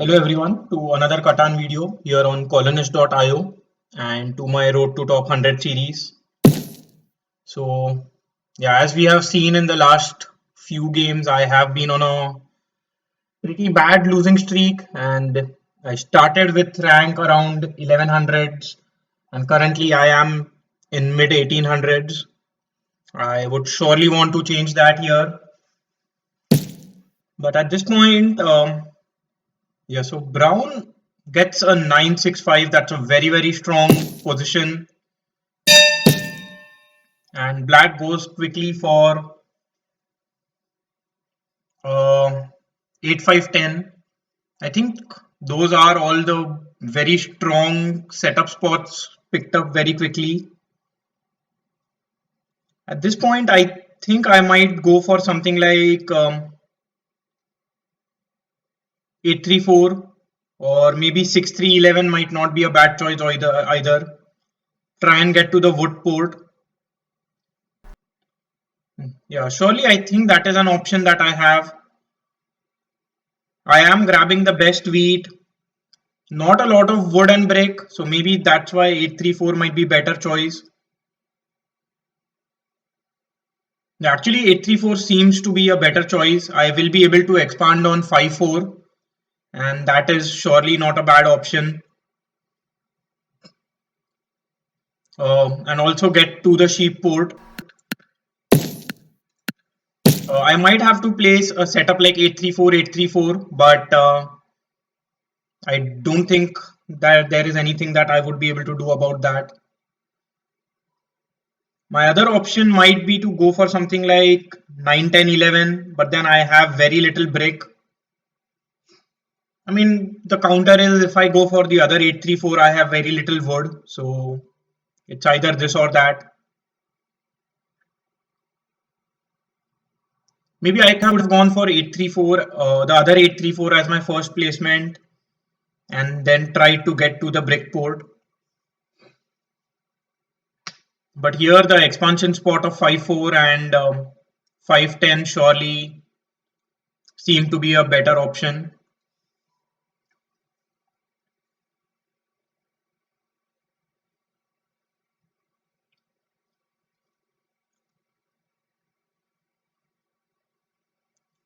Hello everyone to another Catan video here on colonist.io and to my Road to Top 100 series. So yeah, as we have seen in the last few games, I have been on a pretty bad losing streak and I started with rank around 1100s and currently I am in mid 1800s. I would surely want to change that here, but at this point, yeah, so Brown gets a 965. That's a very strong position. And Black goes quickly for 8-5-10. I think those are all the very strong setup spots picked up very quickly. At this point, I think I might go for something like 8-3-4 or maybe 6-3-11 might not be a bad choice either. Try and get to the wood port. Yeah, surely I think that is an option that I have. I am grabbing the best wheat, not a lot of wood and brick, so maybe that's why 8-3-4 might be better choice. Yeah, actually 8-3-4 seems to be a better choice. I will be able to expand on 5-4 and that is surely not a bad option. And also get to the sheep port. I might have to place a setup like 8-3-4, but I don't think that there is anything that I would be able to do about that. My other option might be to go for something like 9-10-11, but then I have very little brick. I mean, the counter is if I go for the other 8-3-4, I have very little wood. So it's either this or that. Maybe I would have gone for 8-3-4, the other 8-3-4 as my first placement, and then tried to get to the brick port. But here the expansion spot of 5-4 and 5-10 surely seem to be a better option.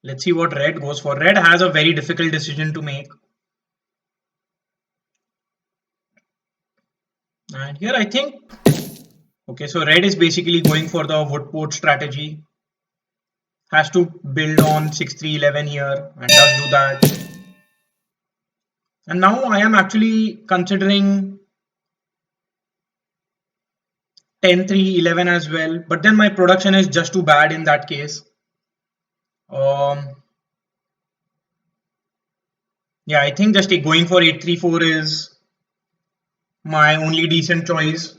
Let's see what red goes for. Red has a very difficult decision to make. And here I think, okay, so red is basically going for the wood port strategy. Has to build on 6-3-11 here and does do that. And now I am actually considering 10-3-11 as well. But then my production is just too bad in that case. Yeah, I think just going for 8-3-4 is my only decent choice.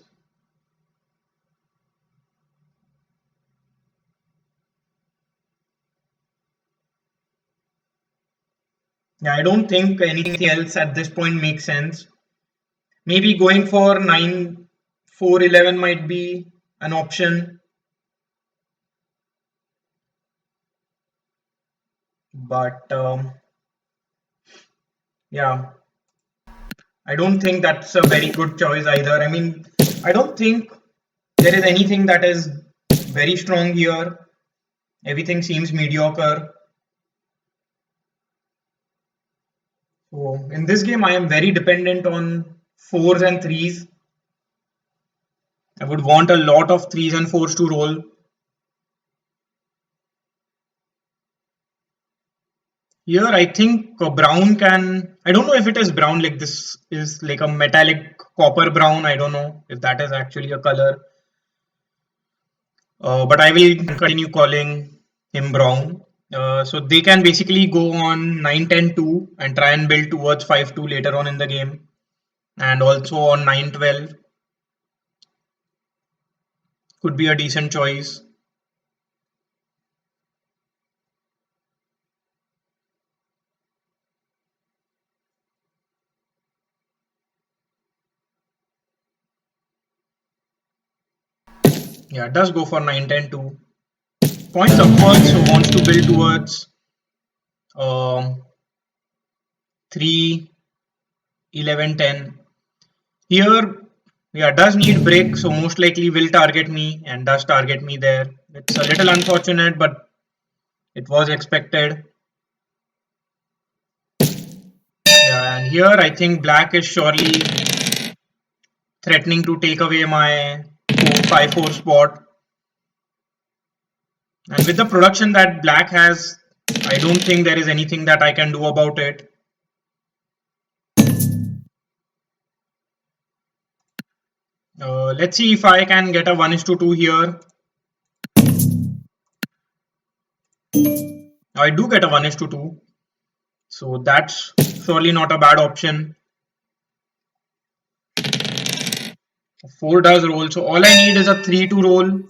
Yeah, I don't think anything else at this point makes sense. Maybe going for 9-4-11 might be an option. But yeah, I don't think that's a very good choice either. I mean, I don't think there is anything that is very strong here. Everything seems mediocre. So in this game, I am very dependent on 4s and 3s. I would want a lot of 3s and 4s to roll. Here, I think brown can. I don't know if it is brown, like this is like a metallic copper brown. I don't know if that is actually a color. But I will continue calling him brown. So they can basically go on 9-10-2 and try and build towards 5-2 later on in the game. And also on 9-12 could be a decent choice. Yeah, it does go for 9-10-2. Points upwards, so wants to build towards um, 3, 11, 10. Here, yeah, does need break, so most likely will target me and does target me there. It's a little unfortunate, but it was expected. Yeah, and here I think black is surely threatening to take away my 5-4 spot. And with the production that black has, I don't think there is anything that I can do about it. Let's see if I can get a 1:2 here. I do get a 1:2. So that's surely not a bad option. 4 does roll. So all I need is a 3 to roll.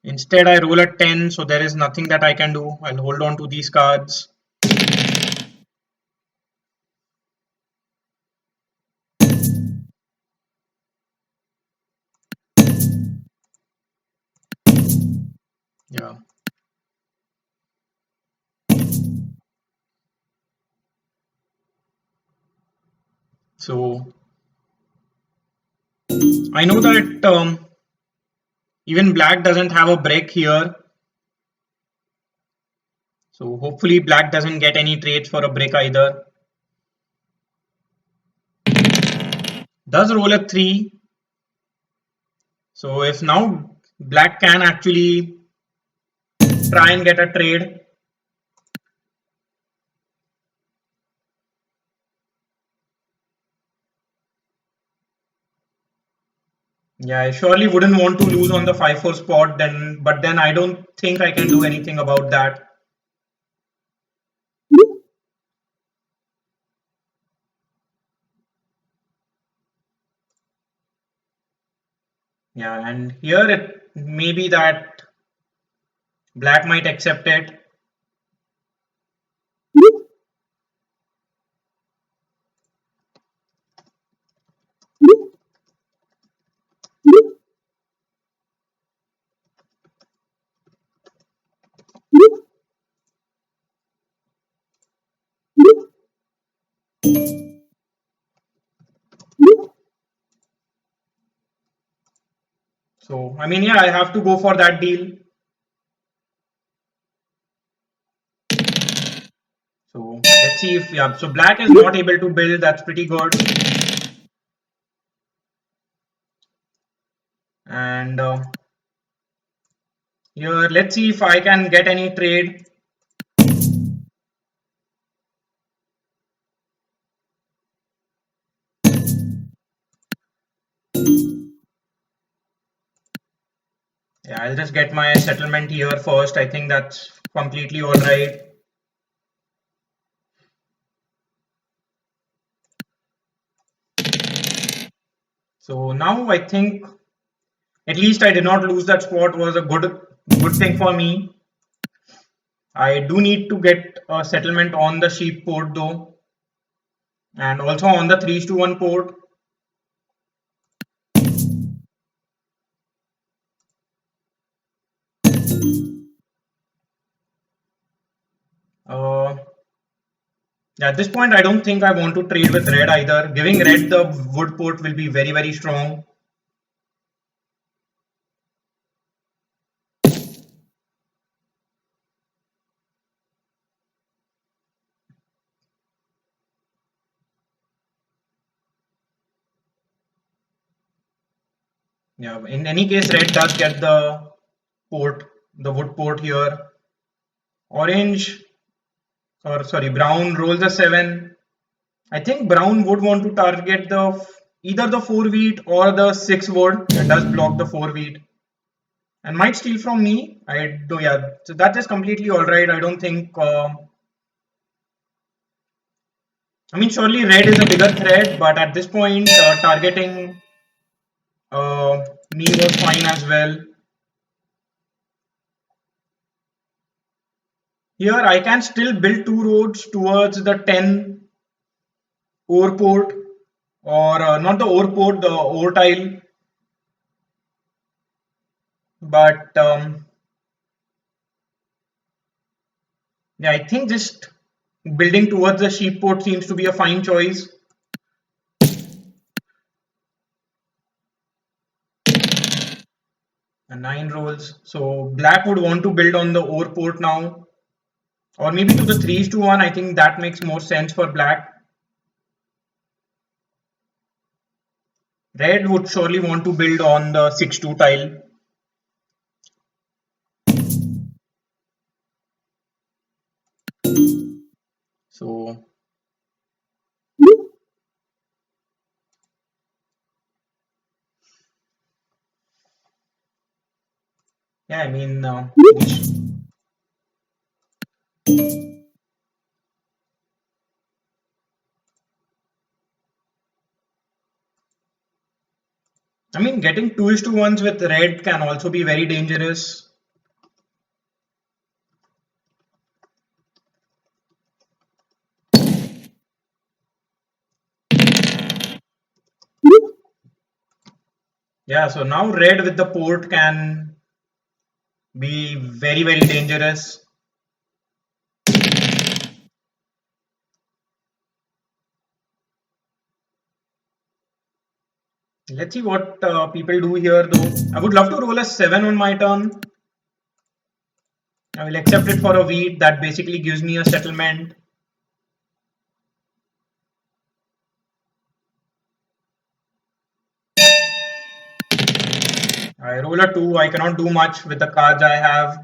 Instead, I roll a 10. So there is nothing that I can do. I'll hold on to these cards. Yeah. So I know that even black doesn't have a break here. So hopefully black doesn't get any trades for a break either. Does roll a 3. So if now black can actually try and get a trade. Yeah, I surely wouldn't want to lose on the 5-4 spot then, but then I don't think I can do anything about that. Yeah, and here it may be that black might accept it. So, I mean, yeah, I have to go for that deal. So, let's see if, yeah, so black is not able to build, that's pretty good. And here, let's see if I can get any trade. Yeah, I'll just get my settlement here first. I think that's completely all right. So now I think at least I did not lose that spot was a good thing for me. I do need to get a settlement on the sheep port though, and also on the 3:1 port. Uh, at this point, I don't think I want to trade with red either. Giving red the wood port will be very strong. Yeah, in any case, red does get the port, the wood port here. Orange, or sorry, brown rolls a 7. I think brown would want to target the either the 4 wheat or the 6 wood. That does block the 4 wheat and might steal from me. I do, yeah. So that is completely all right. I don't think. I mean, surely red is a bigger threat, but at this point, targeting me was fine as well. Here, I can still build 2 roads towards the 10 ore port, or not the ore port, the ore tile. But yeah, I think just Building towards the sheep port seems to be a fine choice. And 9 rolls. So black would want to build on the ore port now. Or maybe to the 3:1. I think that makes more sense for black. Red would surely want to build on the 6:2 tile. So yeah, I mean, getting 2:1s with red can also be very dangerous. Yeah, so now red with the port can be very, very dangerous. Let's see what people do here though. I would love to roll a 7 on my turn. I will accept it for a wheat. That basically gives me a settlement. I roll a 2. I cannot do much with the cards I have.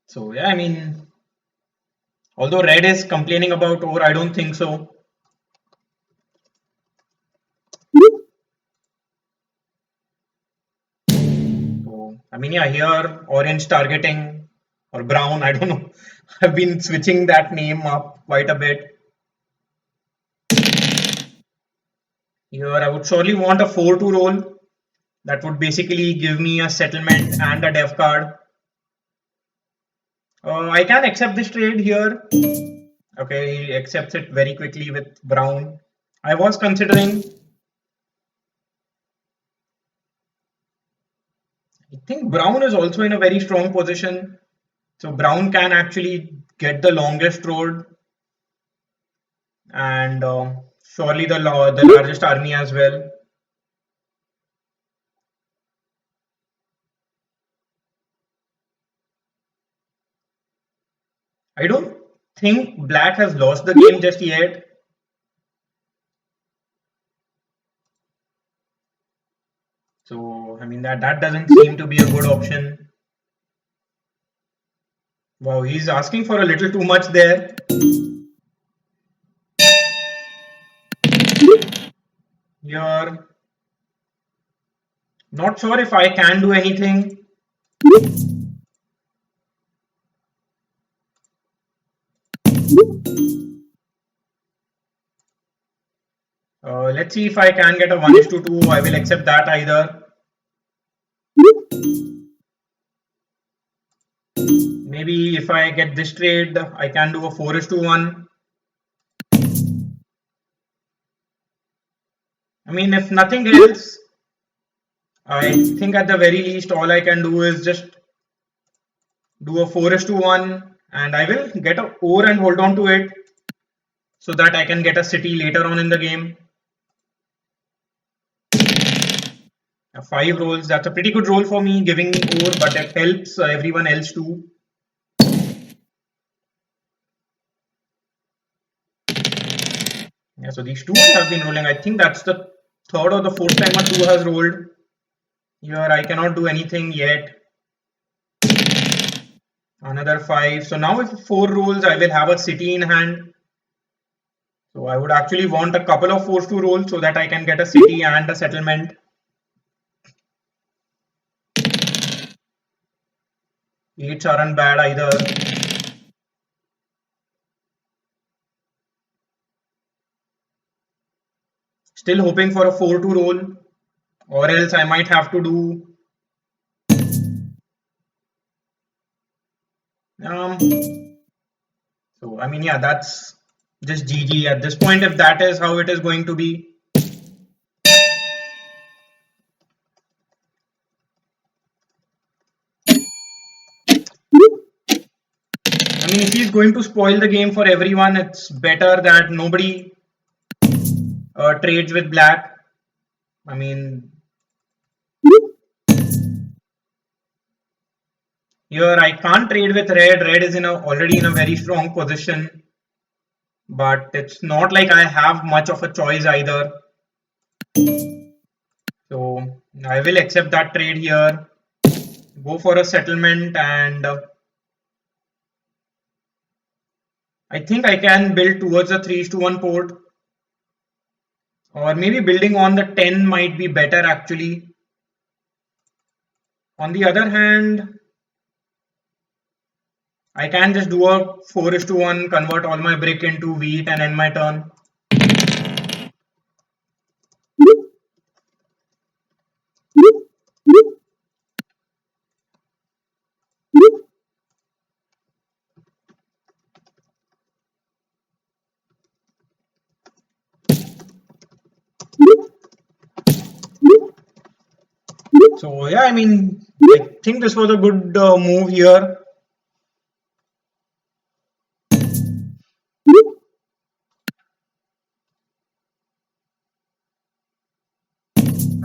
So yeah, although red is complaining about ore, I don't think so. So yeah, here orange targeting or brown, I don't know. I've been switching that name up quite a bit. Here I would surely want a 4-2 roll. That would basically give me a settlement and a dev card. I can accept this trade here. Okay, he accepts it very quickly with brown. I was considering. I think brown is also in a very strong position. So brown can actually get the longest road and surely the largest army as well. I don't think black has lost the game just yet. So that doesn't seem to be a good option. Wow, he's asking for a little too much there. Here, not sure if I can do anything. Let's see if I can get a 1:2. I will accept that either. Maybe if I get this trade, I can do a 4:1. If nothing else, I think at the very least, all I can do is just do a 4:1 and I will get a ore and hold on to it so that I can get a city later on in the game. 5 rolls, that's a pretty good roll for me, giving me ore, but it helps everyone else too. Yeah, so these 2s have been rolling. I think that's the third or the fourth time a 2 has rolled. Here I cannot do anything yet. Another 5. So now if 4 rolls, I will have a city in hand. So I would actually want a couple of 4s to roll so that I can get a city and a settlement. 8s aren't bad either. Still hoping for a 4 to roll, or else I might have to do So I mean, yeah, that's just GG at this point. If that is how it is going to be, I mean, if he's going to spoil the game for everyone, it's better that nobody trades with black. I mean, here I can't trade with red. Red is already in a very strong position, but it's not like I have much of a choice either. So I will accept that trade here, go for a settlement, and I think I can build towards a 3:1 port, or maybe building on the 10 might be better actually. On the other hand, I can just do a 4:1, convert all my brick into wheat and end my turn. So yeah, I mean, I think this was a good move here.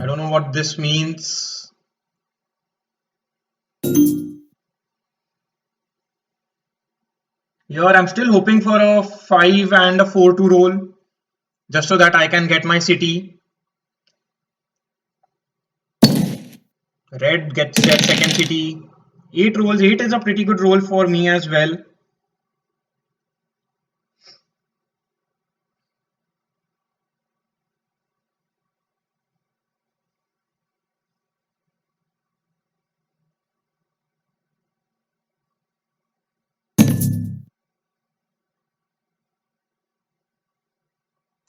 I don't know what this means. Here I'm still hoping for a 5 and a 4 to roll, just so that I can get my city. Red gets their second city. 8 rolls. 8 is a pretty good roll for me as well.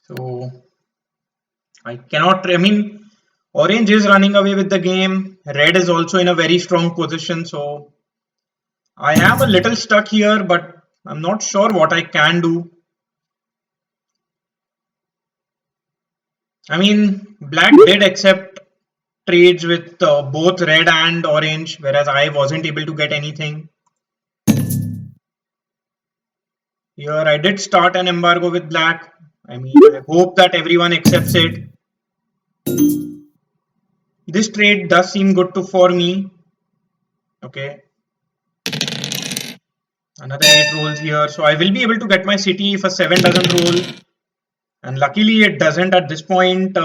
So I cannot. I mean, orange is running away with the game. Red is also in a very strong position. So I am a little stuck here, but I'm not sure what I can do. I mean, black did accept trades with both red and orange, whereas I wasn't able to get anything. Here I did start an embargo with black. I mean, I hope that everyone accepts it. This trade does seem good for me. Okay, another 8 rolls here. So I will be able to get my city if a 7 doesn't roll. And luckily it doesn't at this point.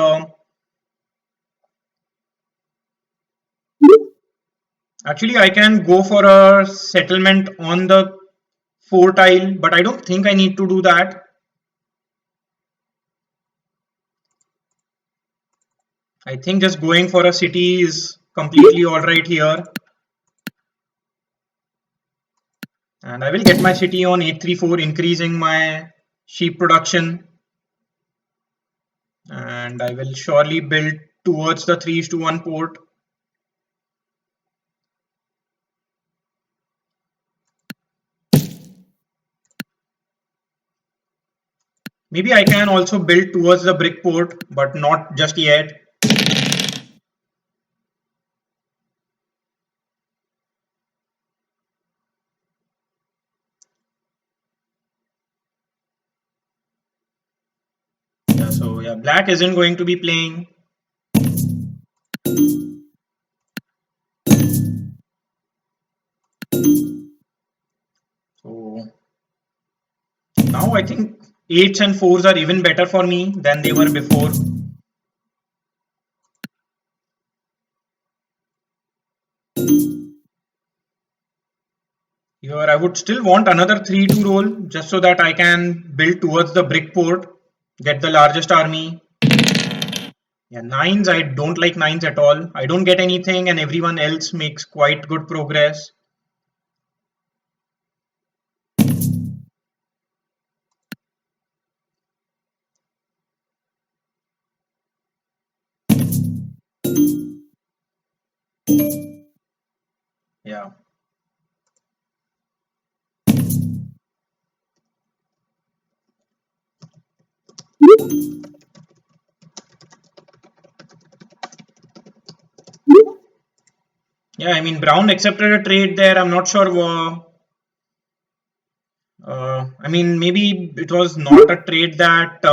Actually, I can go for a settlement on the 4 tile, but I don't think I need to do that. I think just going for a city is completely alright here. And I will get my city on 834, increasing my sheep production. And I will surely build towards the 3:1 port. Maybe I can also build towards the brick port, but not just yet. Yeah, so yeah, black isn't going to be playing. So now I think 8s and 4s are even better for me than they were before. Here I would still want another 3 to roll just so that I can build towards the brick port, get the largest army. Yeah, 9s, I don't like 9s at all. I don't get anything and everyone else makes quite good progress. Yeah. Yeah, I mean, Brown accepted a trade there. I'm not sure. I mean, maybe it was not a trade that,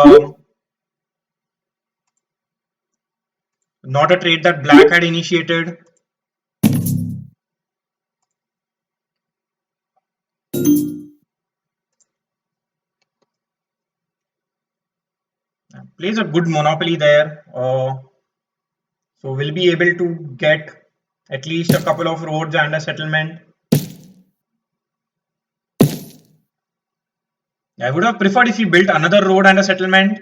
not a trade that Black had initiated. Plays a good monopoly there. So we'll be able to get at least a couple of roads and a settlement. I would have preferred if he built another road and a settlement.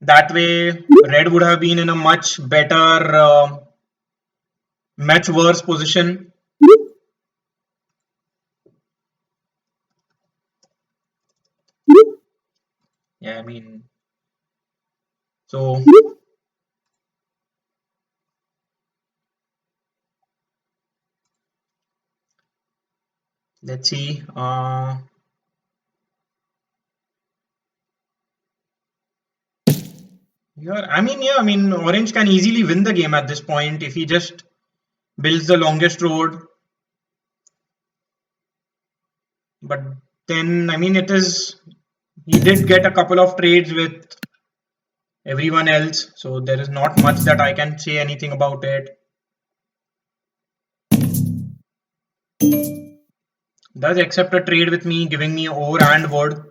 That way, Red would have been in a much better, much worse position. Yeah, I mean, so let's see. Here, I mean, yeah, I mean, Orange can easily win the game at this point if he just builds the longest road. But then, I mean, he did get a couple of trades with everyone else, so there is not much that I can say anything about it. Does accept a trade with me, giving me ore and wood.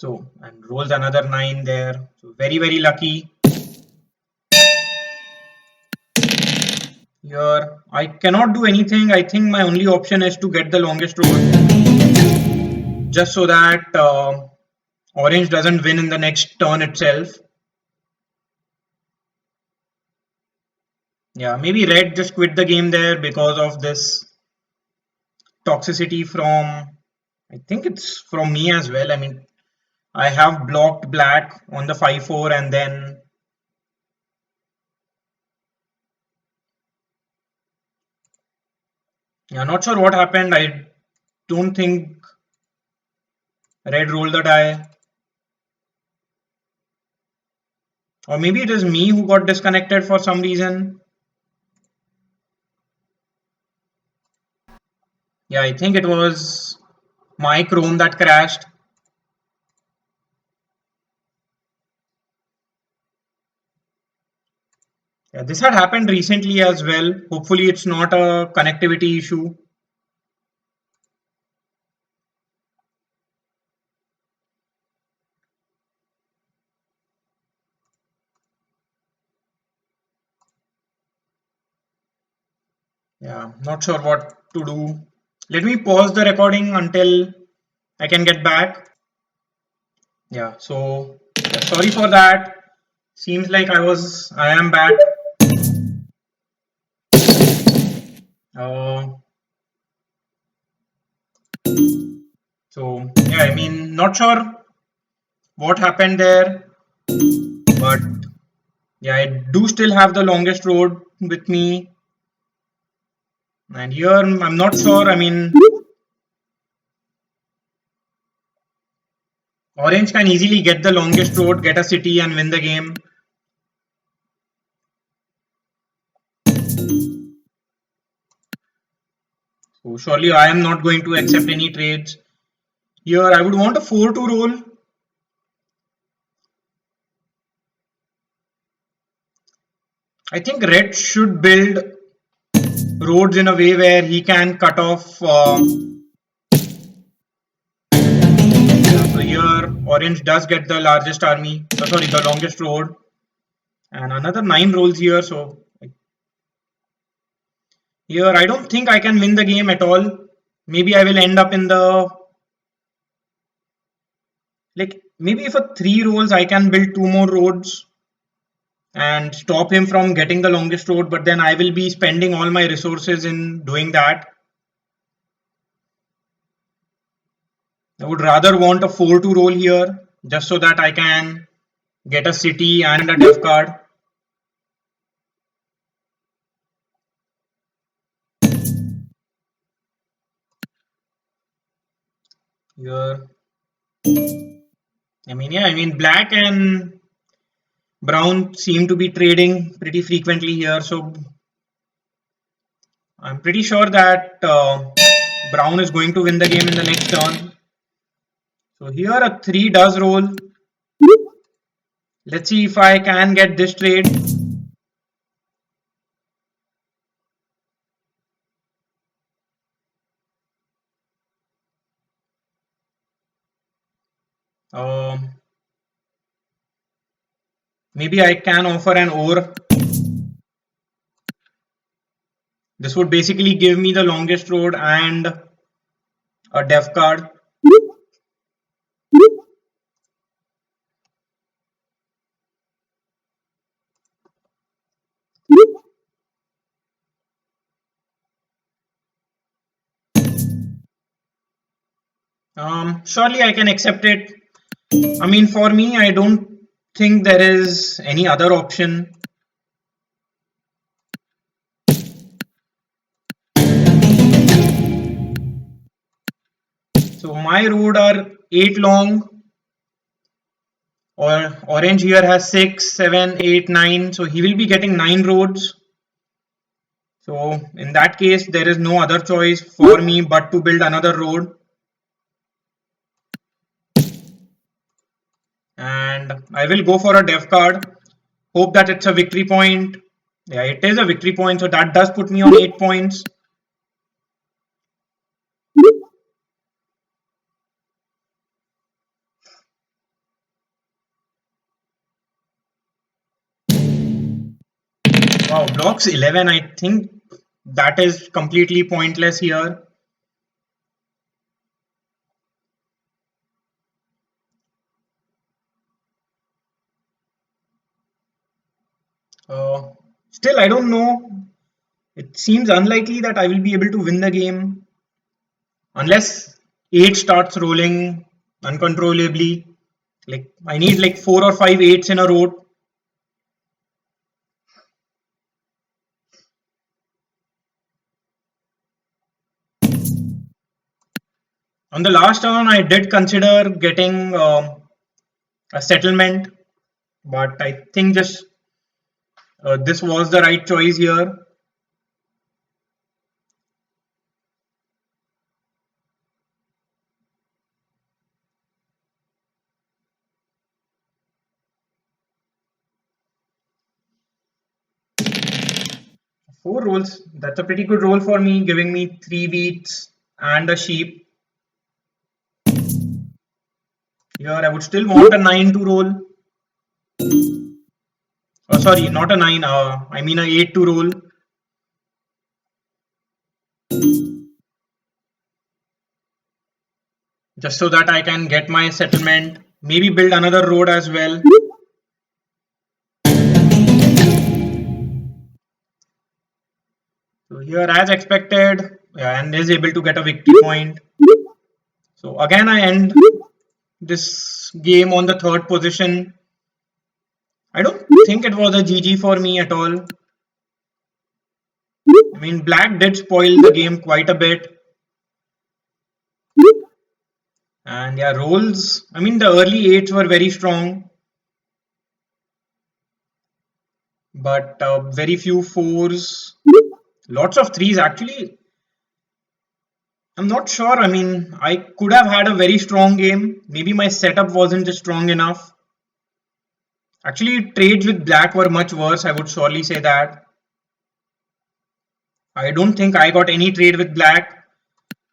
So, and rolls another 9 there. So, very, very lucky. Here, I cannot do anything. I think my only option is to get the longest road, just so that Orange doesn't win in the next turn itself. Yeah, maybe Red just quit the game there because of this toxicity from, I think it's from me as well. I mean, I have blocked Black on the 5-4 and then, yeah, not sure what happened. I don't think Red rolled the die. Or maybe it is me who got disconnected for some reason. Yeah, I think it was my Chrome that crashed. Yeah, this had happened recently as well. Hopefully it's not a connectivity issue. Yeah, not sure what to do. Let me pause the recording until I can get back. Yeah, so yeah, sorry for that. Seems like I am back. Uh, so yeah, I mean, not sure what happened there, but yeah, I do still have the longest road with me. And here, I'm not sure. I mean, Orange can easily get the longest road, get a city, and win the game. So surely I am not going to accept any trades. Here, I would want a 4-2 roll. I think Red should build roads in a way where he can cut off. So here, Orange does get the largest army. Sorry, the longest road, and another 9 rolls here. So here, I don't think I can win the game at all. Maybe I will end up in the, like, maybe if a 3 rolls, I can build 2 more roads and stop him from getting the longest road, but then I will be spending all my resources in doing that. I would rather want a 4-2 roll here, just so that I can get a city and a dev card. Here, Black and brown seem to be trading pretty frequently here, so I'm pretty sure that brown is going to win the game in the next turn. So here a 3 does roll. Let's see if I can get this trade. Um, Maybe I can offer an or. This would basically give me the longest road and a def card. Surely I can accept it. For me, I don't think there is any other option. So my road are 8 long, or orange here has 6, 7, 8, 9. So he will be getting 9 roads. So in that case, there is no other choice for me but to build another road. And I will go for a dev card. Hope that it's a victory point. Yeah, it is a victory point. So that does put me on 8 points. Wow, blocks 11. I think that is completely pointless here. Still, I don't know. It seems unlikely that I will be able to win the game unless 8 starts rolling uncontrollably. Like I need like 4 or 5 eights in a row. On the last turn, I did consider getting a settlement, but I think just this was the right choice here. Four rolls. That's a pretty good roll for me, giving me 3 wheats and a sheep. Here, I would still want a 9 to roll. Oh, sorry, not a 9. I mean a 8 to roll. Just so that I can get my settlement. Maybe build another road as well. So here, as expected, yeah, and is able to get a victory point. So again, I end this game on the third position. I don't think it was a GG for me at all. Black did spoil the game quite a bit. And yeah, rolls. The early eights were very strong, but very few fours. Lots of threes. Actually, I'm not sure. I could have had a very strong game. Maybe my setup wasn't just strong enough. Actually, trades with black were much worse. I would surely say that. I don't think I got any trade with black,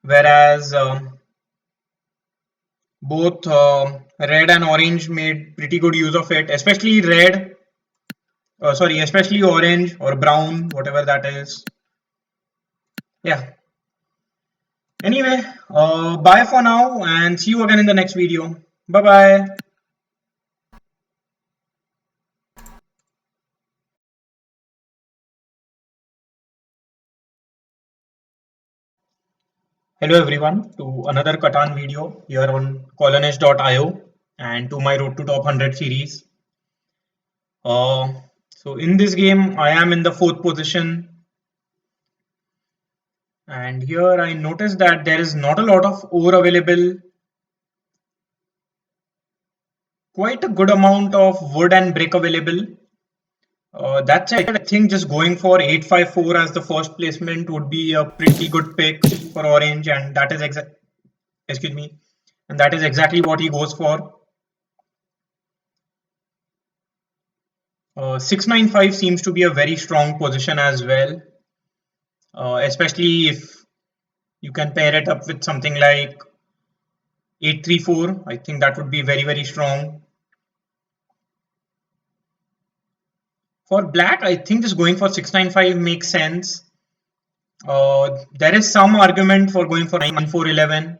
whereas both red and orange made pretty good use of it, especially red. Sorry, especially orange or brown, whatever that is. Yeah. Anyway, bye for now and see you again in the next video. Bye bye. Hello everyone to another Catan video here on colonist.io and to my Road to Top 100 series. Uh, so in this game, I am in the 4th position, and here I noticed that there is not a lot of ore available. quite a good amount of wood and brick available. That said, I think just going for 854 as the first placement would be a pretty good pick for orange, and that is excuse me, and that is exactly what he goes for. 695 seems to be a very strong position as well, especially if you can pair it up with something like 834. I think that would be very strong. For black, I think just going for 695 makes sense. There is some argument for going for 9411,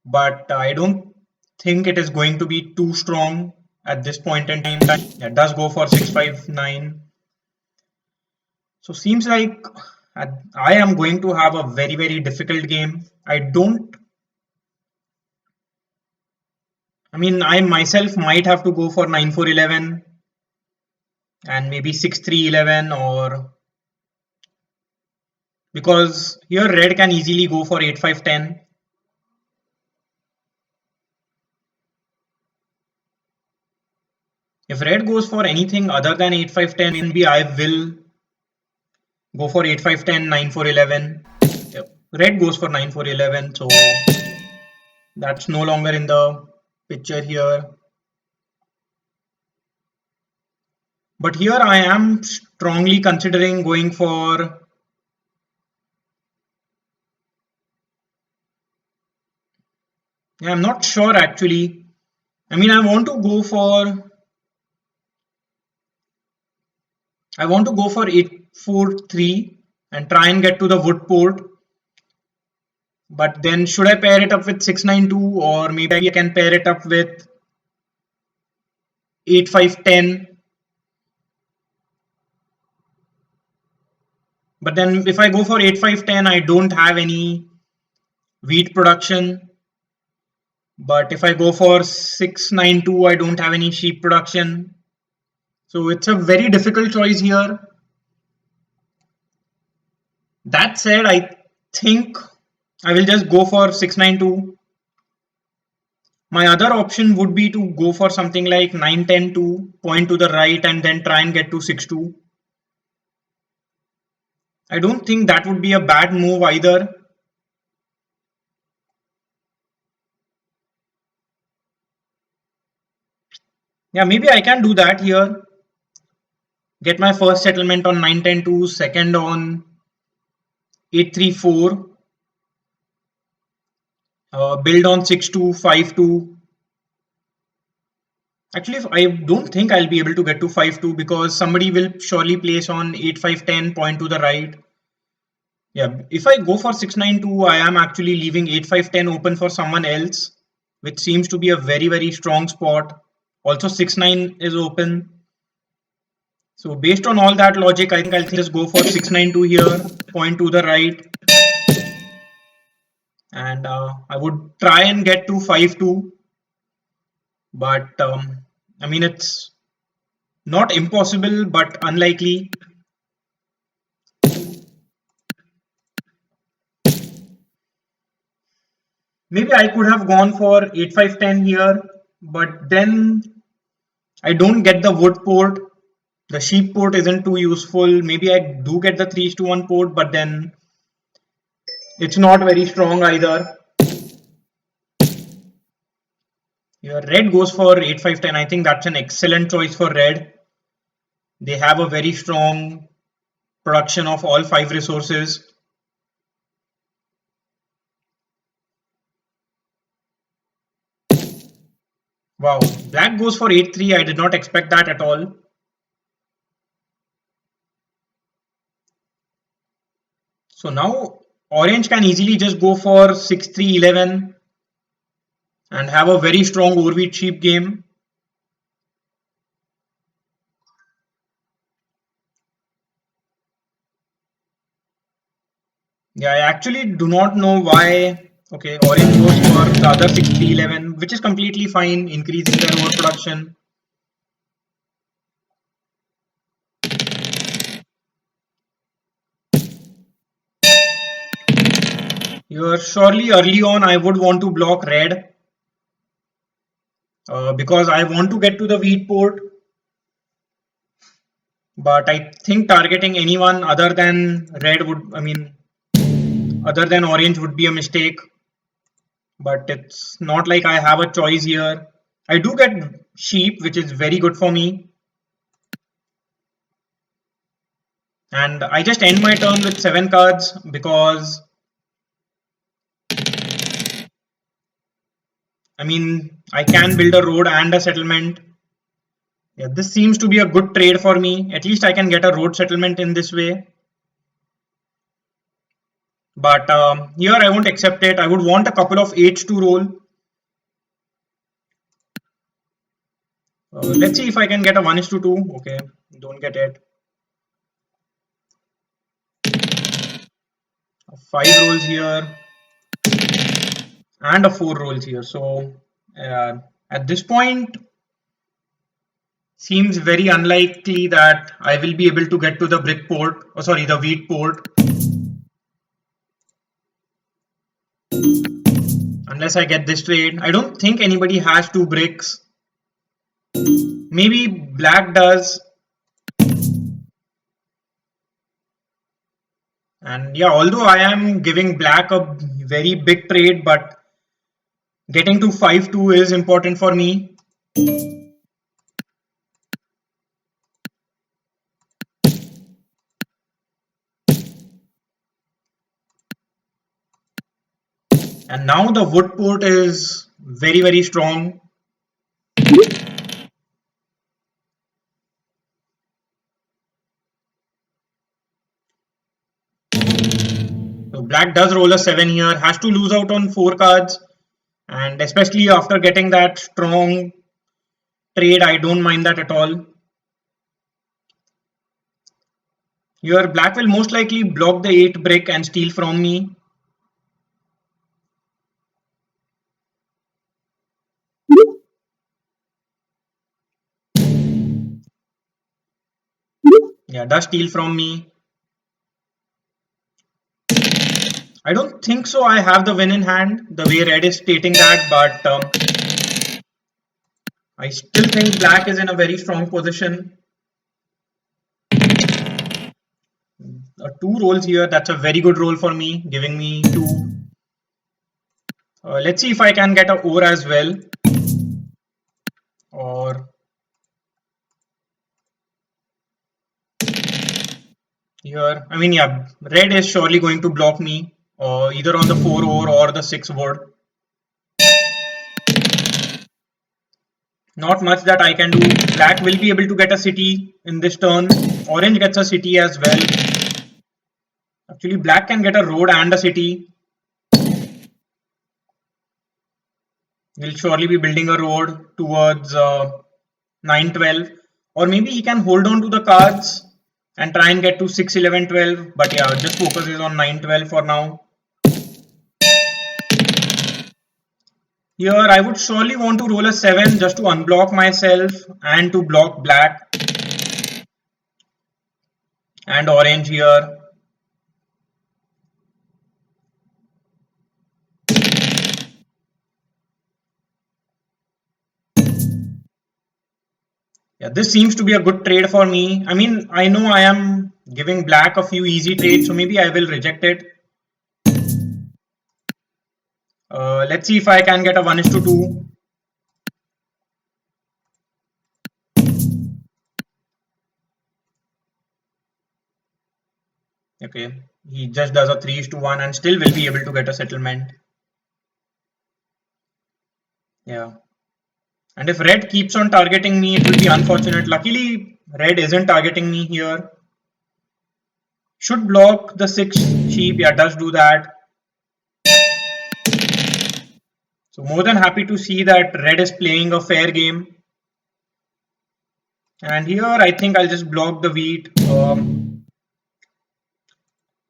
but I don't think it is going to be too strong at this point in time. It does go for 659. So seems like I am going to have a very difficult game. I mean, I myself might have to go for 9411 and maybe 6311, or because here red can easily go for 8510. If red goes for anything other than 8510, maybe I will go for 8510, 9411. Yep. Red goes for 9411, so that's no longer in the picture here. But here I am strongly considering going for, yeah, I'm not sure actually. I mean, I want to go for 843 and try and get to the wood port. But then should I pair it up with 692, or maybe I can pair it up with 8510? But then if I go for 8510, I don't have any wheat production. But if I go for 692, I don't have any sheep production. So it's a very difficult choice here. That said, I think I will just go for 692. My other option would be to go for something like 910 point to the right and then try and get to 62. I don't think that would be a bad move either. Yeah, maybe I can do that here. Get my first settlement on 910, second on 834, build on 6252. Actually, I don't think I'll be able to get to 52 because somebody will surely place on 8510 point to the right. Yeah, if I go for 692, I am actually leaving 8510 open for someone else, which seems to be a very strong spot. Also, 69 is open. So based on all that logic, I think I'll just go for 692 here, point to the right. And I would try and get to 52. But I mean, it's not impossible, but unlikely. Maybe I could have gone for 8510 here, but then I don't get the wood port. The sheep port isn't too useful. Maybe I do get the 3:1 port, but then it's not very strong either. Here, red goes for 8510. I think that's an excellent choice for red. They have a very strong production of all 5 resources. Wow, black goes for 8-3. I did not expect that at all. So now orange can easily just go for 6-3-11 and have a very strong overweight sheep game. Yeah, I actually do not know why. Okay, orange goes for the other 6-3-11, which is completely fine, increasing their overproduction. Here, surely early on, I would want to block red. because I want to get to the wheat port, but I think targeting anyone other than red would, I mean, other than orange would be a mistake. But it's not like I have a choice here. I do get sheep, which is very good for me. And I just end my turn with 7 cards because, I mean, I can build a road and a settlement. Yeah, this seems to be a good trade for me. At least I can get a road settlement in this way. But here I won't accept it. I would want a couple of 8s to roll. Let's see if I can get a 1:2. Okay, don't get it. 5 rolls here and a 4 rolls here. So at this point, seems very unlikely that I will be able to get to the brick port, or sorry, the wheat port, unless I get this trade. I don't think anybody has 2 bricks. Maybe black does. And yeah, although I am giving black a very big trade, but getting to 5-2 is important for me. And now the wood port is very, very strong. So black does roll a 7 here, has to lose out on 4 cards. And especially after getting that strong trade, I don't mind that at all. Here black will most likely block the 8 brick and steal from me. Yeah, does steal from me. I don't think so I have the win in hand, the way red is stating that, but I still think black is in a very strong position. 2 rolls here, that's a very good roll for me, giving me 2. Let's see if I can get a ore as well. Or here, I mean, yeah, red is surely going to block me, either on the 4 ore or the 6 wood. Not much that I can do. Black will be able to get a city in this turn. Orange gets a city as well. Actually, black can get a road and a city. We'll surely be building a road towards 9-12. Or maybe he can hold on to the cards and try and get to 6-11-12. But yeah, just focuses on 9-12 for now. Here, I would surely want to roll a 7 just to unblock myself and to block black and orange here. Yeah, this seems to be a good trade for me. I mean, I know I am giving black a few easy trades, so maybe I will reject it. Let's see if I can get a 1:2. Okay, he just does a 3:1 and still will be able to get a settlement. Yeah. And if red keeps on targeting me, it will be unfortunate. Luckily, red isn't targeting me here. Should block the 6 sheep. Yeah, does do that. So more than happy to see that red is playing a fair game. And here I think I'll just block the wheat.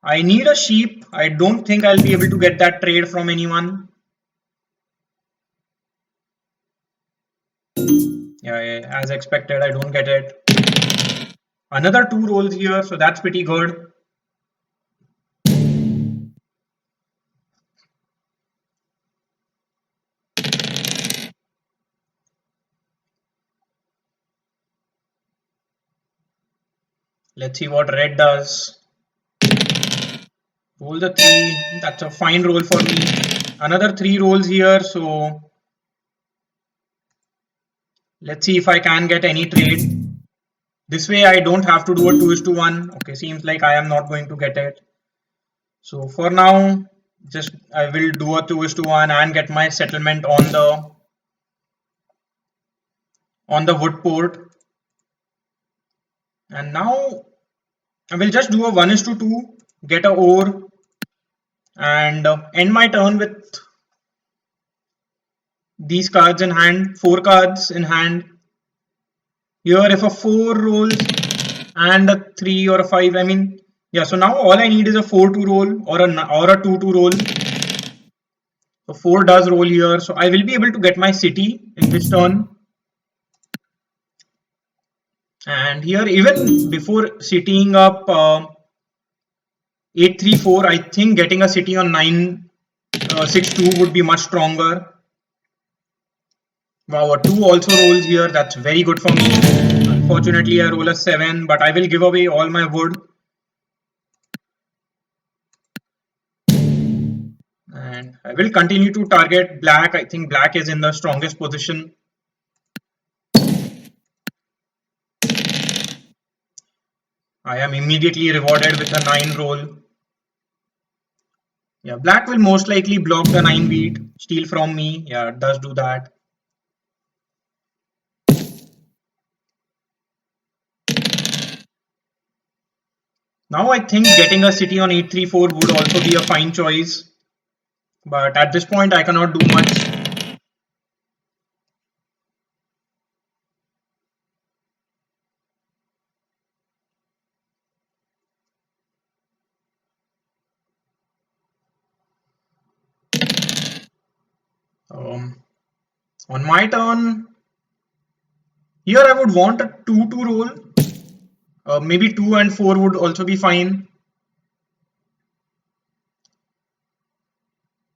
I need a sheep. I don't think I'll be able to get that trade from anyone. Yeah, as expected, I don't get it. Another 2 rolls here, so that's pretty good. Let's see what red does. Roll the 3. That's a fine roll for me. Another 3 rolls here. So let's see if I can get any trade. This way I don't have to do a 2:1. Okay, seems like I am not going to get it. So for now, just I will do a 2:1 and get my settlement on the wood port. And now I will just do a 1:2, get a ore, and end my turn with these cards in hand, 4 cards in hand. Here, if a 4 rolls and a 3 or a 5, I mean, yeah. So now all I need is a 4 to roll or a 2 to roll. So 4 does roll here, so I will be able to get my city in this turn. And here, even before citying up 8-3-4, I think getting a city on 9-6-2 would be much stronger. Wow, a 2 also rolls here. That's very good for me. Unfortunately, I roll a 7, but I will give away all my wood. And I will continue to target black. I think black is in the strongest position. I am immediately rewarded with a 9 roll. Yeah, black will most likely block the 9 wheat, steal from me. Yeah, it does do that. Now I think getting a city on 8-3-4 would also be a fine choice. But at this point I cannot do much. On my turn, here I would want a 2 to roll. Maybe 2 and 4 would also be fine.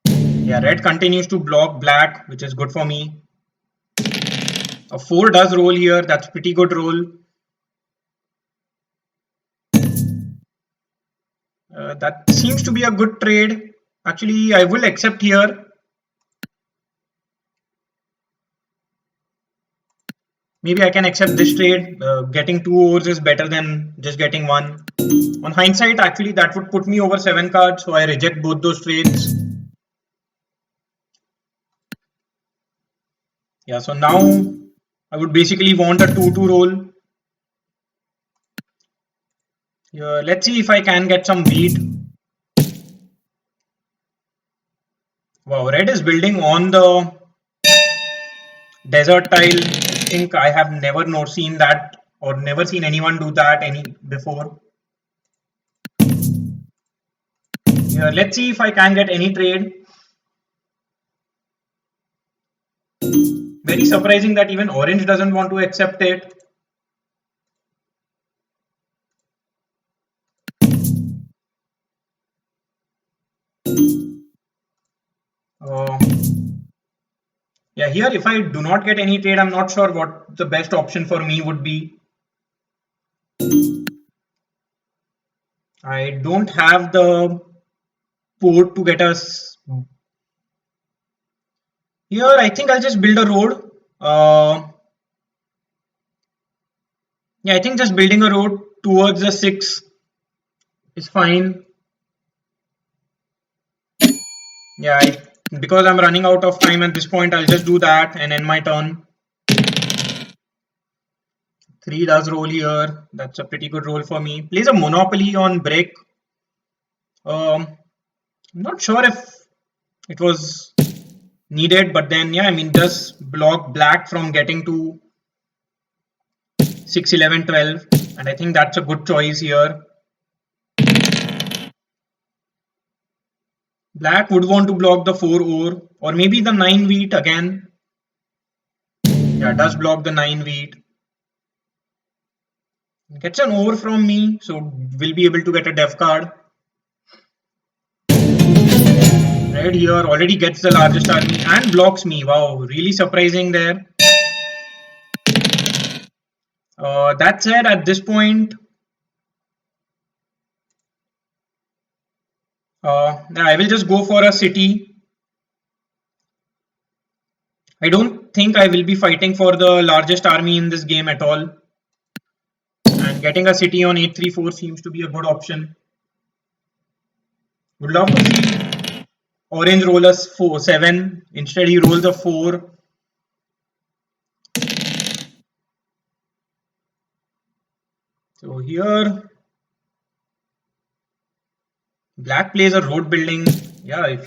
Yeah, red continues to block black, which is good for me. A 4 does roll here. That's pretty good roll. That seems to be a good trade. Actually, I will accept here. Maybe I can accept this trade. Getting 2 ores is better than just getting 1. On hindsight, actually, that would put me over 7 cards, so I reject both those trades. Yeah, so now I would basically want a 2 to roll. Let's see if I can get some wheat. Wow, red is building on the desert tile. I think I have never seen that or never seen anyone do that before. Let's see if I can get any trade. Very surprising that even orange doesn't want to accept it. Uh, yeah, here if I do not get any trade, I'm not sure what the best option for me would be. I don't have the port to get us. Here, I think I'll just build a road. Yeah, I think just building a road towards the 6 is fine. Yeah, because I'm running out of time at this point, I'll just do that and end my turn. 3 does roll here. That's a pretty good roll for me. Plays a monopoly on brick. I'm not sure if it was needed, but then yeah, I mean, does block black from getting to 6, 11, 12, and I think that's a good choice here. Black would want to block the 4 ore or maybe the 9 wheat again. Yeah, does block the 9 wheat. Gets an ore from me, so we'll be able to get a dev card. Red here already gets the largest army and blocks me. Wow, really surprising there. That said, at this point, I will just go for a city. I don't think I will be fighting for the largest army in this game at all. And getting a city on 834 seems to be a good option. Would love to see Orange roll a 7. Instead, he rolls a 4. So here, Black plays a road building. Yeah,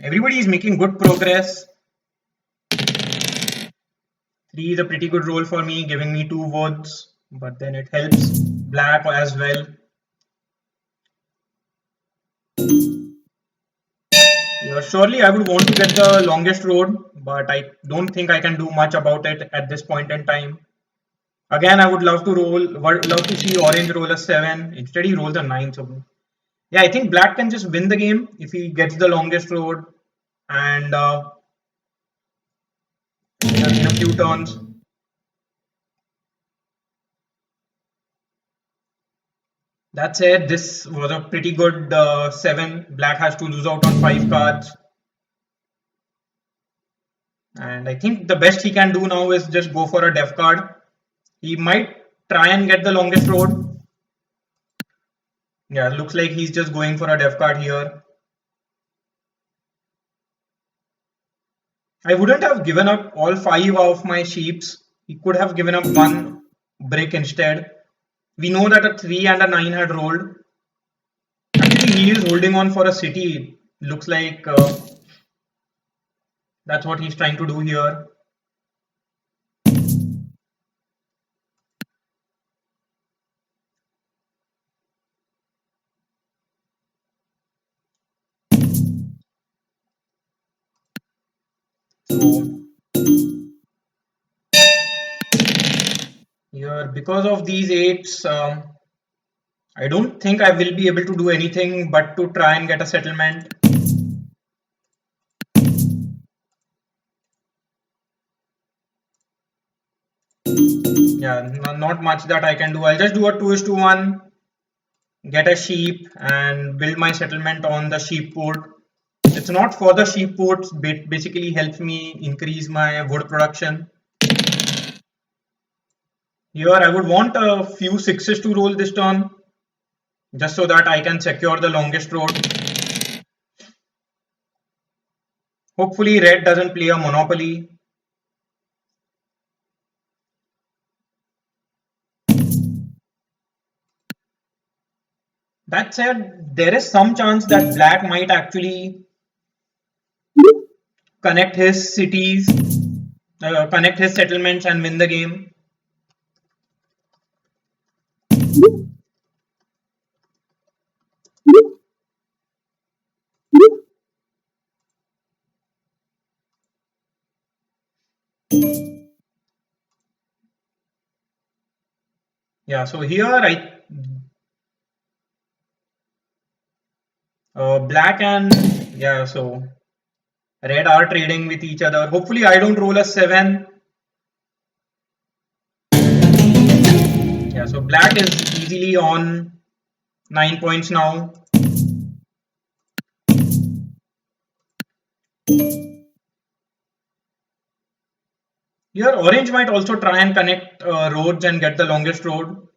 everybody is making good progress. 3 is a pretty good roll for me, giving me 2 votes. But then it helps Black as well. Yeah, surely I would want to get the longest road, but I don't think I can do much about it at this point in time. Again, I would love to see Orange roll a 7. Instead, he rolls a 9. So, yeah, I think Black can just win the game if he gets the longest road and in a few turns. That said, this was a pretty good 7. Black has to lose out on 5 cards. And I think the best he can do now is just go for a def card. He might try and get the longest road. Yeah, looks like he's just going for a def card here. I wouldn't have given up all 5 of my sheeps. He could have given up 1 brick instead. We know that a 3 and a 9 had rolled. Actually, he is holding on for a city. Looks like that's what he's trying to do here. So here, because of these 8s, I don't think I will be able to do anything but to try and get a settlement. Yeah, not much that I can do. I'll just do a 2:1, get a sheep and build my settlement on the sheep port. It's not for the sheep ports, but basically helps me increase my wood production. Here I would want a few 6s to roll this turn, just so that I can secure the longest road. Hopefully red doesn't play a monopoly. That said, there is some chance that black might actually connect his cities, connect his settlements and win the game. Yeah, so here black and yeah, so red are trading with each other. Hopefully I don't roll a 7. Yeah, so black is easily on 9 points now. Here orange might also try and connect roads and get the longest road.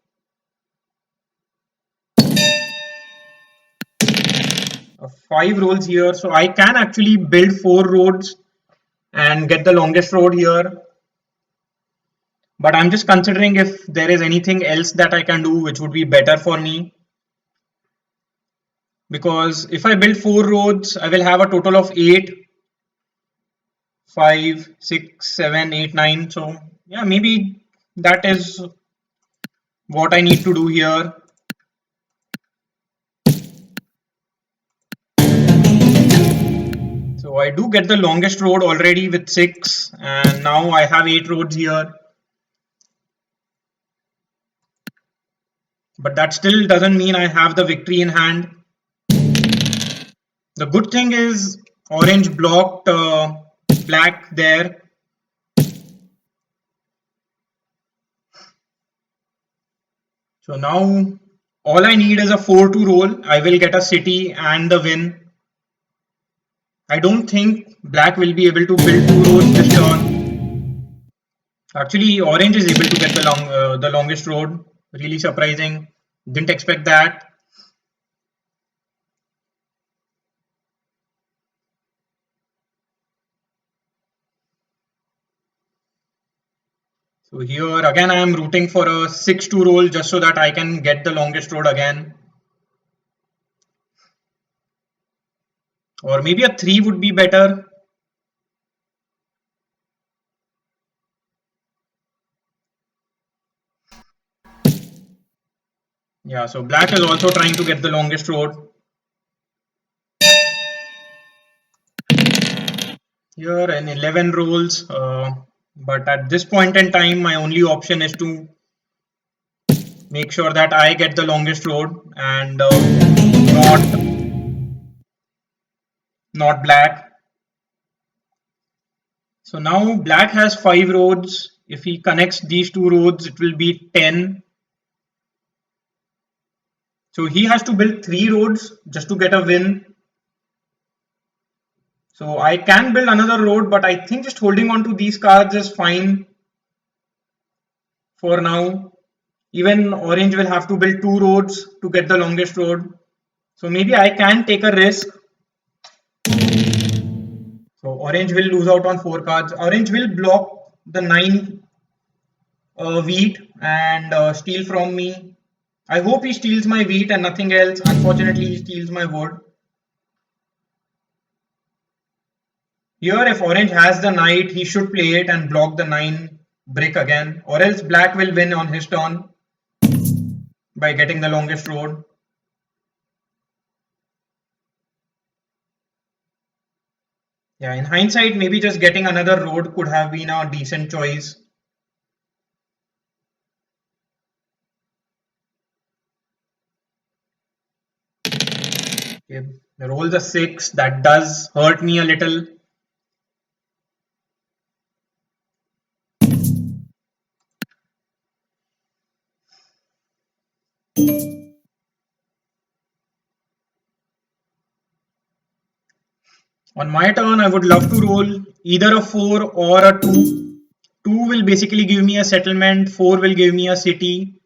Uh, 5 rolls here, so I can actually build 4 roads and get the longest road here. But I'm just considering if there is anything else that I can do which would be better for me. Because if I build 4 roads, I will have a total of 8, 5, 6, 7, 8, 9. So yeah, maybe that is what I need to do here. So I do get the longest road already with 6, and now I have 8 roads here. But that still doesn't mean I have the victory in hand. The good thing is orange blocked black there. So now all I need is a 4 to roll. I will get a city and the win. I don't think black will be able to build 2 roads this turn. Actually, orange is able to get the longest road. Really surprising. Didn't expect that. So here again I am rooting for a 6-2 roll just so that I can get the longest road again. Or maybe a 3 would be better. Yeah, so black is also trying to get the longest road. Here in 11 rolls, but at this point in time, my only option is to make sure that I get the longest road and not black. So now black has 5 roads. If he connects these 2 roads, it will be 10. So he has to build 3 roads just to get a win. So I can build another road, but I think just holding on to these cards is fine for now. Even orange will have to build 2 roads to get the longest road. So maybe I can take a risk. So orange will lose out on 4 cards. Orange will block the 9 wheat and steal from me. I hope he steals my wheat and nothing else. Unfortunately, he steals my wood. Here, if orange has the knight, he should play it and block the 9 brick again. Or else black will win on his turn by getting the longest road. Yeah, in hindsight, maybe just getting another road could have been a decent choice. Okay, roll the 6. That does hurt me a little. On my turn, I would love to roll either a 4 or a 2. 2 will basically give me a settlement, 4 will give me a city.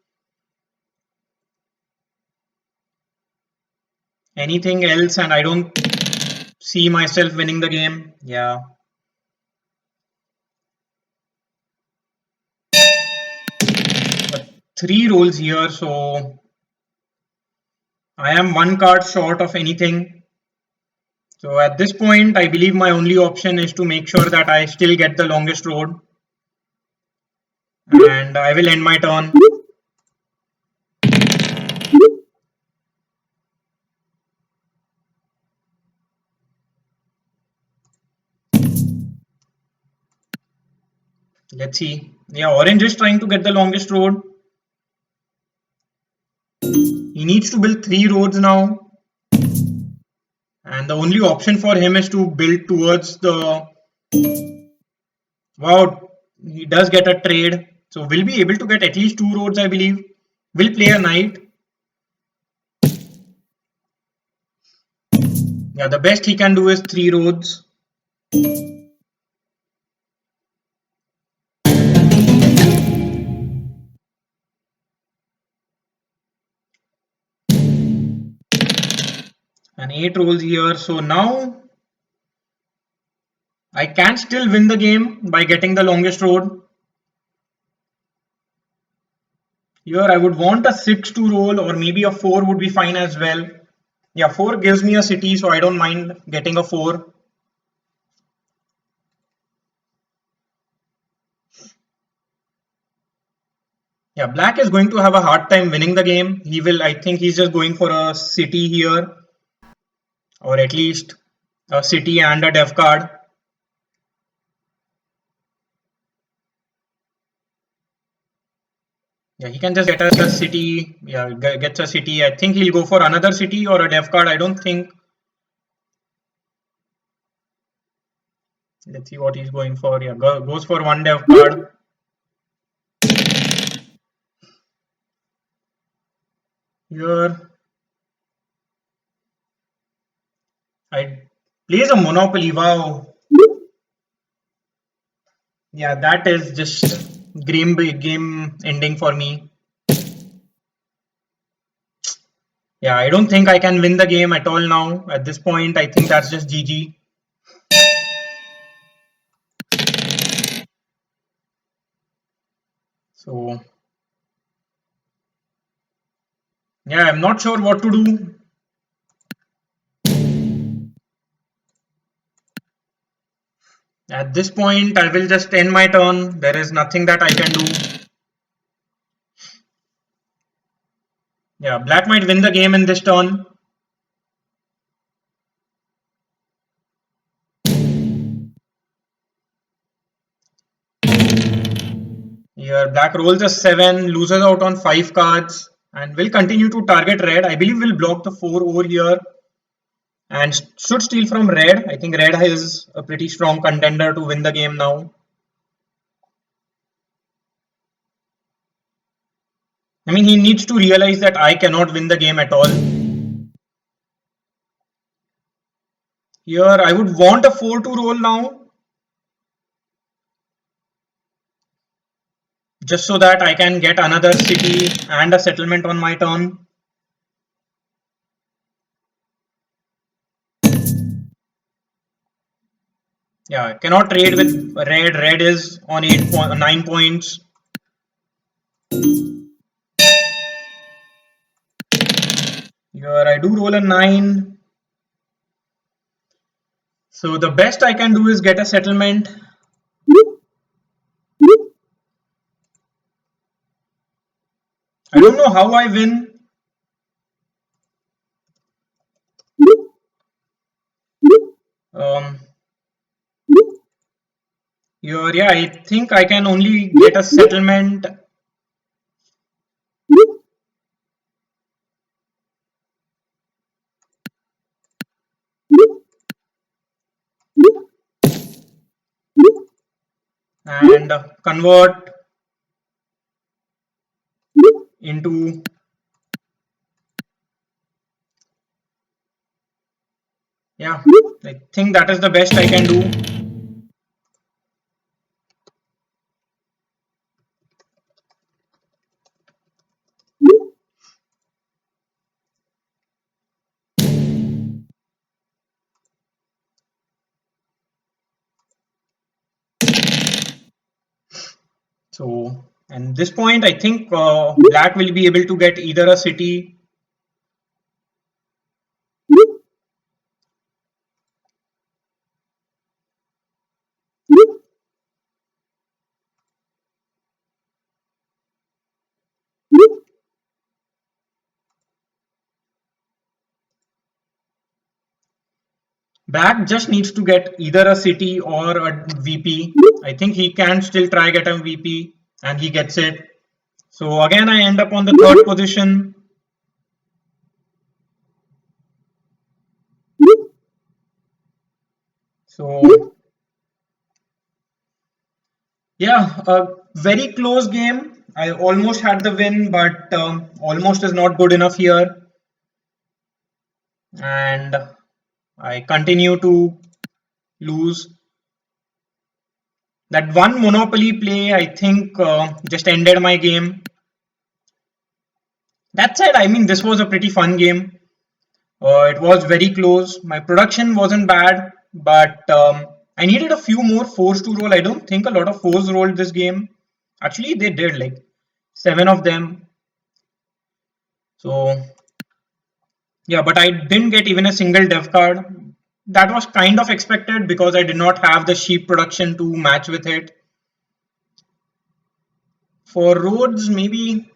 Anything else, and I don't see myself winning the game. Yeah. But 3 rolls here, so I am 1 card short of anything. So at this point, I believe my only option is to make sure that I still get the longest road. And I will end my turn. Let's see. Yeah, orange is trying to get the longest road. He needs to build 3 roads now. And the only option for him is to build towards the... Wow, he does get a trade. So we'll be able to get at least 2 roads, I believe. We'll play a knight. Yeah, the best he can do is 3 roads. And 8 rolls here. So now I can still win the game by getting the longest road. Here I would want a 6 to roll, or maybe a 4 would be fine as well. Yeah, 4 gives me a city, so I don't mind getting a 4. Yeah, black is going to have a hard time winning the game. He will, I think he's just going for a city here, or at least a city and a dev card. Yeah, he can just get us a city. Yeah, gets a city. I think he'll go for another city or a dev card. I don't think. Let's see what he's going for. Yeah, goes for one dev card. Here, I Plays a Monopoly. Wow. Yeah, that is just game ending for me. Yeah, I don't think I can win the game at all now. At this point, I think that's just GG. So, yeah, I'm not sure what to do. At this point, I will just end my turn. There is nothing that I can do. Yeah, black might win the game in this turn. Here, black rolls a 7, loses out on 5 cards, and will continue to target red. I believe we'll block the 4 over here and should steal from red. I think red is a pretty strong contender to win the game now. I mean, he needs to realize that I cannot win the game at all. Here, I would want a 4 to roll now, just so that I can get another city and a settlement on my turn. Yeah, cannot trade with red. Red is on 9 points. Here, I do roll a 9. So the best I can do is get a settlement. I don't know how I win. Um, Here, yeah, I think I can only get a settlement. And convert into, yeah, I think that is the best I can do. So, and this point, I think black will be able to get either a city. Black just needs to get either a city or a VP. I think he can still try get a VP and he gets it. So again, I end up on the third position. So yeah, a very close game. I almost had the win, but almost is not good enough here. And I continue to lose. That one Monopoly play, I think, just ended my game. That said, I mean, this was a pretty fun game. It was very close. My production wasn't bad, but I needed a few more fours to roll. I don't think a lot of fours rolled this game. Actually, they did, like 7 of them. So yeah, but I didn't get even a single dev card. That was kind of expected because I did not have the sheep production to match with it. For roads, maybe,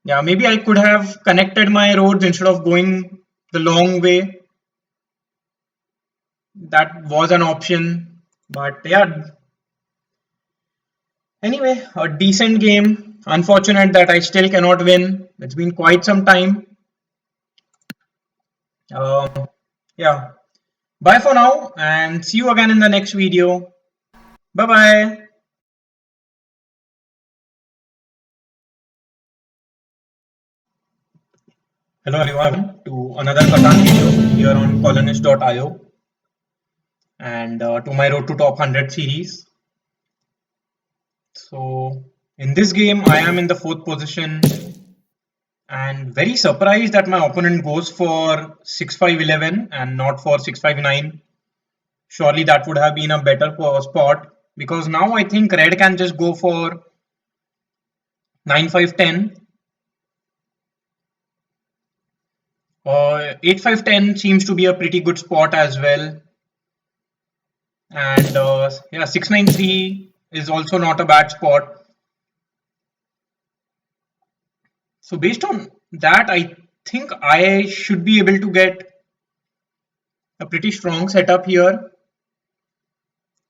yeah, maybe I could have connected my roads instead of going the long way. That was an option. But yeah, anyway, a decent game. Unfortunate that I still cannot win. It's been quite some time. Yeah, bye for now and see you again in the next video. Bye bye. Hello everyone to another Catan video here on colonist.io and to my Road to Top 100 series. So in this game I am in the 4th position and very surprised that my opponent goes for 6-5-11 and not for 6-5-9. Surely that would have been a better spot because now I think red can just go for 9-5-10. 8-5-10 seems to be a pretty good spot as well. And yeah, 6-9-3 is also not a bad spot. So based on that, I think I should be able to get a pretty strong setup here.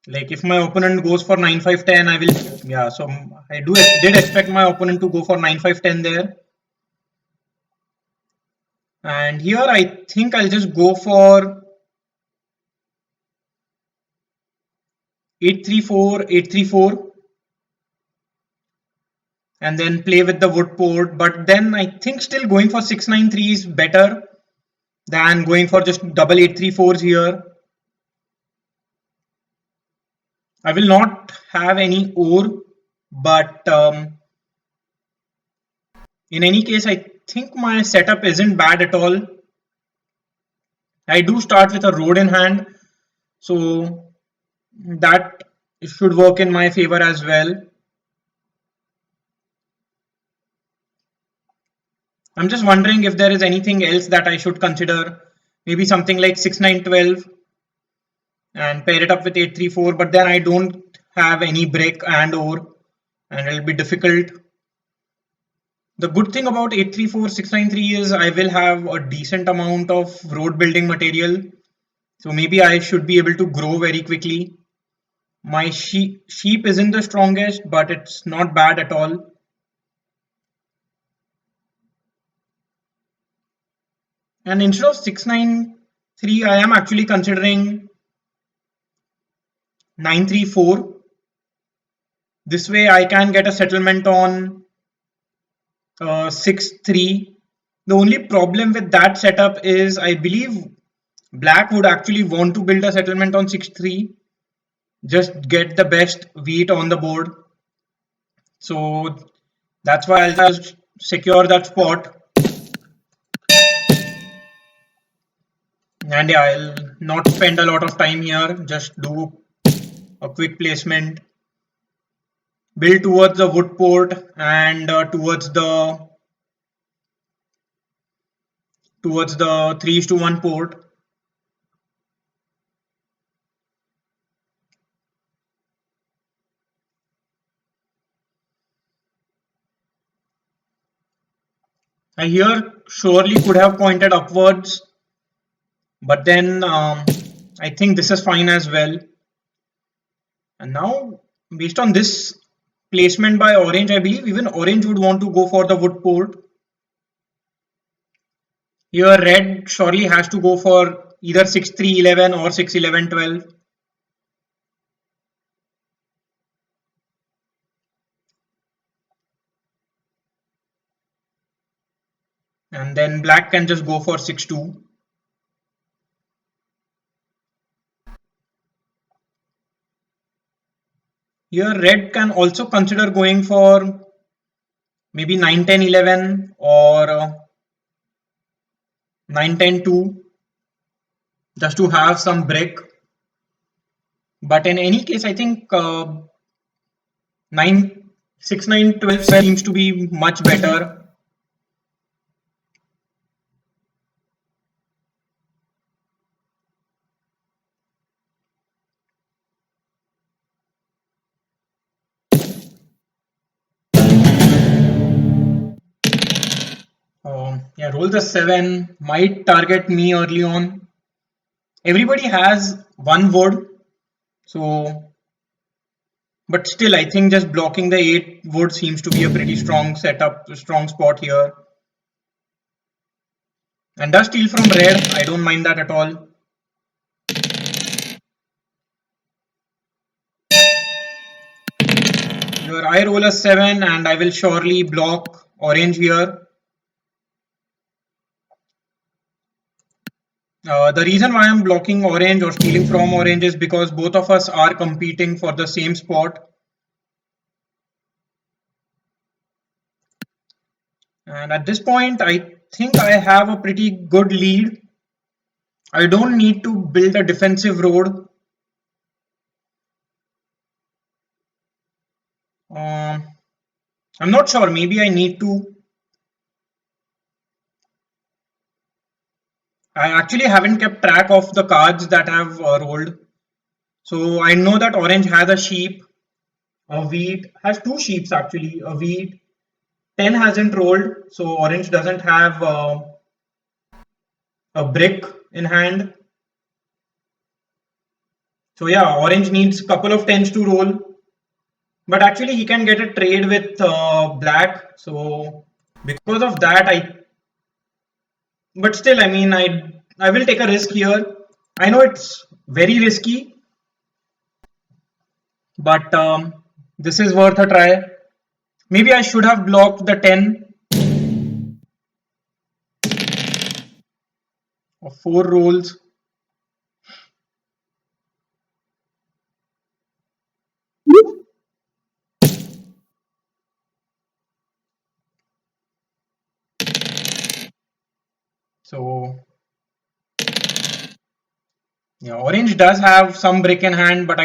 Like if my opponent goes for 9-5-10, I will, yeah, so I did expect my opponent to go for 9-5-10 there. And here I think I'll just go for 8-3-4, 8-3-4 and then play with the wood port. But then I think still going for 6-9-3 is better than going for just double 8-3-4s here. I will not have any ore, but in any case, I think my setup isn't bad at all. I do start with a road in hand, so that should work in my favor as well. I'm just wondering if there is anything else that I should consider. Maybe something like 6-9-12 and pair it up with 8-3-4, but then I don't have any brick and ore, and it'll be difficult. The good thing about 8-3-4, 6-9-3 is I will have a decent amount of road building material. So maybe I should be able to grow very quickly. My sheep isn't the strongest, but it's not bad at all. And instead of 6-9-3, I am actually considering 9-3-4. This way I can get a settlement on 6-3. The only problem with that setup is I believe black would actually want to build a settlement on 6-3. Just get the best wheat on the board. So that's why I'll just secure that spot. And yeah, I'll not spend a lot of time here, just do a quick placement, build towards the wood port and towards the 3:1 port. I here surely could have pointed upwards, but then I think this is fine as well. And now based on this placement by orange, I believe even orange would want to go for the wood port. Here red surely has to go for either 6-3-11 or 6-11-12. And then black can just go for 6-2. Here red can also consider going for maybe 9-10-11 or 9-10-2 just to have some brick. But in any case, I think 6-9-12 seems to be much better. Yeah, roll the 7 might target me early on. Everybody has one wood, so but still I think just blocking the 8 wood seems to be a pretty strong setup, strong spot here. And does steal from red, I don't mind that at all. Here I roll a 7 and I will surely block orange here. The reason why I'm blocking orange or stealing from orange is because both of us are competing for the same spot. And at this point, I think I have a pretty good lead. I don't need to build a defensive road. I'm not sure. Maybe I need to. I actually haven't kept track of the cards that I've rolled. So I know that orange has a sheep, a wheat, has two sheeps actually, a wheat. 10 hasn't rolled, so orange doesn't have a brick in hand. So yeah, orange needs a couple of 10s to roll. But actually he can get a trade with black. So because of that, but still, I mean, I will take a risk here. I know it's very risky, but this is worth a try. Maybe I should have blocked the 10 or 4 rolls. So yeah, orange does have some brick in hand, but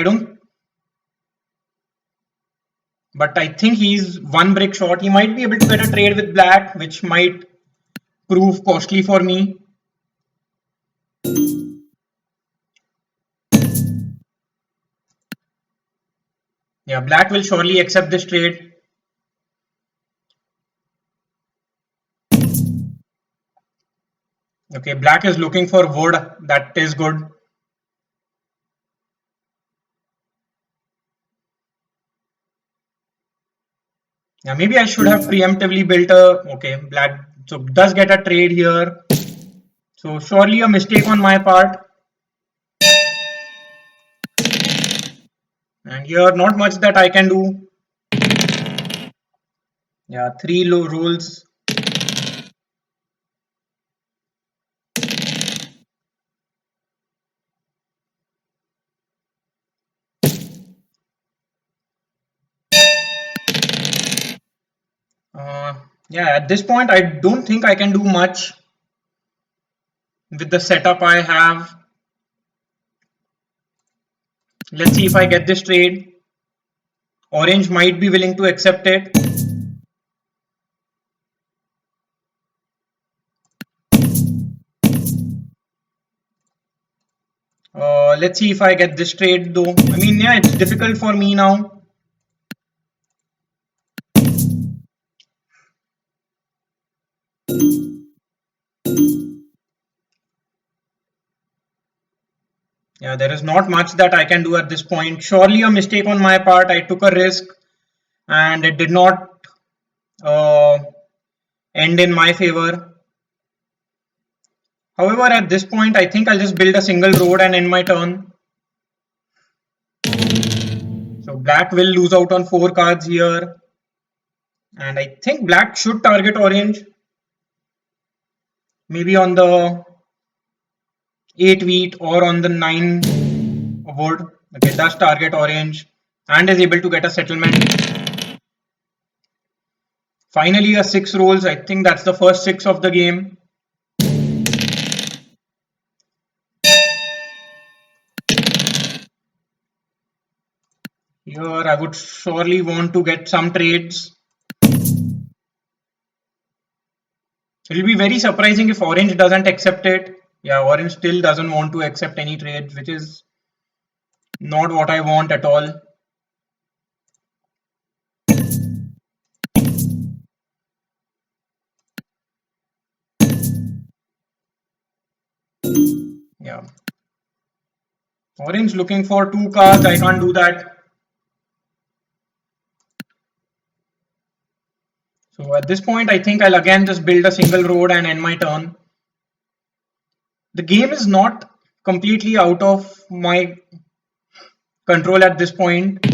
I think he's one brick short. He might be able to get a trade with black, which might prove costly for me. Yeah, black will surely accept this trade. Okay, black is looking for wood. That is good. Yeah, maybe I should have preemptively built a. Okay, black so does get a trade here. So surely a mistake on my part. And here, not much that I can do. Yeah, 3 low rolls. Yeah, at this point, I don't think I can do much with the setup I have. Let's see if I get this trade. Orange might be willing to accept it. Let's see if I get this trade though. I mean, yeah, it's difficult for me now. Yeah, there is not much that I can do at this point. Surely a mistake on my part. I took a risk and it did not uh, end in my favor. However, at this point, I think I'll just build a single road and end my turn. So black will lose out on 4 cards here. And I think black should target orange. Maybe on the 8 wheat or on the 9 wood. Okay, does target orange and is able to get a settlement. Finally, a 6 rolls. I think that's the first 6 of the game. Here, I would surely want to get some trades. It will be very surprising if orange doesn't accept it. Yeah, orange still doesn't want to accept any trades, which is not what I want at all. Yeah. Orange looking for 2 cards. I can't do that. So at this point, I think I'll again just build a single road and end my turn. The game is not completely out of my control at this point.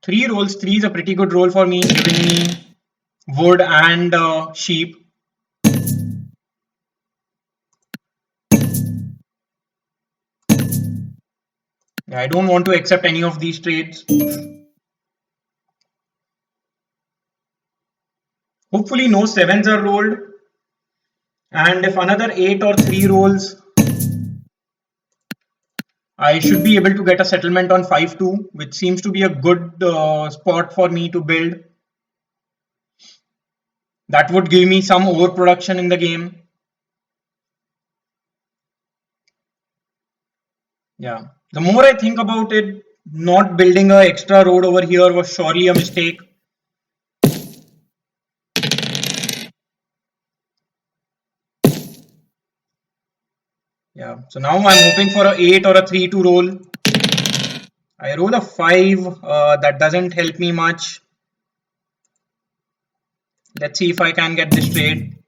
3 rolls. 3 is a pretty good roll for me, giving me wood and sheep. Yeah, I don't want to accept any of these trades. Hopefully no sevens are rolled. And if another 8 or 3 rolls, I should be able to get a settlement on 5-2, which seems to be a good spot for me to build. That would give me some overproduction in the game. Yeah. The more I think about it, not building an extra road over here was surely a mistake. Yeah. So now I'm hoping for a 8 or a 3 to roll. I roll a 5. That doesn't help me much. Let's see if I can get this trade.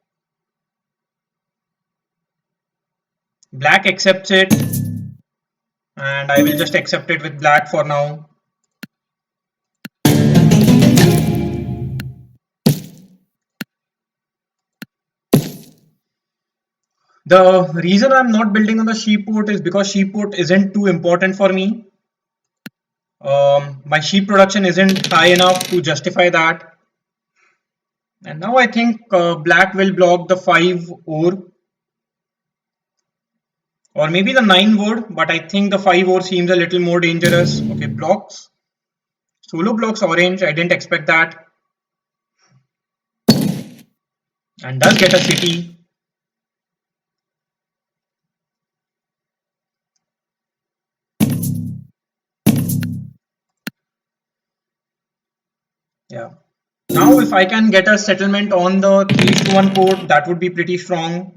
Black accepts it. And I will just accept it with black for now. The reason I'm not building on the sheep port is because sheep port isn't too important for me. My sheep production isn't high enough to justify that. And now I think black will block the 5 ore. Or maybe the 9 would, but I think the 5 ore seems a little more dangerous. Okay, blocks. Solo blocks orange. I didn't expect that. And does get a city. Yeah. Now if I can get a settlement on the 3-1 port, that would be pretty strong.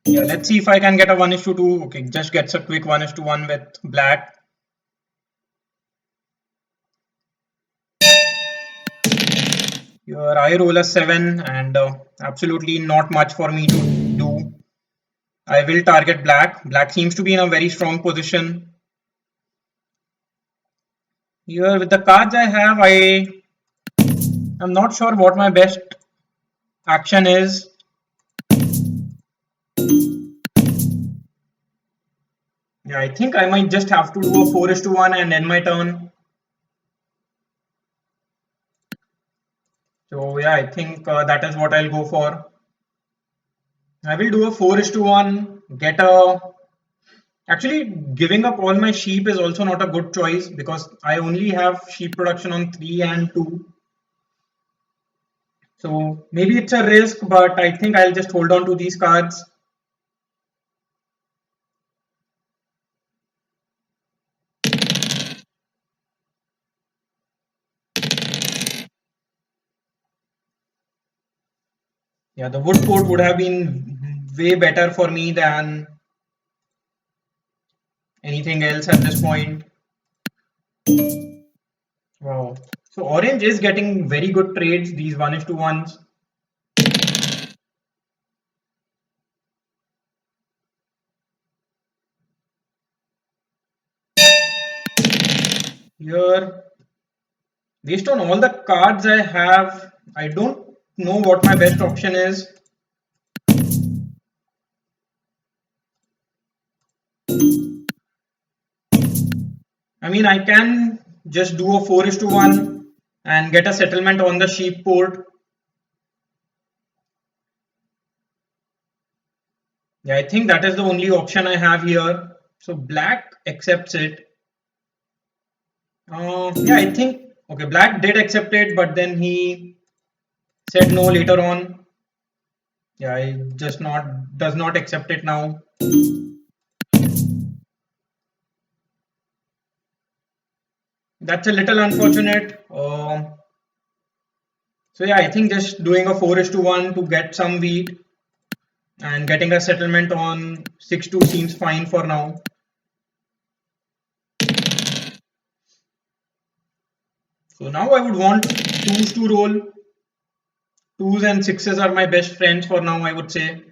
Yeah, let's see if I can get a 1:2. Okay, just gets a quick 1:1 with black. Here I roll a 7 and absolutely not much for me to do. I will target black. Black seems to be in a very strong position. Here with the cards I have, I'm not sure what my best action is. Yeah, I think I might just have to do a 4:1 and end my turn. So yeah, I think that is what I'll go for. I will do a 4:1, get a... Actually, giving up all my sheep is also not a good choice because I only have sheep production on 3 and 2. So maybe it's a risk, but I think I'll just hold on to these cards. Yeah, the wood port would have been way better for me than anything else at this point. Wow. So orange is getting very good trades, these 1:1s. Here, based on all the cards I have, I don't know what my best option is. I mean, I can just do a 4:1 and get a settlement on the sheep port. Yeah, I think that is the only option I have here. So black accepts it. Yeah, I think, okay, black did accept it, but then he said no later on. Yeah, he just not does not accept it now. That's a little unfortunate. So yeah, I think just doing a 4:1 to get some wheat and getting a settlement on 6-2 seems fine for now. So now I would want twos to roll. Twos and sixes are my best friends for now, I would say.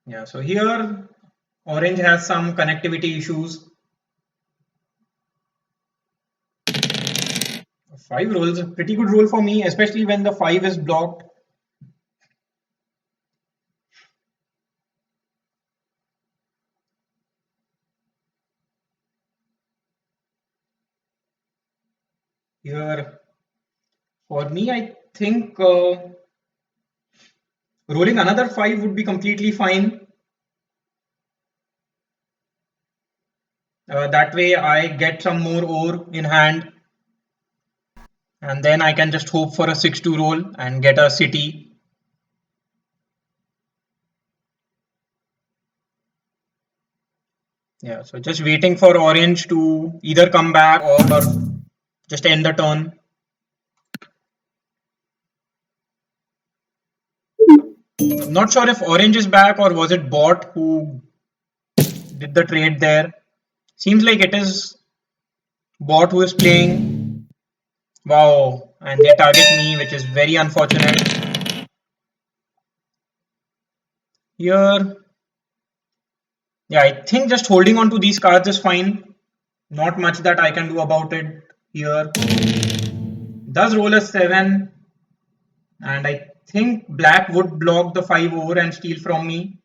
Yeah, so here orange has some connectivity issues. 5 rolls, a pretty good roll for me, especially when the 5 is blocked. Here, for me, I think rolling another 5 would be completely fine. That way, I get some more ore in hand, and then I can just hope for a 6-2 roll and get a city. Yeah, so just waiting for orange to either come back or just end the turn. I'm not sure if orange is back or was it bot who did the trade there. Seems like it is bot who is playing. Wow, and they target me, which is very unfortunate. Here, yeah, I think just holding on to these cards is fine. Not much that I can do about it here. Does roll a 7, and I think black would block the 5 over and steal from me.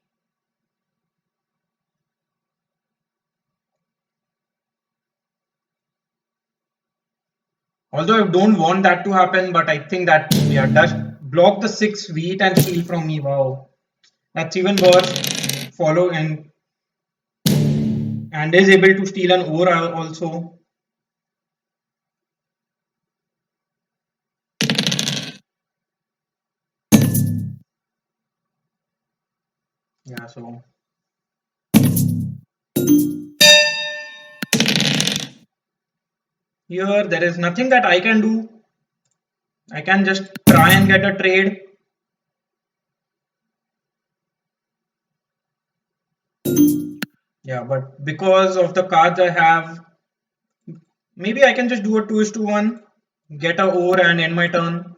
Although I don't want that to happen, but I think that, yeah, does block the 6 wheat and steal from me. Wow, that's even worse. Follow and is able to steal an ore also. Yeah, so here there is nothing that I can do. I can just try and get a trade. Yeah, but because of the cards I have, maybe I can just do a 2:1, get a ore and end my turn.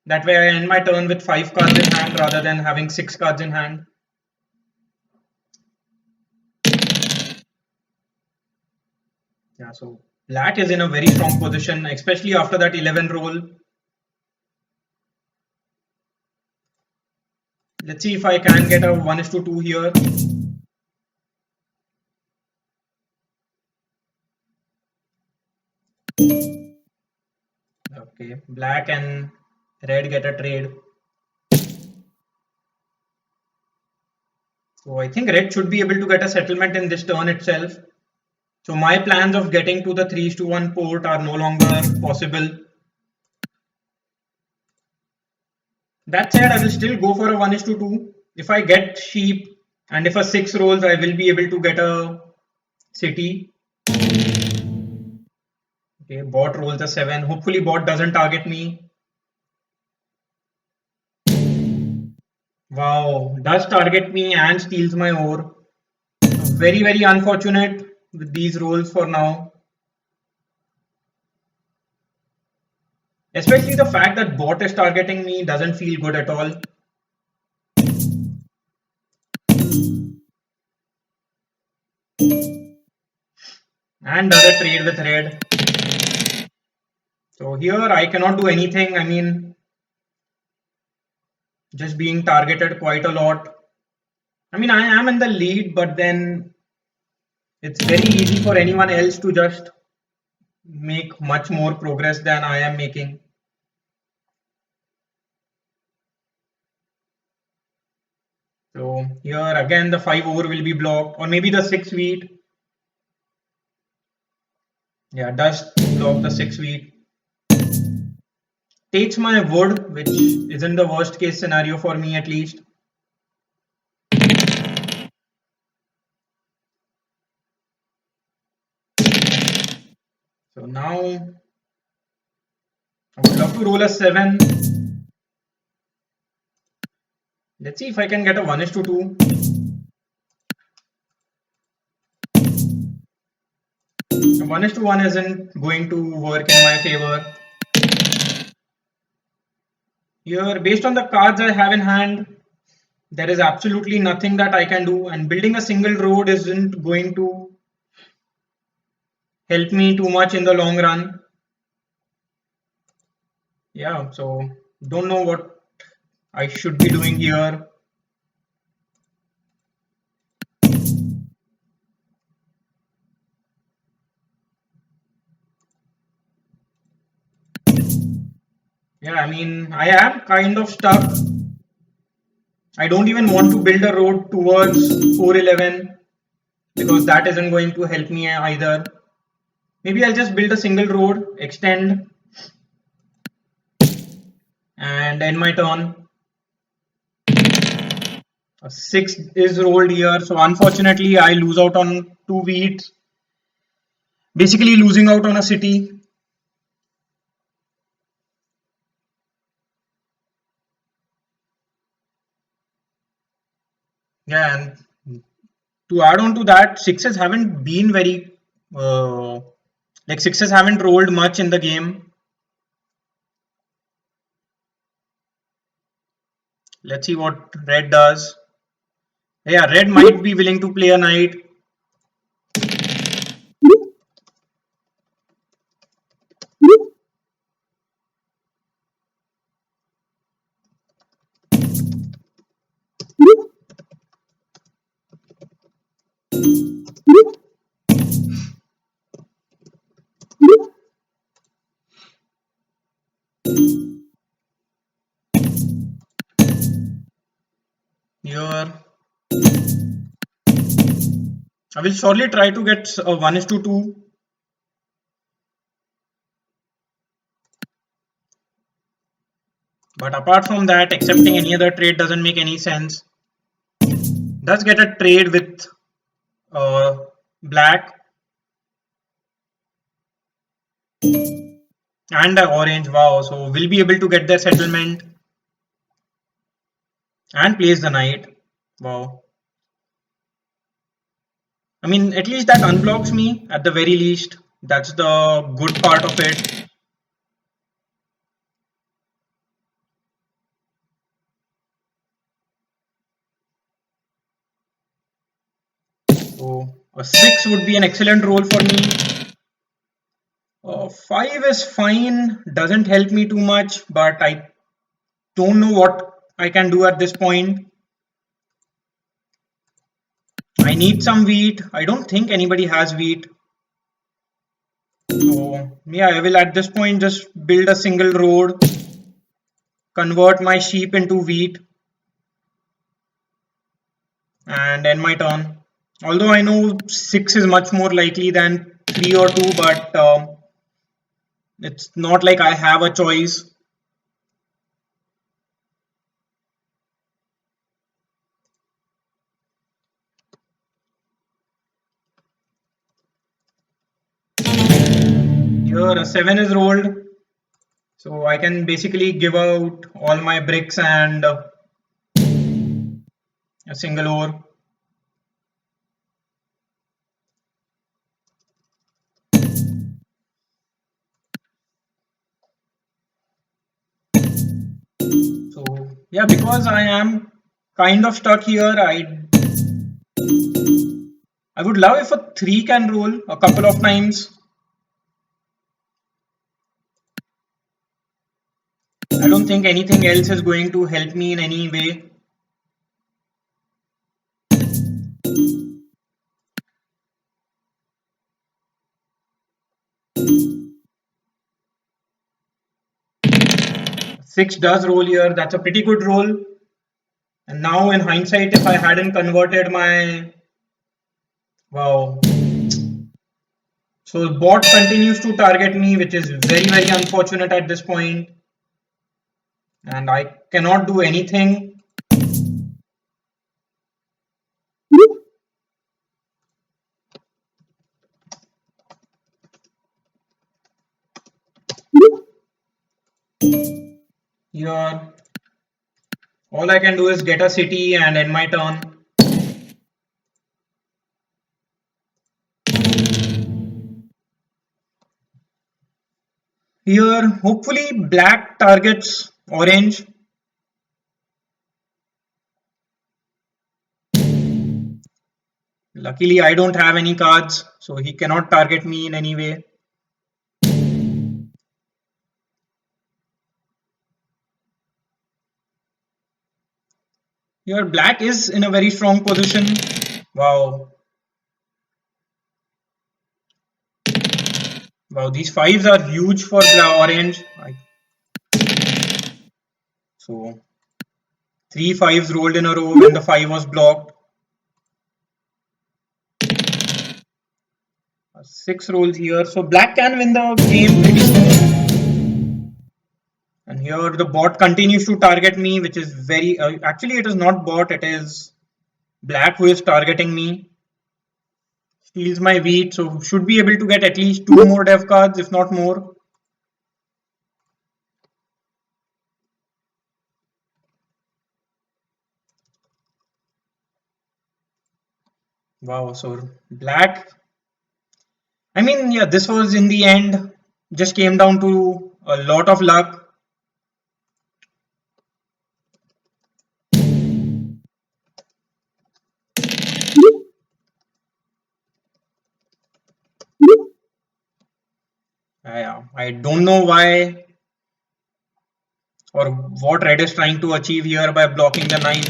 That way I end my turn with 5 cards in hand rather than having 6 cards in hand. Yeah, so black is in a very strong position, especially after that 11 roll. Let's see if I can get a 1:2 here. Okay, black and red get a trade. So I think red should be able to get a settlement in this turn itself. So my plans of getting to the 3:1 port are no longer possible. That said, I will still go for a 1:2. If I get sheep and if a 6 rolls, I will be able to get a city. Okay, bot rolls a 7. Hopefully bot doesn't target me. Wow, does target me and steals my ore. Very, very unfortunate with these rolls for now. Especially the fact that bot is targeting me doesn't feel good at all. And does a trade with red. So here I cannot do anything. I mean, just being targeted quite a lot. I mean, I am in the lead, but then it's very easy for anyone else to just make much more progress than I am making. So here again the 5 over will be blocked, or maybe the 6 wheat. Yeah, does block the 6 wheat. Takes my wood, which isn't the worst case scenario for me at least. So now I would love to roll a 7. Let's see if I can get a 1:2. A 1:1 isn't going to work in my favor. Here, based on the cards I have in hand, There is absolutely nothing that I can do, and building a single road isn't going to help me too much in the long run. Yeah, so don't know what I should be doing here. Yeah, I mean, I am kind of stuck. I don't even want to build a road towards 411 because that isn't going to help me either. Maybe I'll just build a single road, extend, and end my turn. A 6 is rolled here, so unfortunately I lose out on 2 wheat, basically losing out on a city. Yeah, and to add on to that, sixes haven't been very like sixes haven't rolled much in the game. Let's see what red does. Yeah, red might be willing to play a knight. Here, I will surely try to get a 1 is to 2. But apart from that, accepting any other trade doesn't make any sense. Does get a trade with uh, black and orange. Wow, so we'll be able to get their settlement and place the knight. Wow. I mean, at least that unblocks me at the very least. That's the good part of it. So a 6 would be an excellent roll for me. 5 is fine, doesn't help me too much, but I don't know what I can do at this point. I need some wheat. I don't think anybody has wheat. So yeah, I will at this point just build a single road, convert my sheep into wheat, and end my turn. Although I know 6 is much more likely than 3 or 2, but it's not like I have a choice. Here a 7 is rolled, so I can basically give out all my bricks and a single ore. So yeah, because I am kind of stuck here, I would love if a 3 can roll a couple of times. I don't think anything else is going to help me in any way. Six does roll here. That's a pretty good roll. And now in hindsight, if I hadn't converted my wow. So bot continues to target me, which is very, very unfortunate at this point. And I cannot do anything. Here, all I can do is get a city and end my turn. Here, hopefully black targets orange. Luckily, I don't have any cards, so he cannot target me in any way. Your black is in a very strong position. Wow. Wow, these fives are huge for orange. So, three fives rolled in a row when the five was blocked. Six rolls here. So, black can win the game pretty soon. And here the bot continues to target me, which is very. Actually, it is not bot, it is black who is targeting me. Steals my wheat, so should be able to get at least two more dev cards, if not more. Wow, so black. I mean, yeah, this was in the end just came down to a lot of luck. I don't know why or what red is trying to achieve here by blocking the 9.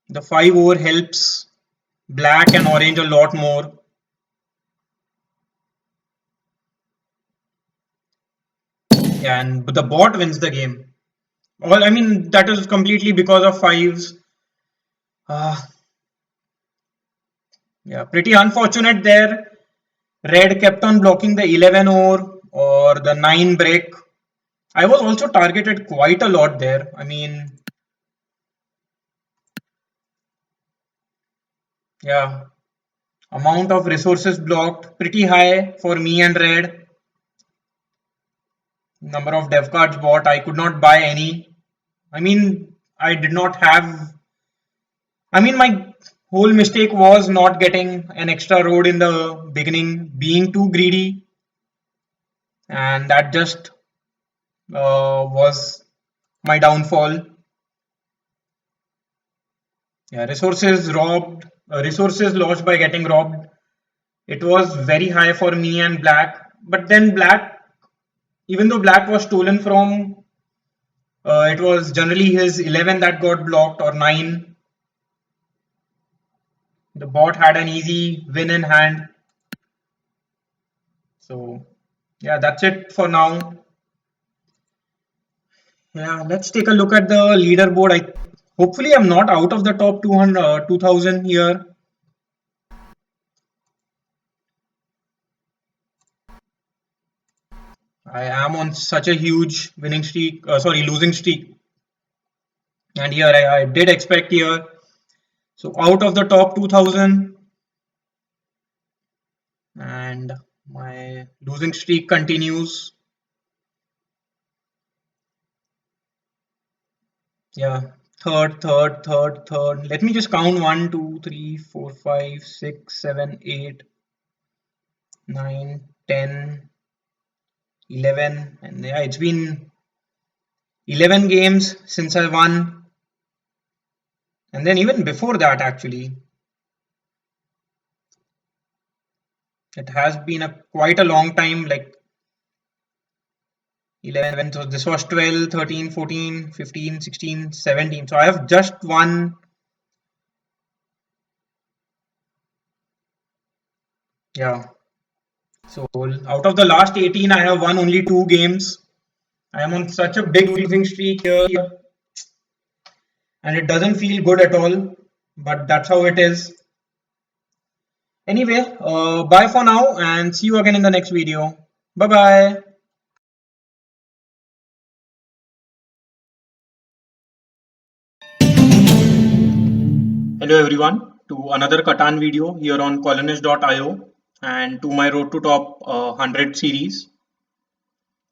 The 5 over helps black and orange a lot more. Yeah, and the bot wins the game. Well, I mean, that is completely because of 5s. Uh, yeah, pretty unfortunate there. Red kept on blocking the 11 ore or the 9 break. I was also targeted quite a lot there. I mean, yeah, amount of resources blocked pretty high for me and red. Number of dev cards bought, I could not buy any. I mean, I did not have. I mean, my whole mistake was not getting an extra road in the beginning, being too greedy, and that just was my downfall. Yeah, resources robbed, resources lost by getting robbed. It was very high for me and black, but then black, even though black was stolen from, it was generally his 11 that got blocked or 9. The bot had an easy win in hand. So, yeah, that's it for now. Yeah, let's take a look at the leaderboard. Hopefully I'm not out of the top 200, 2000 here. I am on such a huge winning streak, sorry, losing streak. And here I did expect here. So out of the top 2000, and my losing streak continues. Yeah, third. Let me just count 1, 2, 3, 4, 5, 6, 7, 8, 9, 10, 11. And yeah, it's been 11 games since I won. And then even before that, actually, it has been quite a long time, like 11. So this was 12, 13, 14, 15, 16, 17. So I have just won. Yeah. So out of the last 18, I have won only 2 games. I am on such a big losing streak here, and it doesn't feel good at all. But that's how it is. Anyway, bye for now, and see you again in the next video. Bye bye. Hello everyone to another Catan video here on colonist.io and to my Road to Top 100 series.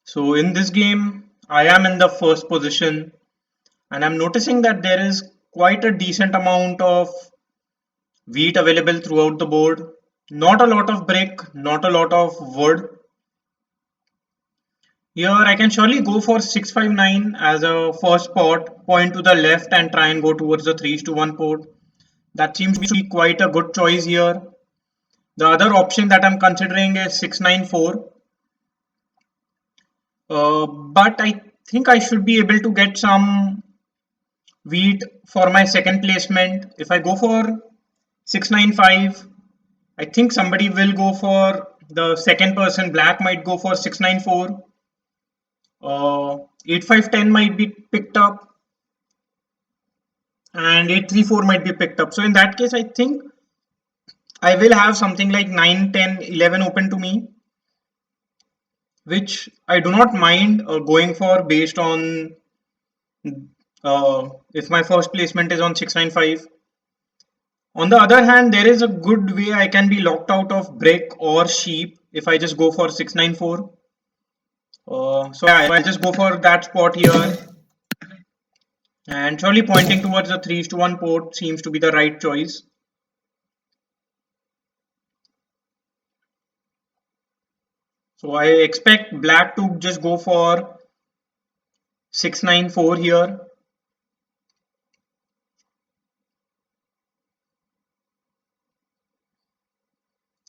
So in this game, I am in the first position and I'm noticing that there is quite a decent amount of wheat available throughout the board. Not a lot of brick, not a lot of wood. Here I can surely go for 659 as a first pot, point to the left and try and go towards the 3:1 port. That seems to be quite a good choice here. The other option that I'm considering is 694. But I think I should be able to get some wheat for my second placement. If I go for 695, I think somebody will go for the second person. Black might go for 694. 8510 might be picked up, and 834 might be picked up. So in that case, I think I will have something like 9, 10, 11 open to me, which I do not mind going for based on if my first placement is on 695. On the other hand, there is a good way I can be locked out of brick or sheep if I just go for 694. So yeah, I'll just go for that spot here. And surely pointing towards the 3:1 port seems to be the right choice. So I expect black to just go for 694 here.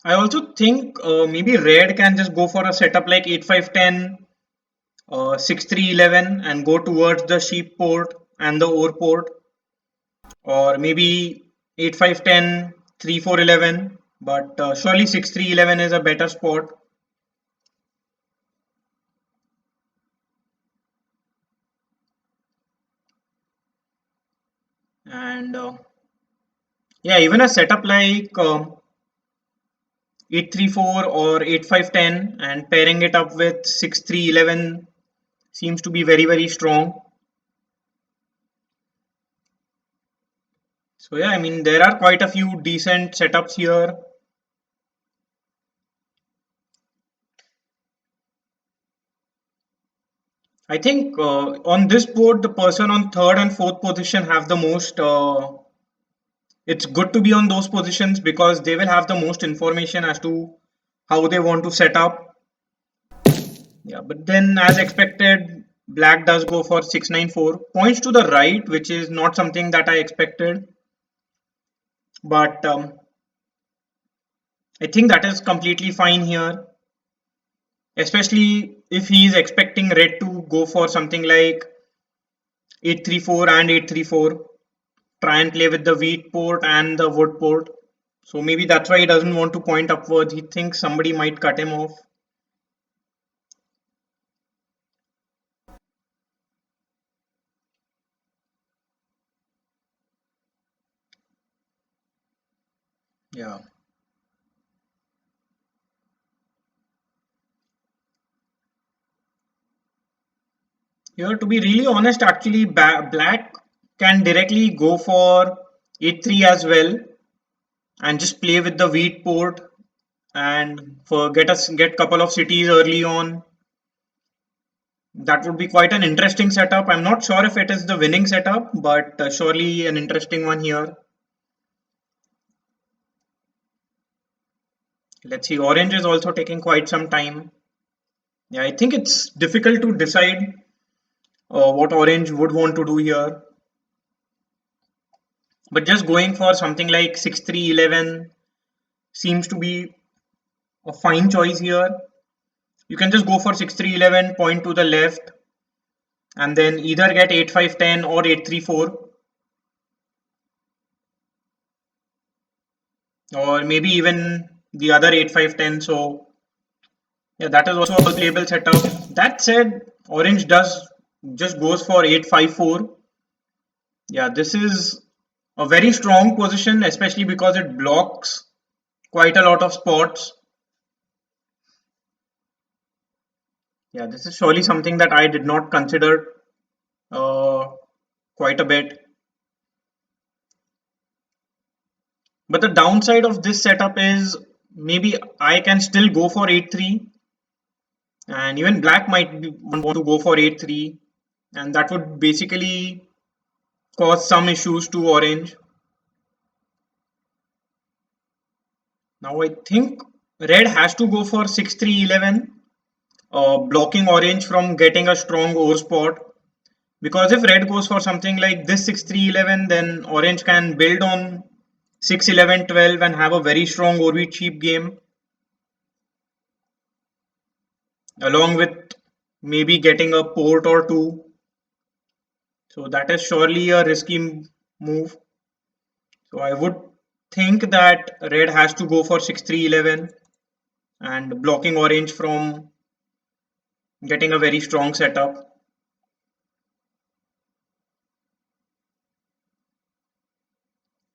I also think maybe red can just go for a setup like 8510, 6311 and go towards the sheep port and the ore port, or maybe 8510, 3411, but surely 6311 is a better spot. And yeah, even a setup like 834 or 8510 and pairing it up with 6311 seems to be very strong. So yeah, I mean there are quite a few decent setups here. I think on this board the person on third and fourth position have the most it's good to be on those positions because they will have the most information as to how they want to set up. Yeah, but then as expected, black does go for 694. Points to the right, which is not something that I expected. But I think that is completely fine here, especially if he is expecting red to go for something like 834 and 834. Try and play with the wheat port and the wood port. So maybe that's why he doesn't want to point upwards. He thinks somebody might cut him off. Yeah. Here, to be really honest, actually, black can directly go for 8-3 as well and just play with the wheat port and for get couple of cities early on. That would be quite an interesting setup. I'm not sure if it is the winning setup, but surely an interesting one here. Let's see, orange is also taking quite some time. Yeah, I think it's difficult to decide what orange would want to do here. But just going for something like 6-3-11 seems to be a fine choice here. You can just go for 6-3-11, point to the left, and then either get 8-5-10 or 8-3-4, or maybe even the other 8-5-10. So yeah, that is also a playable setup. That said, orange does just goes for 8-5-4. Yeah, this is a very strong position, especially because it blocks quite a lot of spots. Yeah, this is surely something that I did not consider uh, quite a bit. But the downside of this setup is maybe I can still go for 8-3, and even black might want to go for 8-3, and that would basically cause some issues to orange. Now I think red has to go for 6-3-11, blocking orange from getting a strong ore spot. Because if red goes for something like this 6-3-11, then orange can build on 6, 11, 12 and have a very strong or cheap game, along with maybe getting a port or two. So that is surely a risky move. So I would think that red has to go for 6, 3, 11 and blocking orange from getting a very strong setup.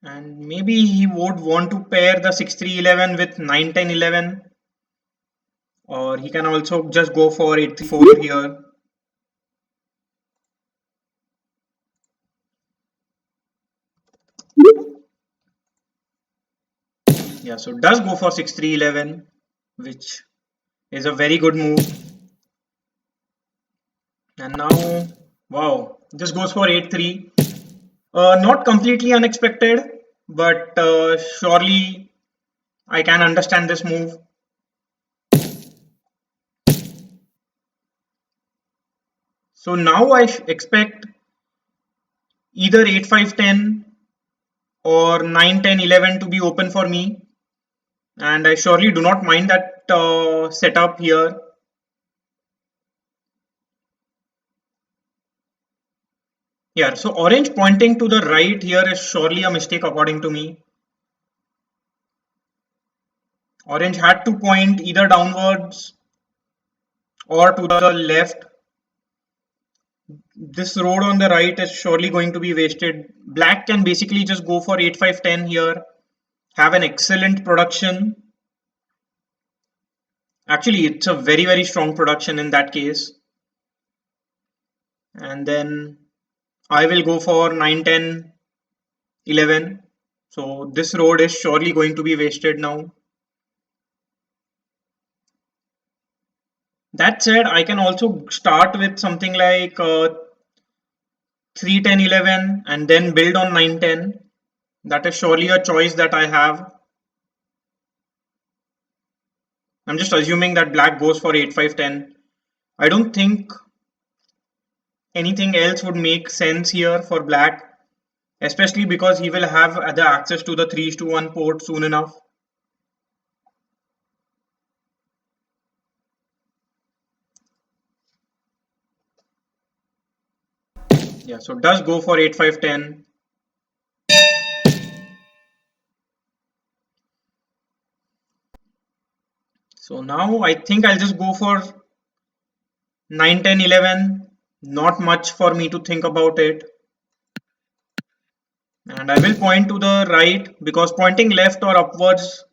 And maybe he would want to pair the 6, 3, 11 with 9, 10, 11, or he can also just go for 8, 3, 4 here. Yeah, so does go for 6, 3, 11, which is a very good move. And now, wow, this goes for 8, 3. Not completely unexpected, but surely I can understand this move. So now I expect either 8, 5, 10 or 9, 10, 11 to be open for me. And I surely do not mind that setup here. Yeah, so orange pointing to the right here is surely a mistake according to me. Orange had to point either downwards or to the left. This road on the right is surely going to be wasted. Black can basically just go for 8, 5, 10 here, have an excellent production. Actually, it's a very, very strong production in that case. And then I will go for 9, 10, 11. So this road is surely going to be wasted now. That said, I can also start with something like 3, 10, 11 and then build on 9, 10. That is surely a choice that I have. I'm just assuming that black goes for 8, 5, 10. I don't think anything else would make sense here for black, especially because he will have the access to the 3:1 port soon enough. Yeah, so does go for 8, 5, 10. So now I think I'll just go for 9, 10, 11. Not much for me to think about it. And I will point to the right because pointing left or upwards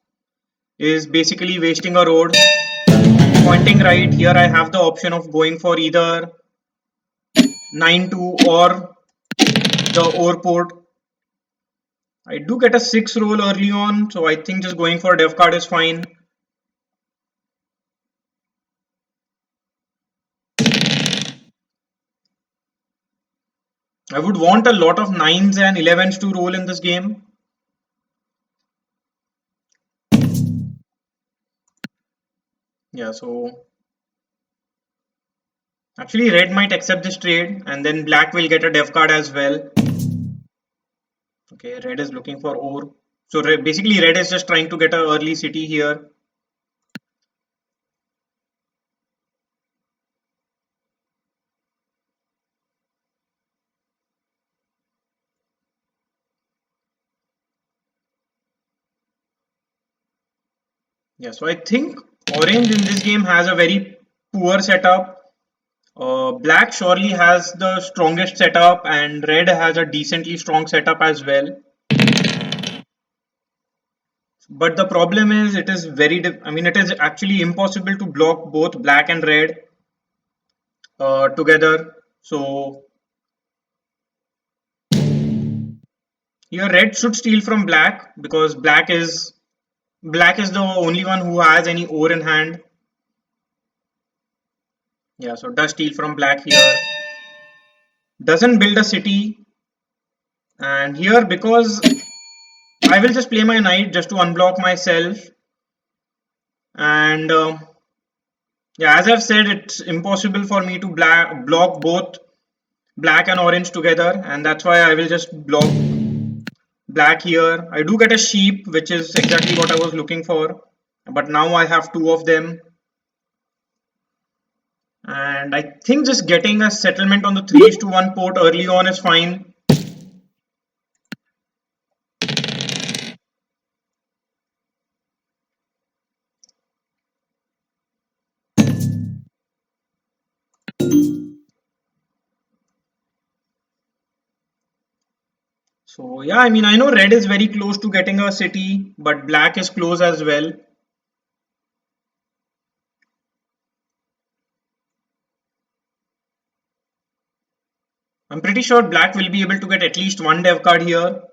is basically wasting a road. Pointing right, here I have the option of going for either 9, 2 or the OR port. I do get a 6 roll early on, so I think just going for dev card is fine. I would want a lot of 9s and 11s to roll in this game. Yeah, so actually red might accept this trade and then black will get a dev card as well. Okay, red is looking for OR. So basically red is just trying to get an early city here. Yeah, so I think orange in this game has a very poor setup. Black surely has the strongest setup and red has a decently strong setup as well. But the problem is it is it is actually impossible to block both black and red together. So here red should steal from black because black is the only one who has any ore in hand. Yeah, so does steal from black here. Doesn't build a city. And here because I will just play my knight just to unblock myself. And yeah, as I've said, it's impossible for me to block both black and orange together. And that's why I will just block black here. I do get a sheep, which is exactly what I was looking for, but now I have two of them. And I think just getting a settlement on the 3:1 port early on is fine. So yeah, I mean, I know red is very close to getting a city, but black is close as well. I'm pretty sure black will be able to get at least one dev card here.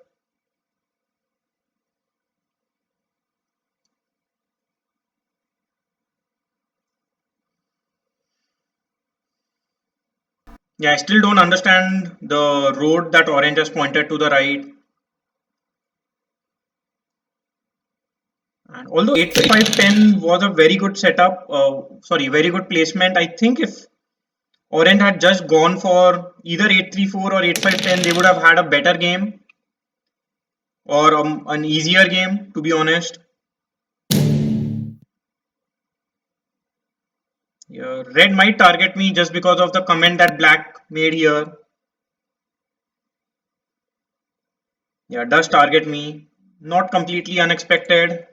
Yeah, I still don't understand the road that orange has pointed to the right. And although 8-5-10 was a very good setup, very good placement, I think if orange had just gone for either 8-3-4 or 8-5-10, they would have had a better game or an easier game, to be honest. Yeah, red might target me just because of the comment that black made here. Yeah, does target me. Not completely unexpected,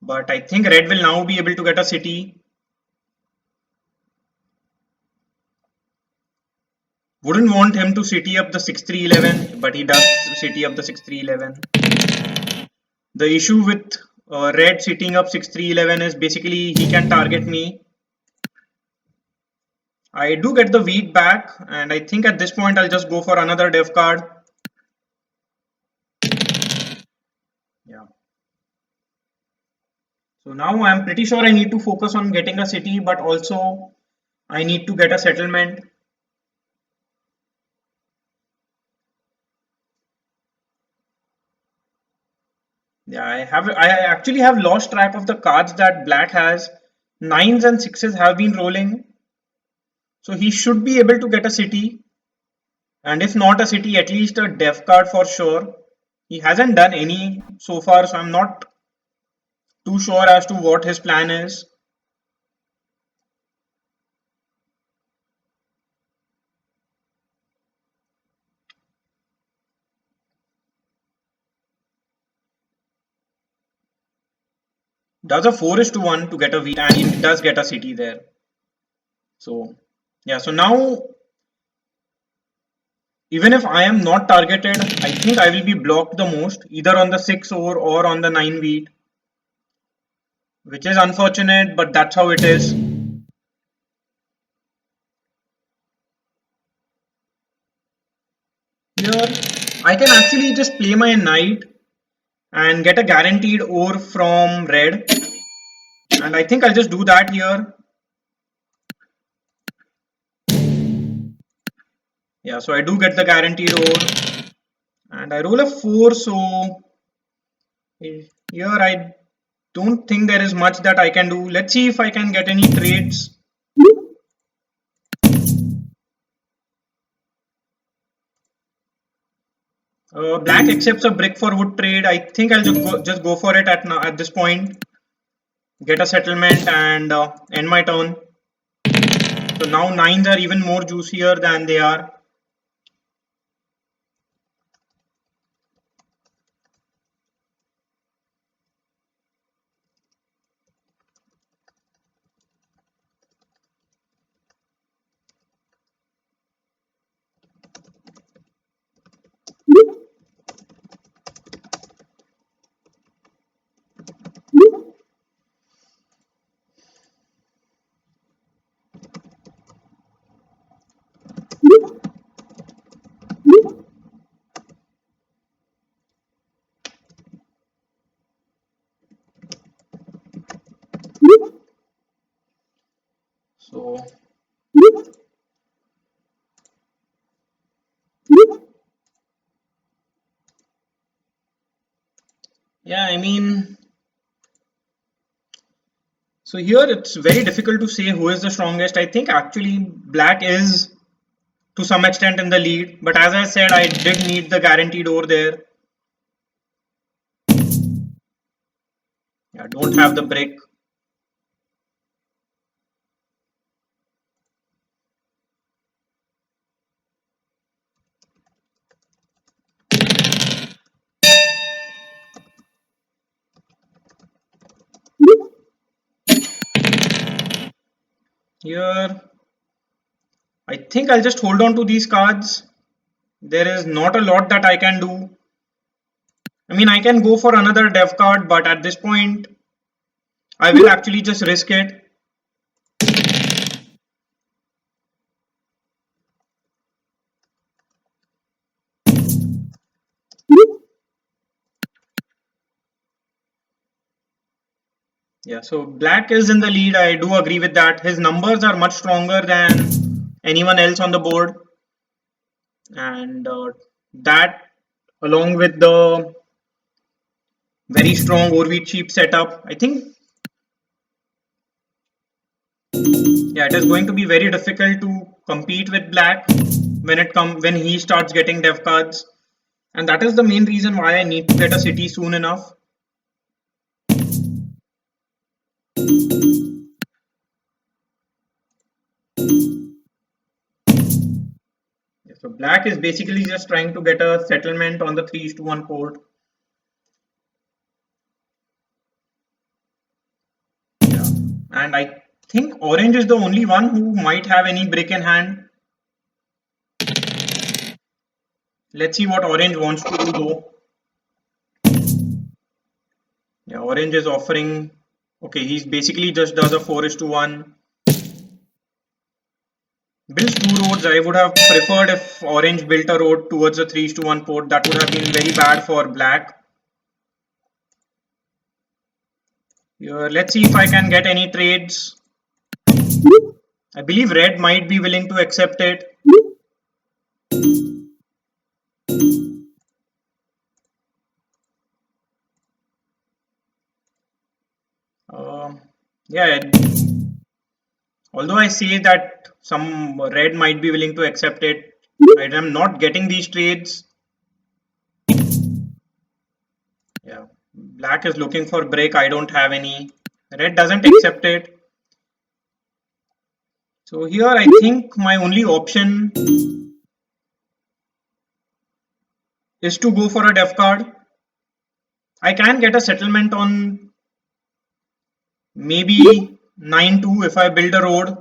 but I think red will now be able to get a city. Wouldn't want him to city up the 6-3-11, but he does city up the 6-3-11. The issue with red sitting up 6-3-11 is basically he can target me. I do get the wheat back, and I think at this point I'll just go for another dev card. Yeah. So now I'm pretty sure I need to focus on getting a city, but also I need to get a settlement. Yeah, I actually have lost track of the cards that black has. Nines and sixes have been rolling, so he should be able to get a city, and if not a city, at least a dev card for sure. He hasn't done any so far, so I'm not too sure as to what his plan is. Does a 4:1 to get a wheat, and he does get a city there. So yeah, so now even if I am not targeted, I think I will be blocked the most, either on the 6 ore or on the 9 wheat, which is unfortunate, but that's how it is. Here, I can actually just play my knight and get a guaranteed ore from red, and I think I'll just do that here. Yeah, so I do get the guaranteed ore, and I roll a 4, so here I don't think there is much that I can do. Let's see if I can get any trades. Black accepts a brick for wood trade. I think I'll just go for it at this point. Get a settlement and end my turn. So now nines are even more juicier than they are. So yeah, I mean, so here it's very difficult to say who is the strongest. I think actually black is to some extent in the lead, but as I said, I did need the guaranteed ore there. Yeah, don't have the brick. Here, I think I'll just hold on to these cards. There is not a lot that I can do. I mean, I can go for another dev card, but at this point, I will actually just risk it. Yeah, so black is in the lead. I do agree with that. His numbers are much stronger than anyone else on the board. And that, along with the very strong Orvit cheap setup, I think, yeah, it is going to be very difficult to compete with black when he starts getting dev cards. And that is the main reason why I need to get a city soon enough. So black is basically just trying to get a settlement on the 3:1 port. Yeah. And I think orange is the only one who might have any brick in hand. Let's see what orange wants to do though. Yeah, orange is offering. Okay, he's basically just does a 4:1. Builds two roads. I would have preferred if orange built a road towards a 3:1 port. That would have been very bad for black. Let's see if I can get any trades. I believe red might be willing to accept it. Yeah, although I say that some red might be willing to accept it, I am not getting these trades. Yeah, black is looking for break. I don't have any. Red doesn't accept it. So here I think my only option is to go for a def card. I can get a settlement on maybe 9-2 if I build a road.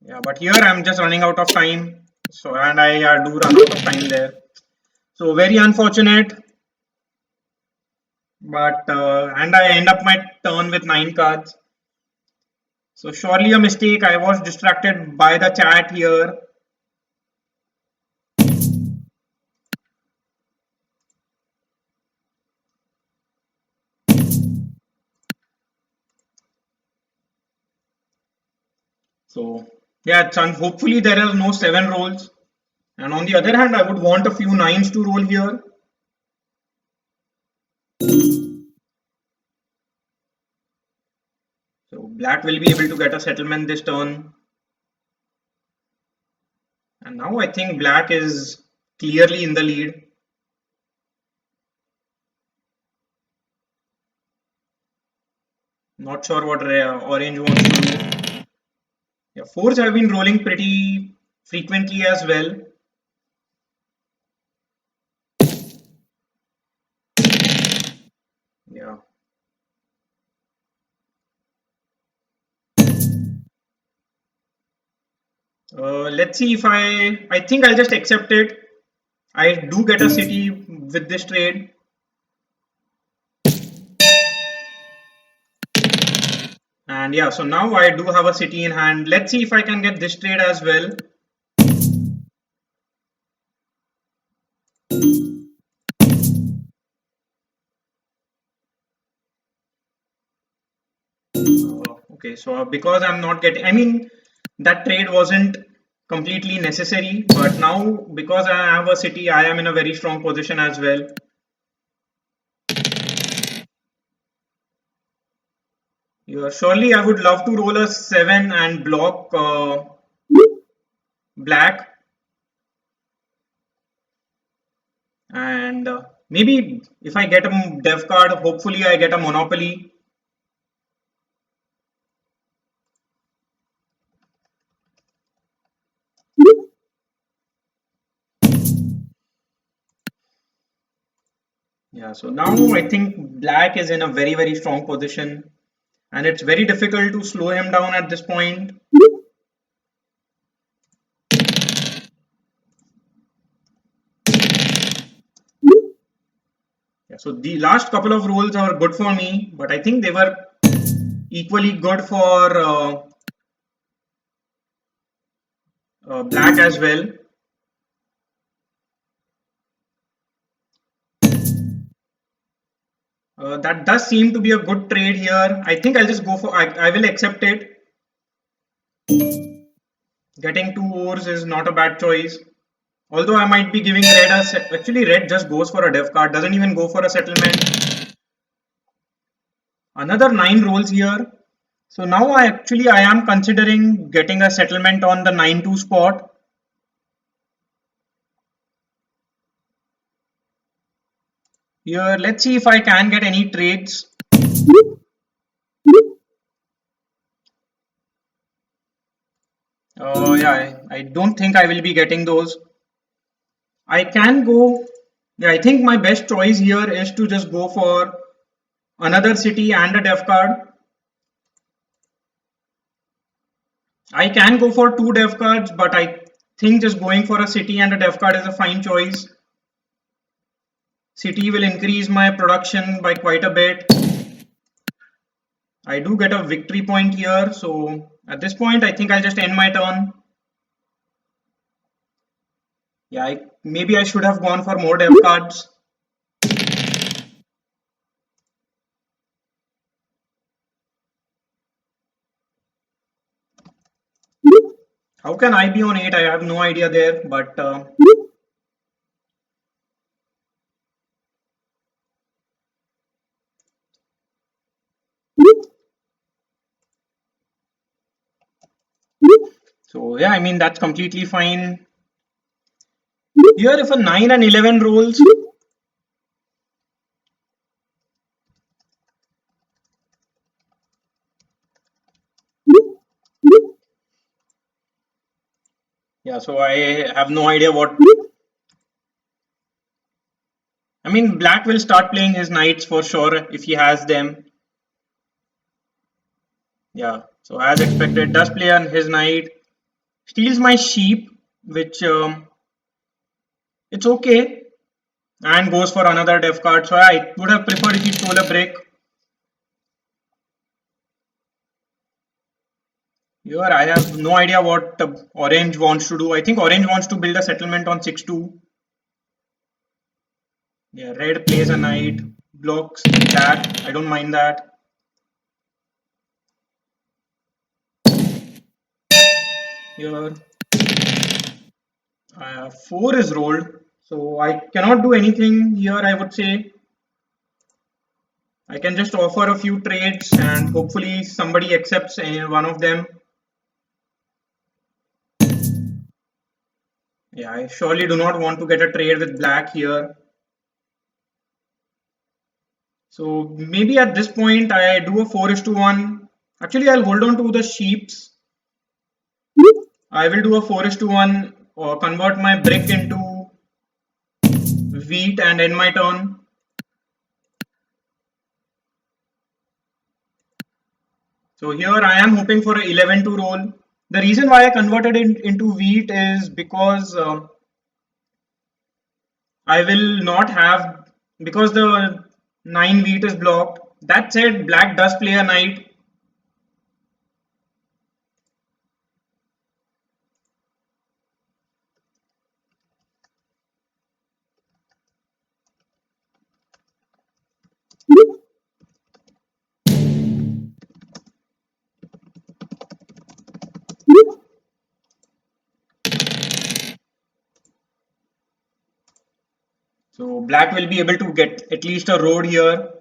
Yeah, but here I'm just running out of time. So, and I do run out of time there. So very unfortunate. But and I end up my turn with 9 cards. So surely a mistake. I was distracted by the chat here. So yeah, hopefully there are no 7 rolls. And on the other hand, I would want a few 9s to roll here. So black will be able to get a settlement this turn. And now I think black is clearly in the lead. Not sure what orange wants to do. Yeah, 4s have been rolling pretty frequently as well. Yeah. Let's see if I think I'll just accept it. I do get a city with this trade. And yeah, so now I do have a city in hand. Let's see if I can get this trade as well. Okay, so because I'm not getting, I mean, that trade wasn't completely necessary, but now because I have a city, I am in a very strong position as well. Yeah, surely I would love to roll a 7 and block black. And Maybe if I get a dev card, hopefully I get a monopoly. Yeah, so now I think black is in a very, very strong position, and it's very difficult to slow him down at this point. Yeah, so the last couple of rolls are good for me, but I think they were equally good for black as well. That does seem to be a good trade here. I think I'll just go for, I will accept it. Getting two ores is not a bad choice. Although I might be giving red a set. Actually, red just goes for a dev card, doesn't even go for a settlement. Another 9 rolls here. So now I am considering getting a settlement on the 9-2 spot. Here, let's see if I can get any trades. Yeah, I don't think I will be getting those. I can go. Yeah, I think my best choice here is to just go for another city and a dev card. I can go for 2 dev cards, but I think just going for a city and a dev card is a fine choice. City will increase my production by quite a bit. I do get a victory point here, so at this point I think I'll just end my turn. Yeah, maybe I should have gone for more dev cards. How can I be on 8? I have no idea there, but so yeah, I mean that's completely fine. Here if a 9 and 11 rolls, yeah, so I have no idea what. I mean, black will start playing his knights for sure if he has them. Yeah, so as expected, does play on his knight, steals my sheep, which it's okay, and goes for another dev card. So I would have preferred if he stole a brick. Here I have no idea what orange wants to do. I think orange wants to build a settlement on 6-2. Yeah, red plays a knight, blocks that. I don't mind that. Here 4 is rolled, so I cannot do anything here. I would say I can just offer a few trades and hopefully somebody accepts any one of them. Yeah, I surely do not want to get a trade with black here. So maybe at this point I do a 4:1. Actually, I'll hold on to the sheeps. I will do a 4:1 or convert my brick into wheat and end my turn. So here I am hoping for an 11 to roll. The reason why I converted it into wheat is because I will not have, because the 9 wheat is blocked. That said, black does play a knight. So black will be able to get at least a road here.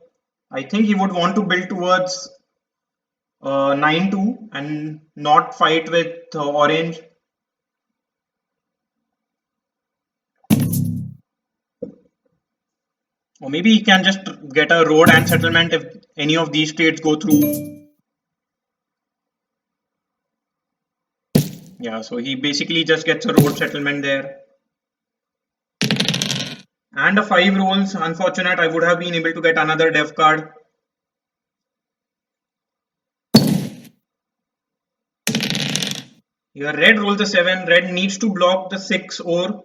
I think he would want to build towards 9-2 and not fight with orange. Or maybe he can just get a road and settlement if any of these trades go through. Yeah, so he basically just gets a road settlement there. And a 5 rolls. Unfortunate, I would have been able to get another dev card. Here, red rolls the 7. Red needs to block the 6 or.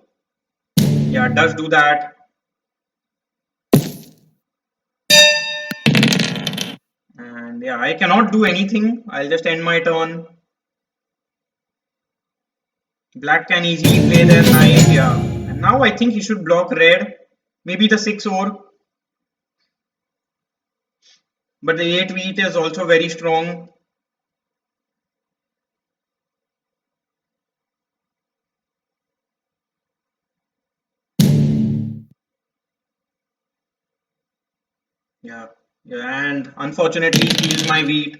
Yeah, does do that. And yeah, I cannot do anything. I'll just end my turn. Black can easily play their knight. Yeah. And now I think he should block red. Maybe the 6 or. But the 8 wheat is also very strong. Yeah. Yeah, and unfortunately steals my wheat.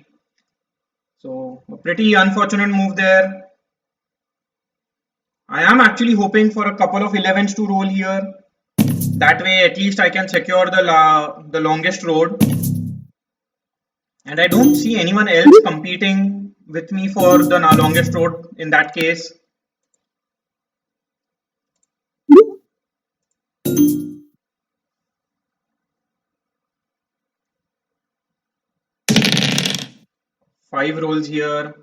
So a pretty unfortunate move there. I am actually hoping for a couple of 11s to roll here. That way at least I can secure the longest road. And I don't see anyone else competing with me for the longest road in that case. Five rolls here.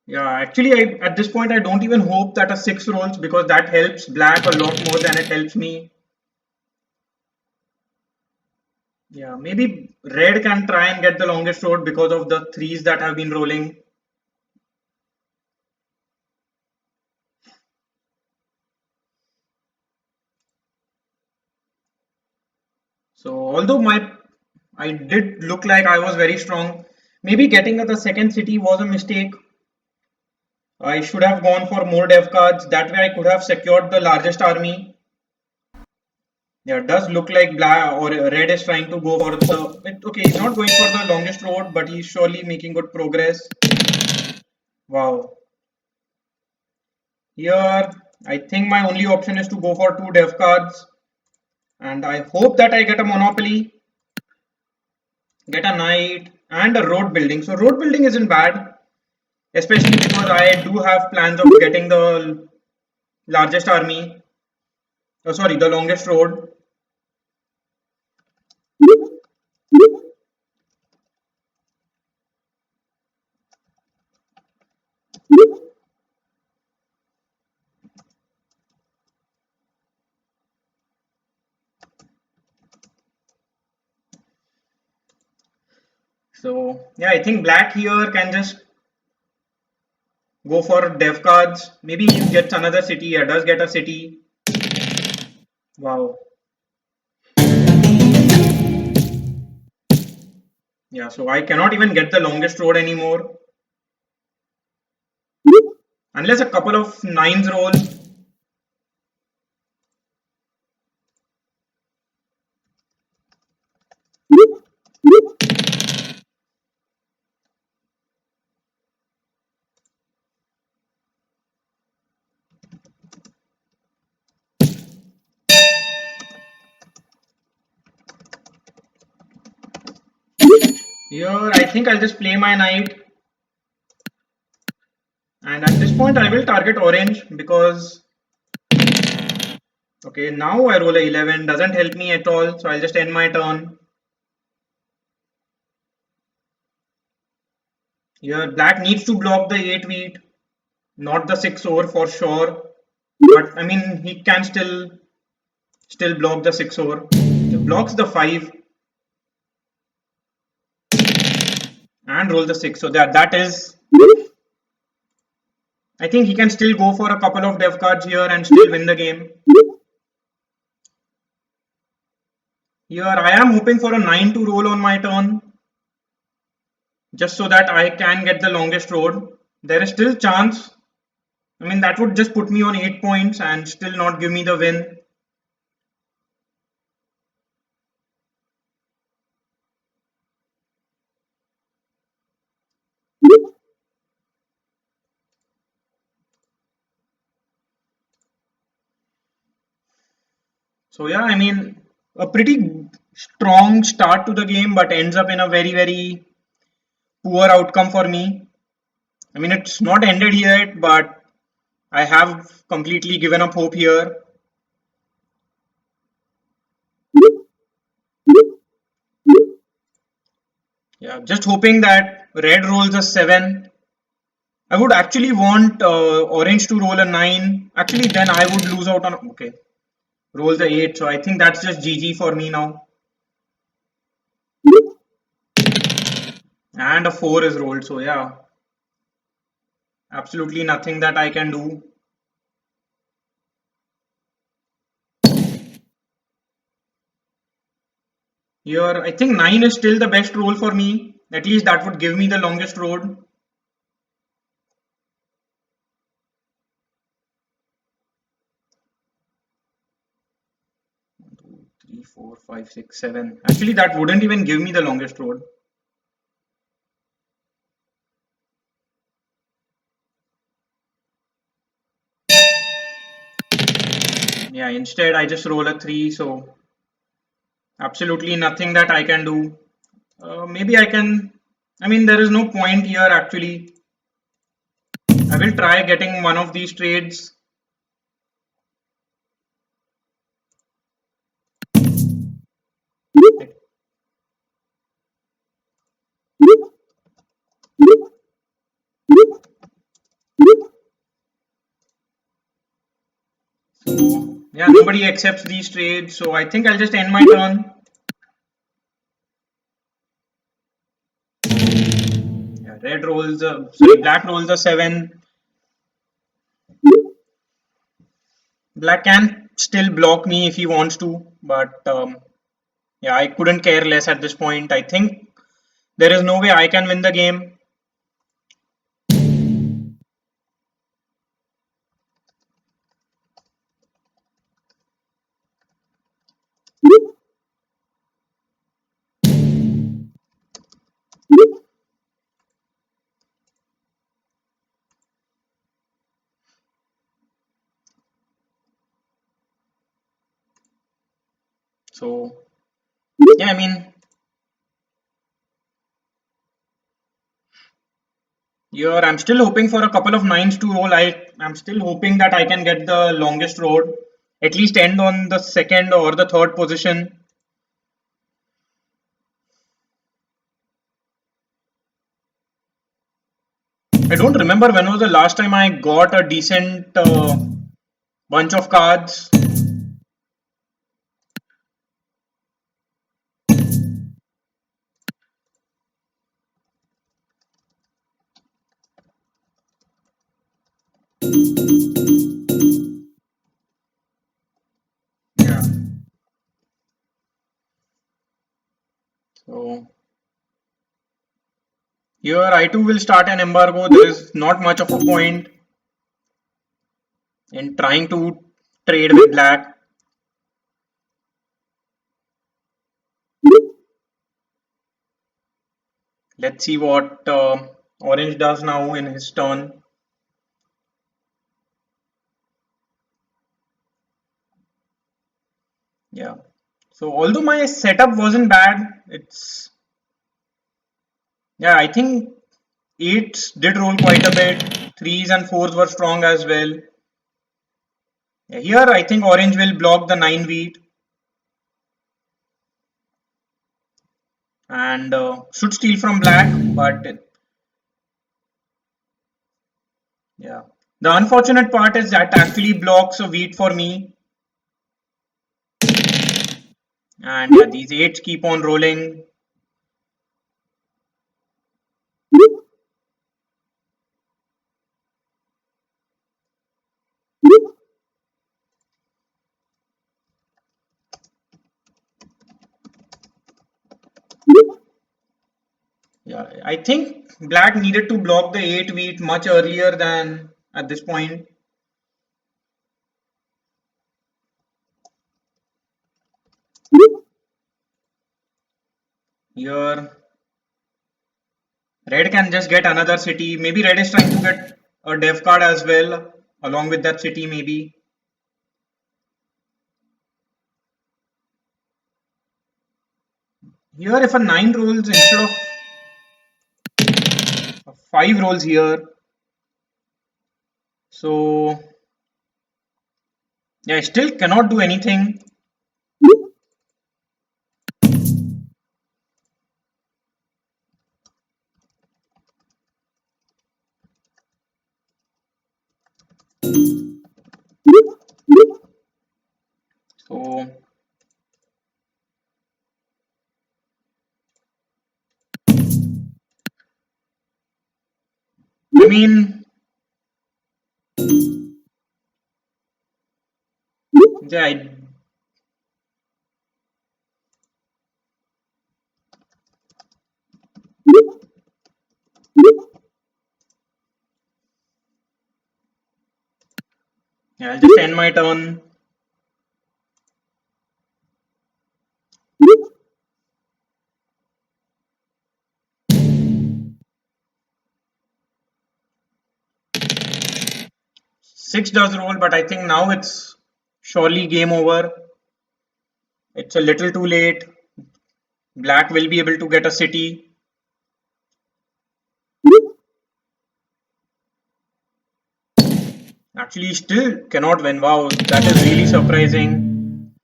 Yeah, actually, at this point, I don't even hope that a 6 rolls because that helps black a lot more than it helps me. Yeah, maybe red can try and get the longest road because of the 3s that have been rolling. So, although I did look like I was very strong, maybe getting the second city was a mistake. I should have gone for more dev cards. That way, I could have secured the largest army. Yeah, it does look like black or red is trying to go for okay, he's not going for the longest road, but he's surely making good progress. Wow. Here, I think my only option is to go for 2 dev cards. And I hope that I get a monopoly, get a knight, and a road building. So road building isn't bad, especially because I do have plans of getting the largest army. Oh, sorry, the longest road. So yeah, I think black here can just go for dev cards. Maybe he gets another city. Yeah, does get a city. Wow. Yeah, so I cannot even get the longest road anymore. Unless a couple of 9s roll. Here, I think I'll just play my knight. And at this point, I will target orange because, okay, now I roll a 11. Doesn't help me at all. So I'll just end my turn. Here, black needs to block the 8 wheat, not the 6 over for sure. But I mean, he can still block the 6 over. He blocks the 5 and roll the 6. So that is, I think he can still go for a couple of dev cards here and still win the game. Here I am hoping for a 9 to roll on my turn, just so that I can get the longest road. There is still chance. I mean, that would just put me on 8 points and still not give me the win. So yeah, I mean, a pretty strong start to the game, but ends up in a very, very poor outcome for me. I mean, it's not ended yet, but I have completely given up hope here. Yeah, just hoping that red rolls a 7. I would actually want orange to roll a 9. Actually, then I would lose out on. Okay, rolls a 8. So I think that's just GG for me now. And a 4 is rolled. So yeah, absolutely nothing that I can do. Here, I think 9 is still the best roll for me. At least that would give me the longest road. 2, 3, 4, 5, 6, 7. Actually, that wouldn't even give me the longest road. Yeah, instead I just roll a 3. So absolutely nothing that I can do. Maybe I can. I mean, there is no point here actually. I will try getting one of these trades. So yeah, nobody accepts these trades. So I think I'll just end my turn. Yeah, red rolls. Sorry, black rolls a 7. Black can still block me if he wants to, but yeah, I couldn't care less at this point. I think there is no way I can win the game. So yeah, I mean, here I'm still hoping for a couple of 9s to roll. I'm still hoping that I can get the longest road, at least end on the second or the third position. I don't remember when was the last time I got a decent bunch of cards. Yeah. So here I too will start an embargo. There is not much of a point in trying to trade with black. Let's see what orange does now in his turn. Yeah. So although my setup wasn't bad, it's yeah, I think eights did roll quite a bit. Threes and fours were strong as well. Yeah, here I think orange will block the 9 wheat and should steal from black, but yeah. The unfortunate part is that actually blocks a wheat for me. And yeah, these eights keep on rolling. Yeah, I think black needed to block the 8 wheat much earlier than at this point. Here, red can just get another city. Maybe red is trying to get a dev card as well, along with that city maybe. Here if a 9 rolls instead of 5 rolls here, so yeah, I still cannot do anything. So I mean, yeah, I'll just end my turn. 6 does roll, but I think now it's surely game over. It's a little too late. Black will be able to get a city. Actually, still cannot win. Wow, that is really surprising.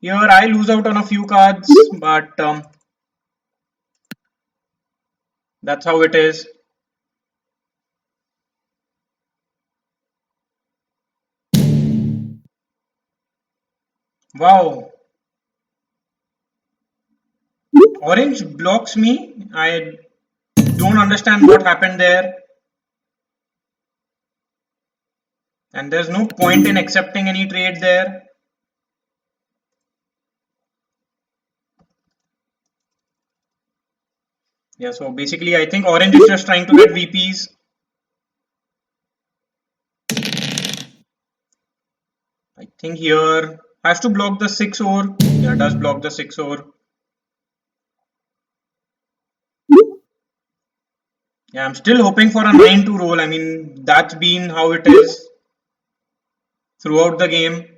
Here, I lose out on a few cards, but that's how it is. Wow, orange blocks me. I don't understand what happened there, and there's no point in accepting any trade there. Yeah, so basically, I think orange is just trying to get VPs. I think here has to block the 6 ore. Yeah, does block the 6 ore. Yeah, I'm still hoping for a 9 to roll. I mean, that's been how it is throughout the game.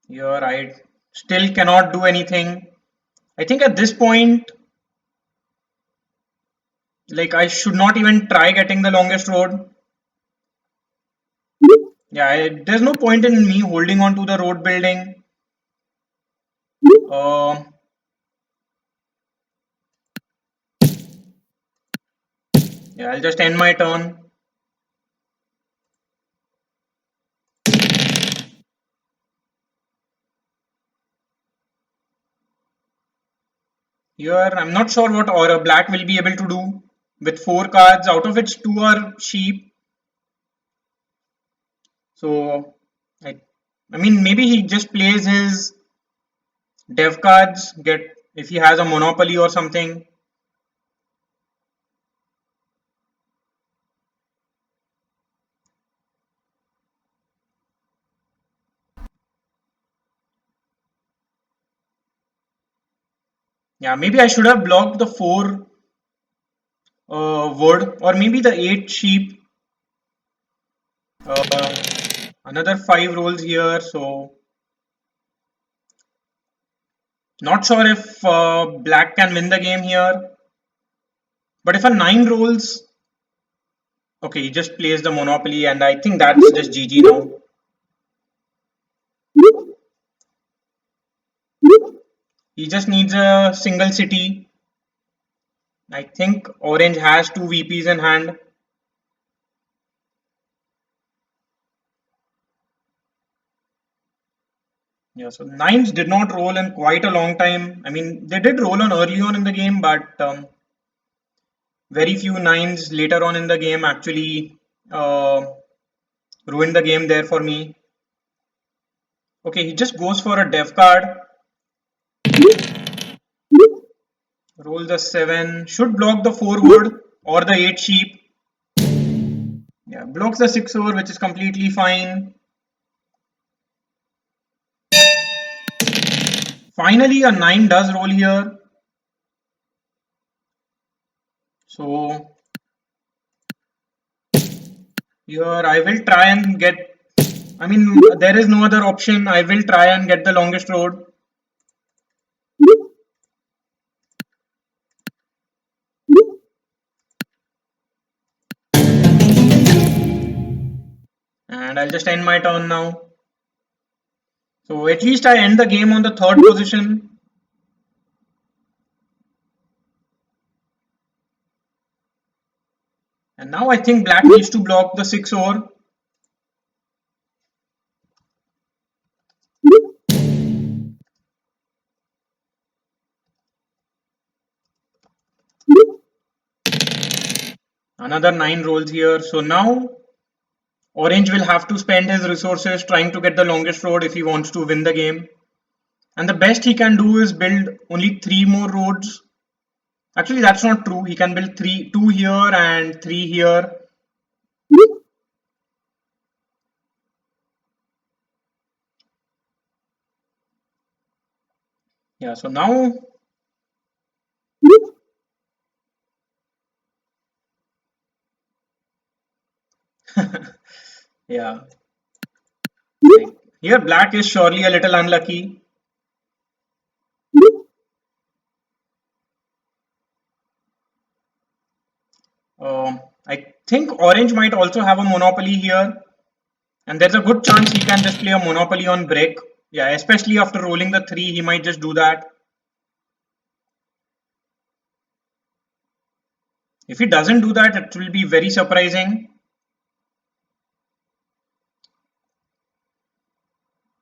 Here, I still cannot do anything. I think at this point, like, I should not even try getting the longest road. Yeah, there's no point in me holding on to the road building. Um, yeah, I'll just end my turn. Here, I'm not sure what aura black will be able to do with 4 cards, out of which 2 are sheep. So, I mean, maybe he just plays his dev cards, get if he has a monopoly or something. Yeah, maybe I should have blocked the 4 wood or maybe the 8 sheep. Uh, Another 5 rolls here, so not sure if black can win the game here. But if a 9 rolls, okay, he just plays the monopoly, and I think that's just GG now. He just needs a single city. I think orange has 2 VPs in hand. Yeah, so nines did not roll in quite a long time. I mean, they did roll on early on in the game, but very few nines later on in the game actually ruined the game there for me. Okay, he just goes for a dev card. Roll the 7. Should block the 4 wood or the 8 sheep. Yeah, blocks the 6 over, which is completely fine. Finally, a 9 does roll here. So here I will try and get I mean, there is no other option. I will try and get the longest road. And I'll just end my turn now. So at least I end the game on the third position. And now I think black needs to block the 6 ore. Another 9 rolls here. So now orange will have to spend his resources trying to get the longest road if he wants to win the game. And the best he can do is build only 3 more roads. Actually, that's not true. He can build 2 here and 3 here. Yeah, so now yeah, like here black is surely a little unlucky. I think orange might also have a monopoly here, and there's a good chance he can just play a monopoly on brick. Yeah, especially after rolling the 3, he might just do that. If he doesn't do that, it will be very surprising.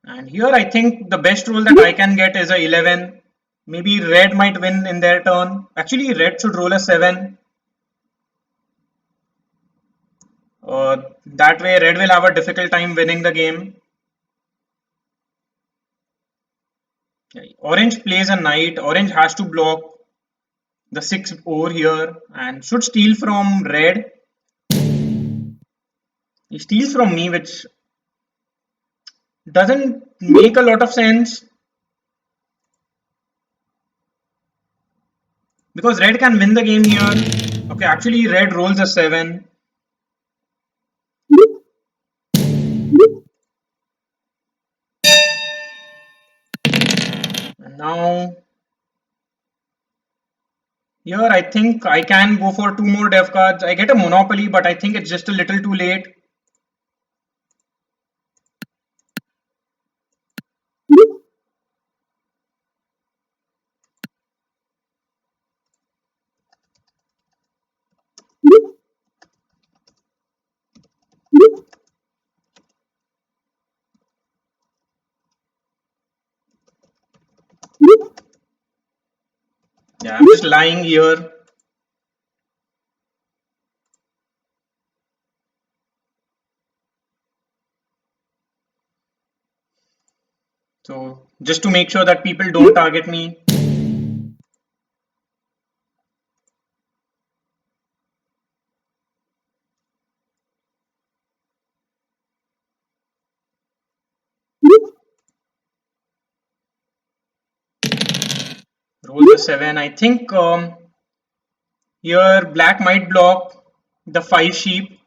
And here I think the best roll that I can get is a 11. Maybe red might win in their turn. Actually, red should roll a 7. That way, red will have a difficult time winning the game. Orange plays a knight. Orange has to block the 6 over here and should steal from red. He steals from me, which doesn't make a lot of sense because red can win the game here. Okay, actually, red rolls a 7. And now here I think I can go for 2 more dev cards. I get a monopoly, but I think it's just a little too late. Yeah, I'm just lying here. So just to make sure that people don't target me. Roll the 7. I think here black might block the 5 sheep.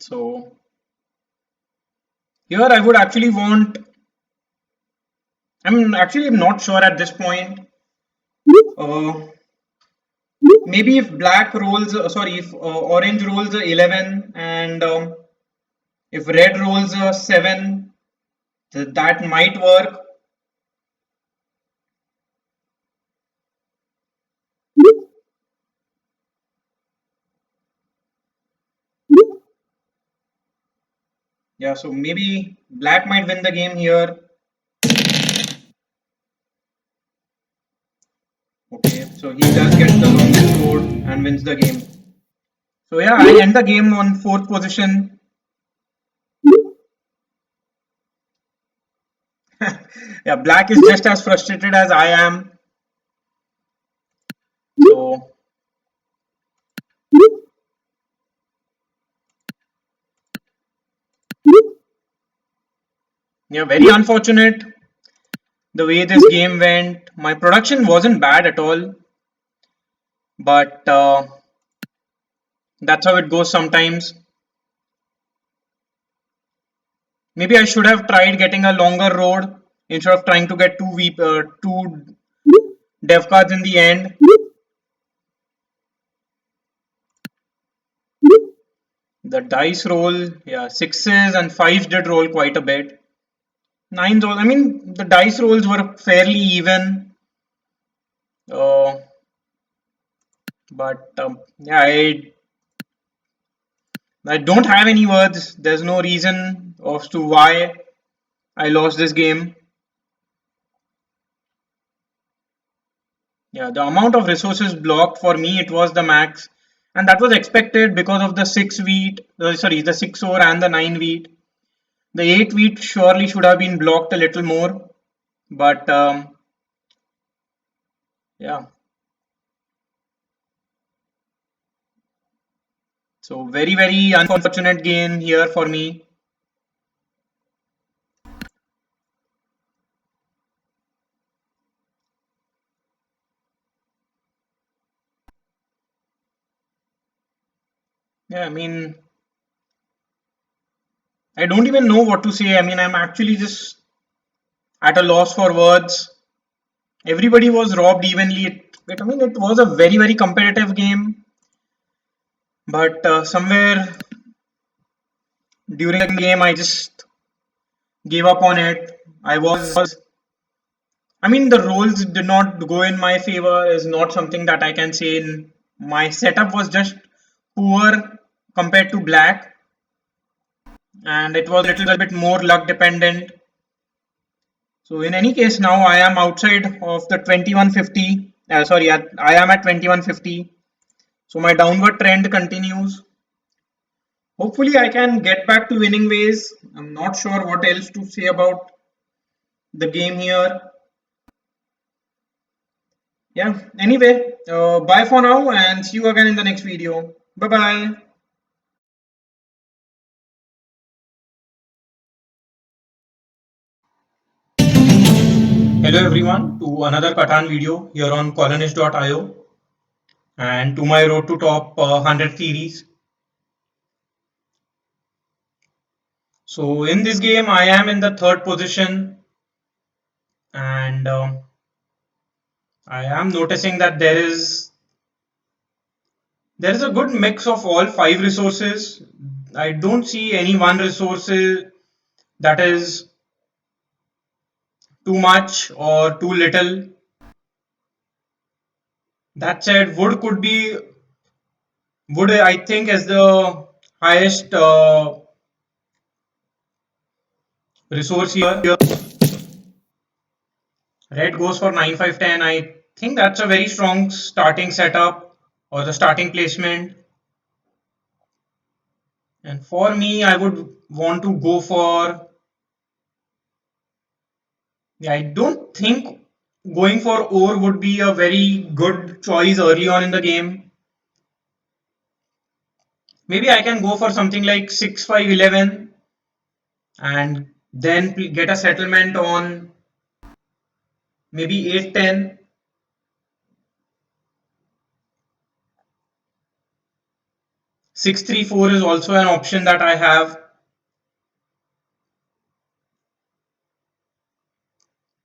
So here I would actually want, I'm actually not sure at this point. Uh, Maybe if black rolls, sorry, if orange rolls a 11 and if red rolls a 7, that might work. Yeah, so maybe black might win the game here. Okay, so he does get the longest road and wins the game. So yeah, I end the game on 4th position. Yeah, black is just as frustrated as I am. Yeah, very unfortunate the way this game went. My production wasn't bad at all, but that's how it goes sometimes. Maybe I should have tried getting a longer road instead of trying to get two dev cards in the end. The dice roll, yeah, sixes and fives did roll quite a bit. Nines, I mean, the dice rolls were fairly even, uh, but yeah, I don't have any words. There's no reason as to why I lost this game. Yeah, the amount of resources blocked for me, it was the max, and that was expected because of the six wheat. Sorry, the six ore and the nine wheat. The eight wheat surely should have been blocked a little more, but yeah. So very unfortunate game here for me. Yeah, I mean, I don't even know what to say. I mean, I'm actually just at a loss for words. Everybody was robbed evenly. I mean, it was a very competitive game, but somewhere during the game, I just gave up on it. I mean, the roles did not go in my favor. Is not something that I can say. My setup was just poor compared to black, and it was a little bit more luck dependent. So in any case, now I am outside of the 2150. Sorry, I am at 2150. So my downward trend continues. Hopefully, I can get back to winning ways. I'm not sure what else to say about the game here. Yeah, anyway, bye for now and see you again in the next video. Bye bye. Hello everyone to another Catan video here on colonist.io and to my road to top 100 series. So in this game I am in the third position and I am noticing that there is a good mix of all five resources. I don't see any one resource that is too much or too little. That said, wood I think is the highest resource here. Red goes for 9 5 10. I think that's a very strong starting setup or the starting placement. And for me, I would want to go for. Yeah, I don't think going for ore would be a very good choice early on in the game. Maybe I can go for something like 6 5 11 and then get a settlement on maybe 8 10. 6 3 4 is also an option that I have.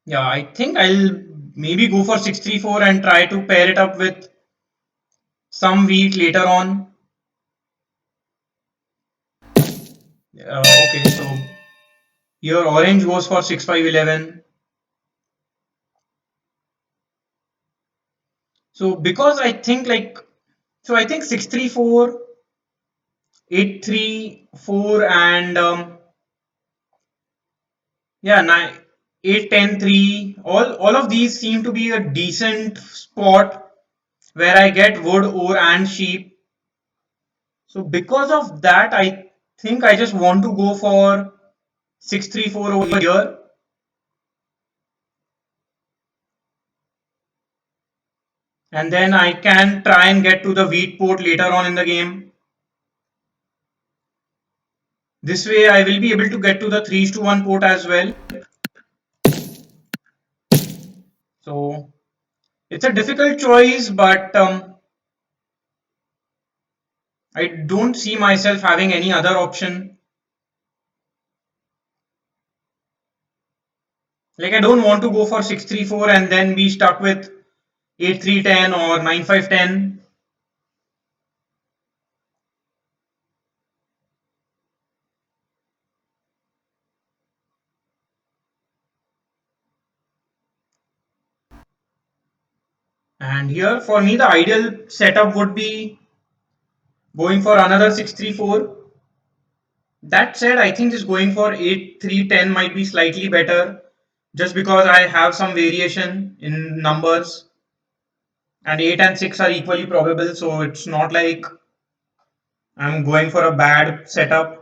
Yeah, I think I'll maybe go for 6 3 4 and try to pair it up with some wheat later on. Okay, so here orange goes for 6 5 11. So because I think so I think 6 3 4, 8 3 4 and yeah 9 8 10 3. All of these seem to be a decent spot where I get wood, ore and sheep. So because of that, I think I just want to go for 6 3 4 over here. And then I can try and get to the wheat port later on in the game. This way I will be able to get to the 3:1 port as well. So it's a difficult choice, but I don't see myself having any other option. Like I don't want to go for 6-3-4 and then be stuck with 8-3-10 or 9-5-10. And here for me the ideal setup would be going for another 6-3-4. That said, I think just going for 8-3-10 might be slightly better just because I have some variation in numbers and 8 and 6 are equally probable, so it's not like I'm going for a bad setup.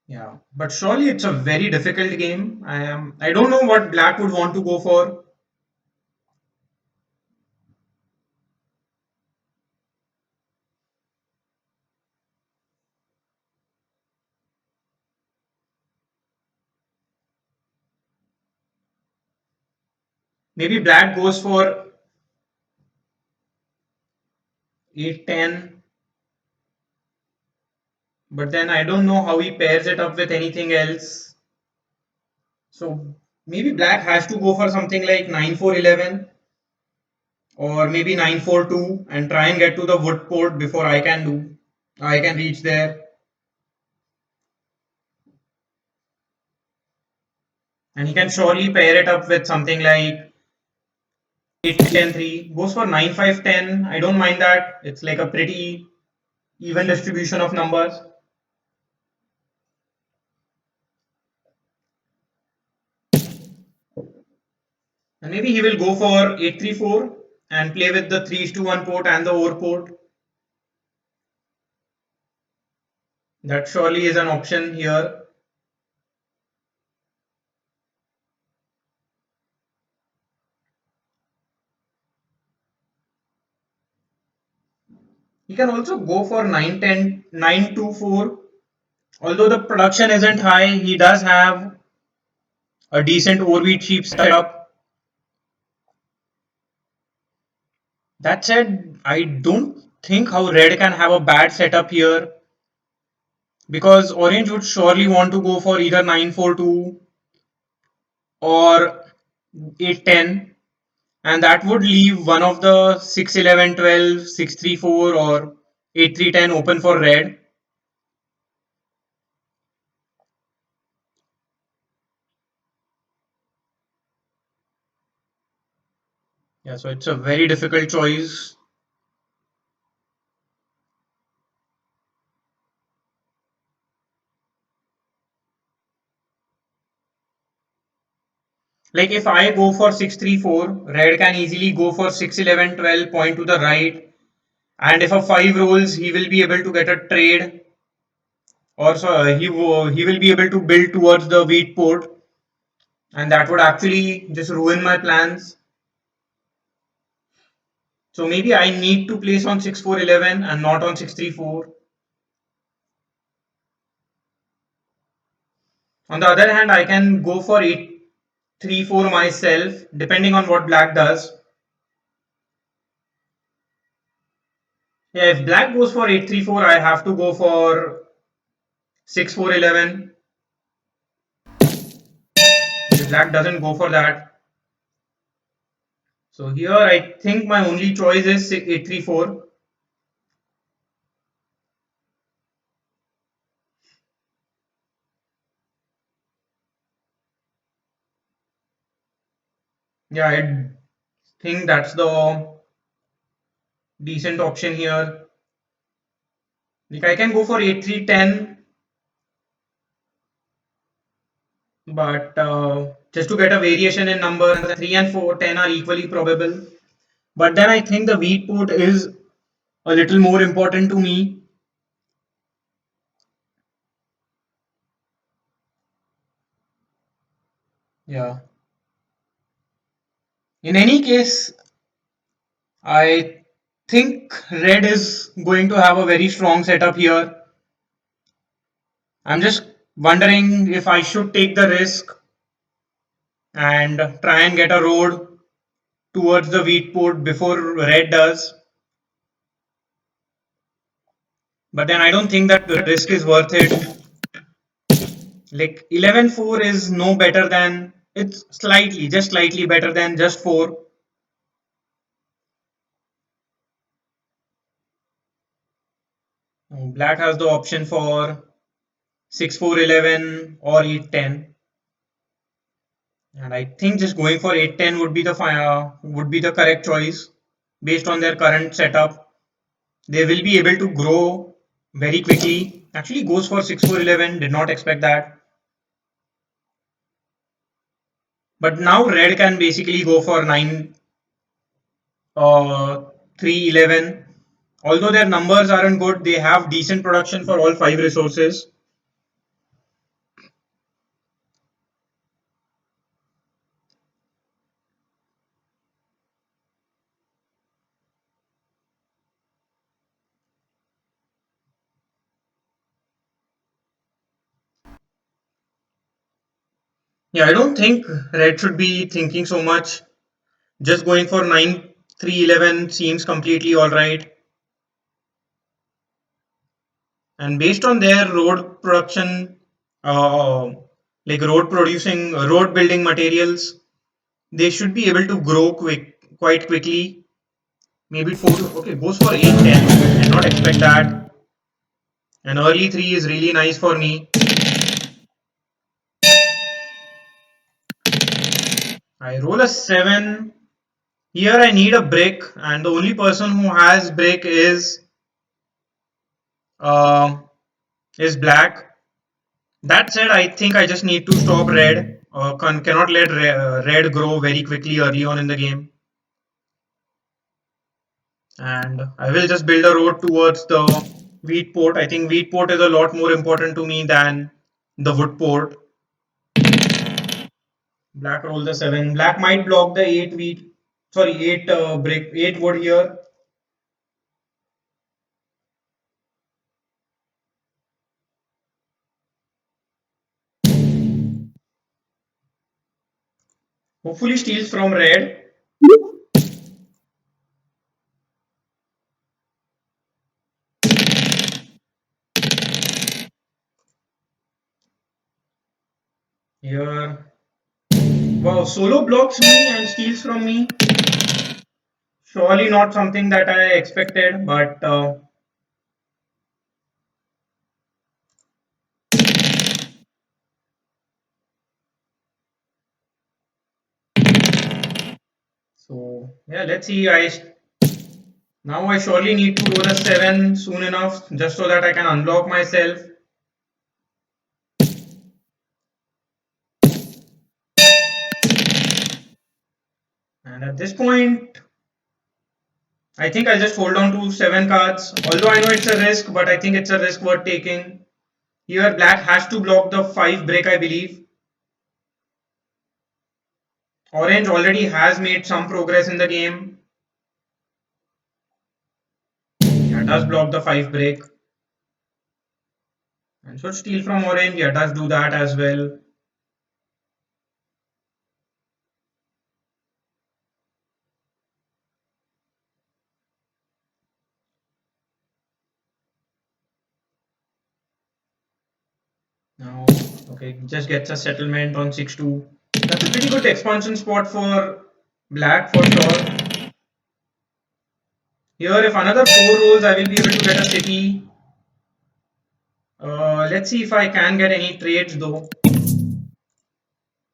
Yeah, but surely it's a very difficult game. I don't know what black would want to go for. Maybe black goes for 8-10, but then I don't know how he pairs it up with anything else. So maybe black has to go for something like 9-4-11 or maybe 9-4-2 and try and get to the wood port before I can reach there. And he can surely pair it up with something like 8-10-3. Goes for 9-5-10. I don't mind that. It's like a pretty even distribution of numbers. And maybe he will go for 8-3-4 and play with the 3:1 port and the over port. That surely is an option here. He can also go for 9-10, 9-2-4. Although the production isn't high, he does have a decent overbeat cheap setup. That said, I don't think how red can have a bad setup here because orange would surely want to go for either 9-4-2 or 8-10, and that would leave one of the 6-11-12, 6-3-4 or 8-3-10 open for red. Yeah, so it's a very difficult choice. Like if I go for 6-3-4, red can easily go for 6-11-12, point to the right, and if a 5 rolls, he will be able to get a trade, or so he will be able to build towards the wheat port, and that would actually just ruin my plans. So maybe I need to place on 6-4-11 and not on 6-3-4. On the other hand, I can go for 8-3-4 myself, depending on what black does. Yeah, if black goes for 8-3-4, I have to go for 6-4-11. If black doesn't go for that, so here I think my only choice is 8-3-4. Yeah, I think that's the decent option here. Like I can go for 8-3-10, but just to get a variation in number, 3 and 4-10 are equally probable. But then I think the wheat port is a little more important to me. Yeah. In any case, I think red is going to have a very strong setup here. I'm just wondering if I should take the risk and try and get a road towards the wheat port before red does. But then I don't think that the risk is worth it. Like 11-4 is no better than, it's slightly, just slightly better than just 4. Black has the option for 6-4-11 or 8-10. And I think just going for 8-10 would be the correct choice based on their current setup. They will be able to grow very quickly. Actually goes for 6-4-11, did not expect that. But now red can basically go for 9 3-11. Although their numbers aren't good, they have decent production for all 5 resources. Yeah, I don't think red should be thinking so much. Just going for 9-3-11 seems completely alright. And based on their road production, uh, like road building materials, they should be able to grow quite quickly. Maybe 4 to, okay, goes for 8-10. Did not expect that. An early 3 is really nice for me. I roll a 7. Here I need a brick, and the only person who has brick uh, is black. That said, I think I just need to stop red. Cannot let red grow very quickly early on in the game. And I will just build a road towards the wheat port. I think wheat port is a lot more important to me than the wood port. Black roll the 7. Black might block the 8 wheat. Sorry, 8 brick, 8 wood here. Hopefully steals from red. Here. Wow, solo blocks me and steals from me. Surely not something that I expected, but so yeah, let's see. Now I surely need to roll a 7 soon enough just so that I can unblock myself. And at this point, I think I'll just hold on to 7 cards. Although I know it's a risk, but I think it's a risk worth taking. Here, black has to block the 5 break, I believe. Orange already has made some progress in the game. Yeah, does block the 5 break. And should steal from orange. Yeah, does do that as well. Now, okay, just gets a settlement on 6-2. That's a pretty good expansion spot for black for sure. Here, if another 4 rolls, I will be able to get a city. Let's see if I can get any trades though.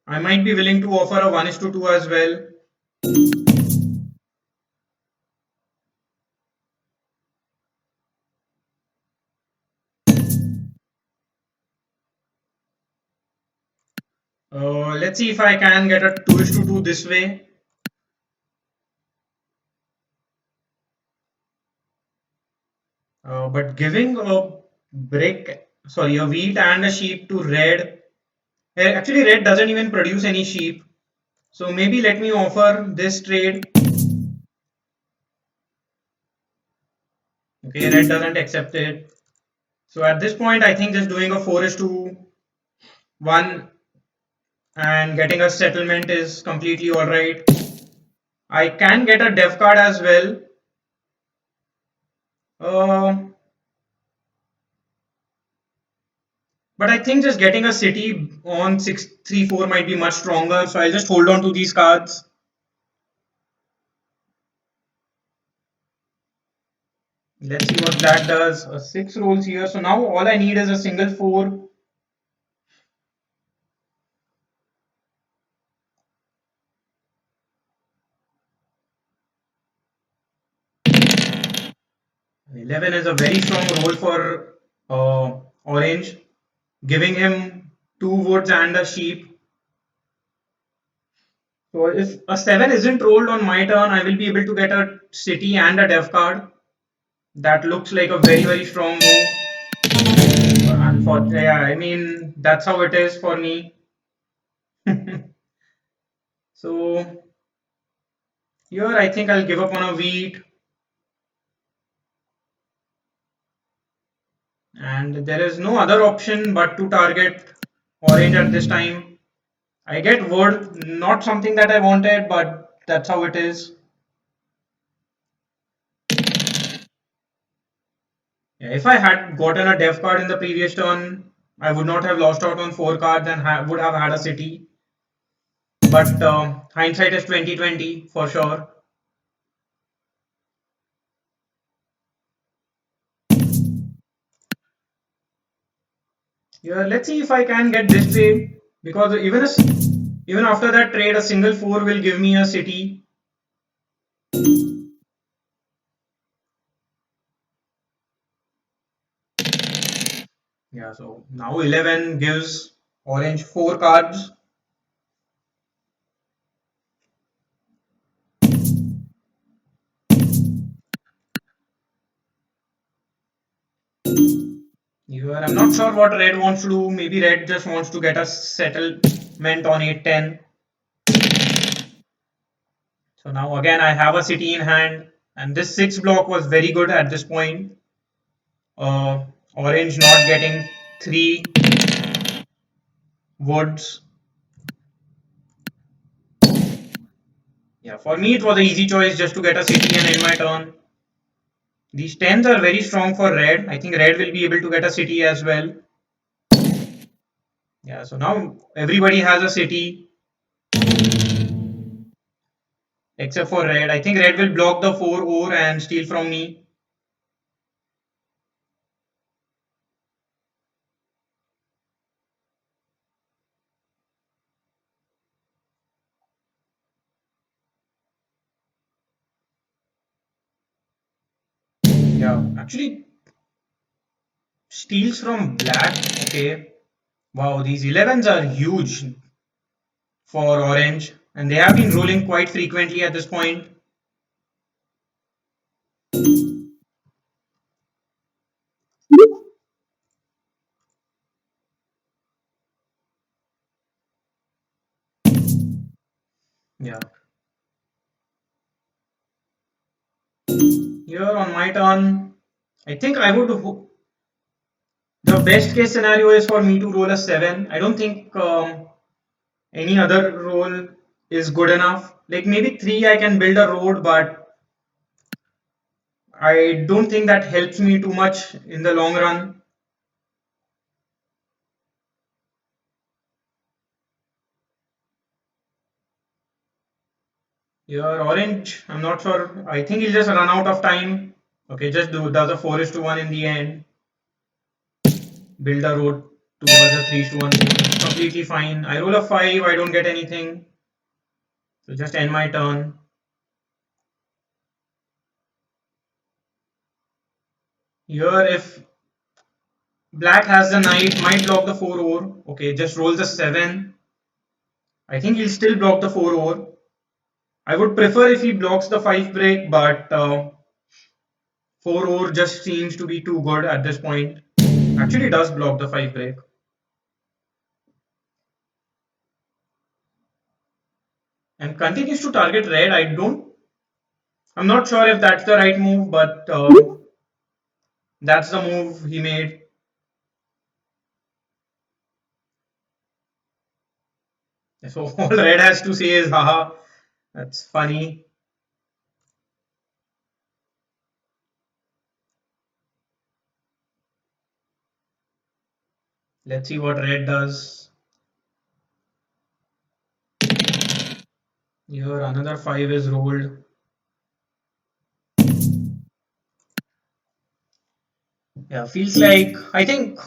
I might be willing to offer a 1:2 as well. Let's see if I can get a 2:2 this way. But giving a wheat and a sheep to red. Actually, red doesn't even produce any sheep. So maybe let me offer this trade. Okay, red doesn't accept it. So at this point, I think just doing a 4 is to 1 and getting a settlement is completely alright. I can get a dev card as well. Uh, but I think just getting a city on 634 might be much stronger. So I'll just hold on to these cards. Let's see what black does. A 6 rolls here. So now all I need is a single 4. 11 is a very strong roll for orange, giving him 2 woods and a sheep. So if a 7 isn't rolled on my turn, I will be able to get a city and a dev card. That looks like a very strong move. Unfortunately, yeah, I mean, that's how it is for me. So here I think I'll give up on a wheat, and there is no other option but to target orange at this time. I get wood, not something that I wanted, but that's how it is. Yeah, if I had gotten a dev card in the previous turn, I would not have lost out on 4 cards and would have had a city. But hindsight is 2020 for sure. Yeah, let's see if I can get this trade because even after that trade, a single 4 will give me a city. Yeah, so now 11 gives orange 4 cards. Yeah, I'm not sure what red wants to do. Maybe red just wants to get a settlement on 810. So now again I have a city in hand, and this 6 block was very good at this point. Orange not getting 3 woods. Yeah, for me it was an easy choice just to get a city and end my turn. These 10s are very strong for red. I think red will be able to get a city as well. Yeah, so now everybody has a city except for red. I think red will block the 4 ore and steal from me. Yeah, actually steals from black. Okay. Wow, these 11s are huge for orange, and they have been rolling quite frequently at this point. Yeah. Here on my turn, I think I would. The best case scenario is for me to roll a 7. I don't think any other roll is good enough. Like maybe 3 I can build a road, but I don't think that helps me too much in the long run. Here, orange, I'm not sure. I think he'll just run out of time. Okay, just does a 4 is to 1 in the end. Build a road towards a 3 is to 1 road. It's completely fine. I roll a 5, I don't get anything. So just end my turn. Here, if black has the knight, might block the 4 ore. Okay, just roll the 7. I think he'll still block the 4 ore. I would prefer if he blocks the 5 break, but 4 ore just seems to be too good at this point. Actually, does block the 5 break. And continues to target red. I'm not sure if that's the right move, but That's the move he made. So all red has to say is haha. That's funny. Let's see what red does. Here another 5 is rolled. Yeah, feels like I think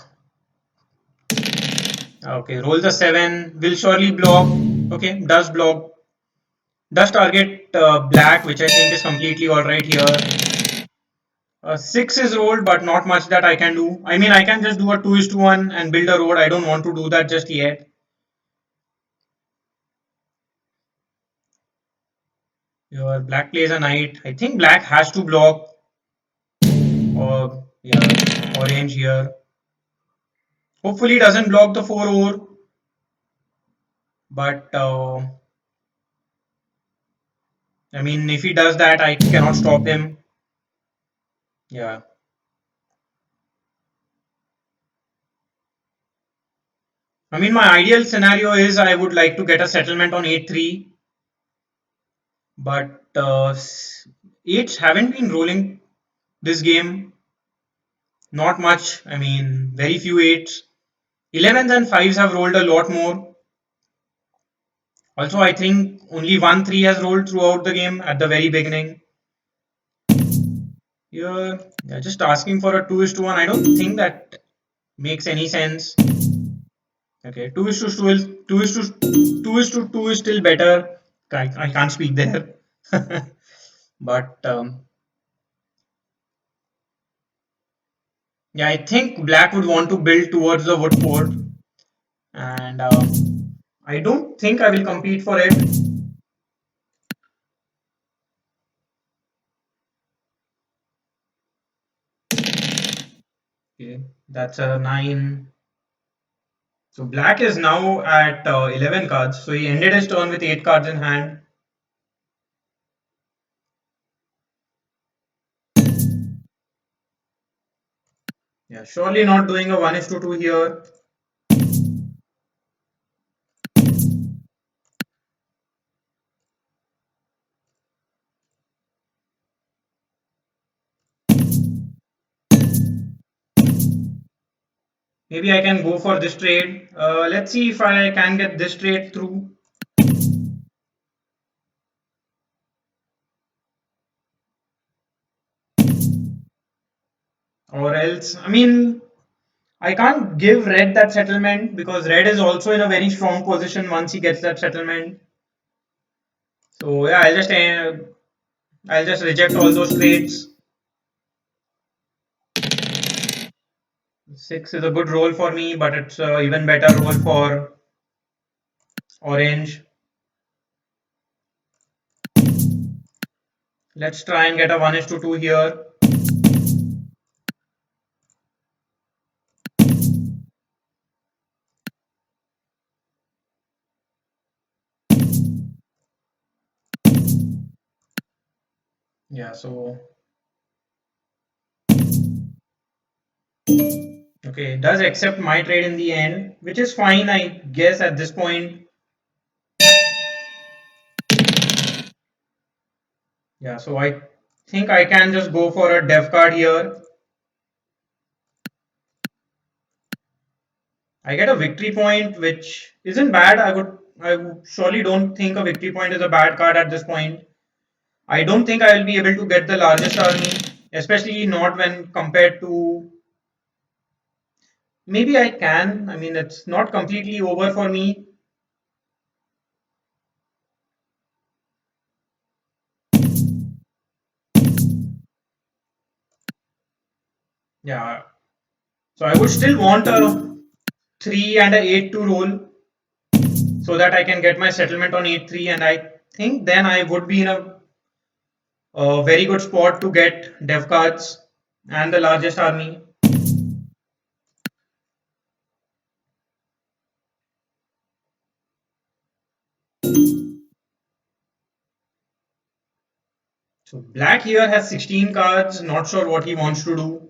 okay, roll the 7 will surely block. Okay, does block. Does target black, which I think is completely alright here. 6 is rolled, but not much that I can do. I mean, I can just do a 2 is to 1 and build a road. I don't want to do that just yet. Your black plays a knight. I think black has to block or yeah, orange here. Hopefully, doesn't block the 4 over, but I mean, if he does that, I cannot stop him. Yeah. I mean, my ideal scenario is I would like to get a settlement on 8-3, but 8s haven't been rolling this game. Not much. I mean, very few 8s. 11s and 5s have rolled a lot more. Also, I think only one 3 has rolled throughout the game at the very beginning. Here, yeah, just asking for a 2 is to 1. I don't think that makes any sense. Okay, 2 is to 2 is 2 is to 2 is to 2 is still better. I can't speak there. But yeah, I think black would want to build towards the wood fort, and I don't think I will compete for it. Okay, that's a 9. So black is now at 11 cards. So he ended his turn with 8 cards in hand. Yeah, surely not doing a 1 is to 2 here. Maybe I can go for this trade. Let's see if I can get this trade through. Or else, I mean, I can't give red that settlement because red is also in a very strong position once he gets that settlement. So yeah, I'll just reject all those trades. 6 is a good roll for me, but it's even better roll for orange. Let's try and get a 1 is to 2 here. Yeah, so okay, does accept my trade in the end, which is fine, I guess, at this point. Yeah, so I think I can just go for a dev card here. I get a victory point, which isn't bad. I surely don't think a victory point is a bad card at this point. I don't think I will be able to get the largest army, especially not when compared to. Maybe I can. I mean, it's not completely over for me. Yeah. So I would still want a 3 and a 8 to roll so that I can get my settlement on 8-3, and I think then I would be in a very good spot to get dev cards and the largest army. So black here has 16 cards, not sure what he wants to do.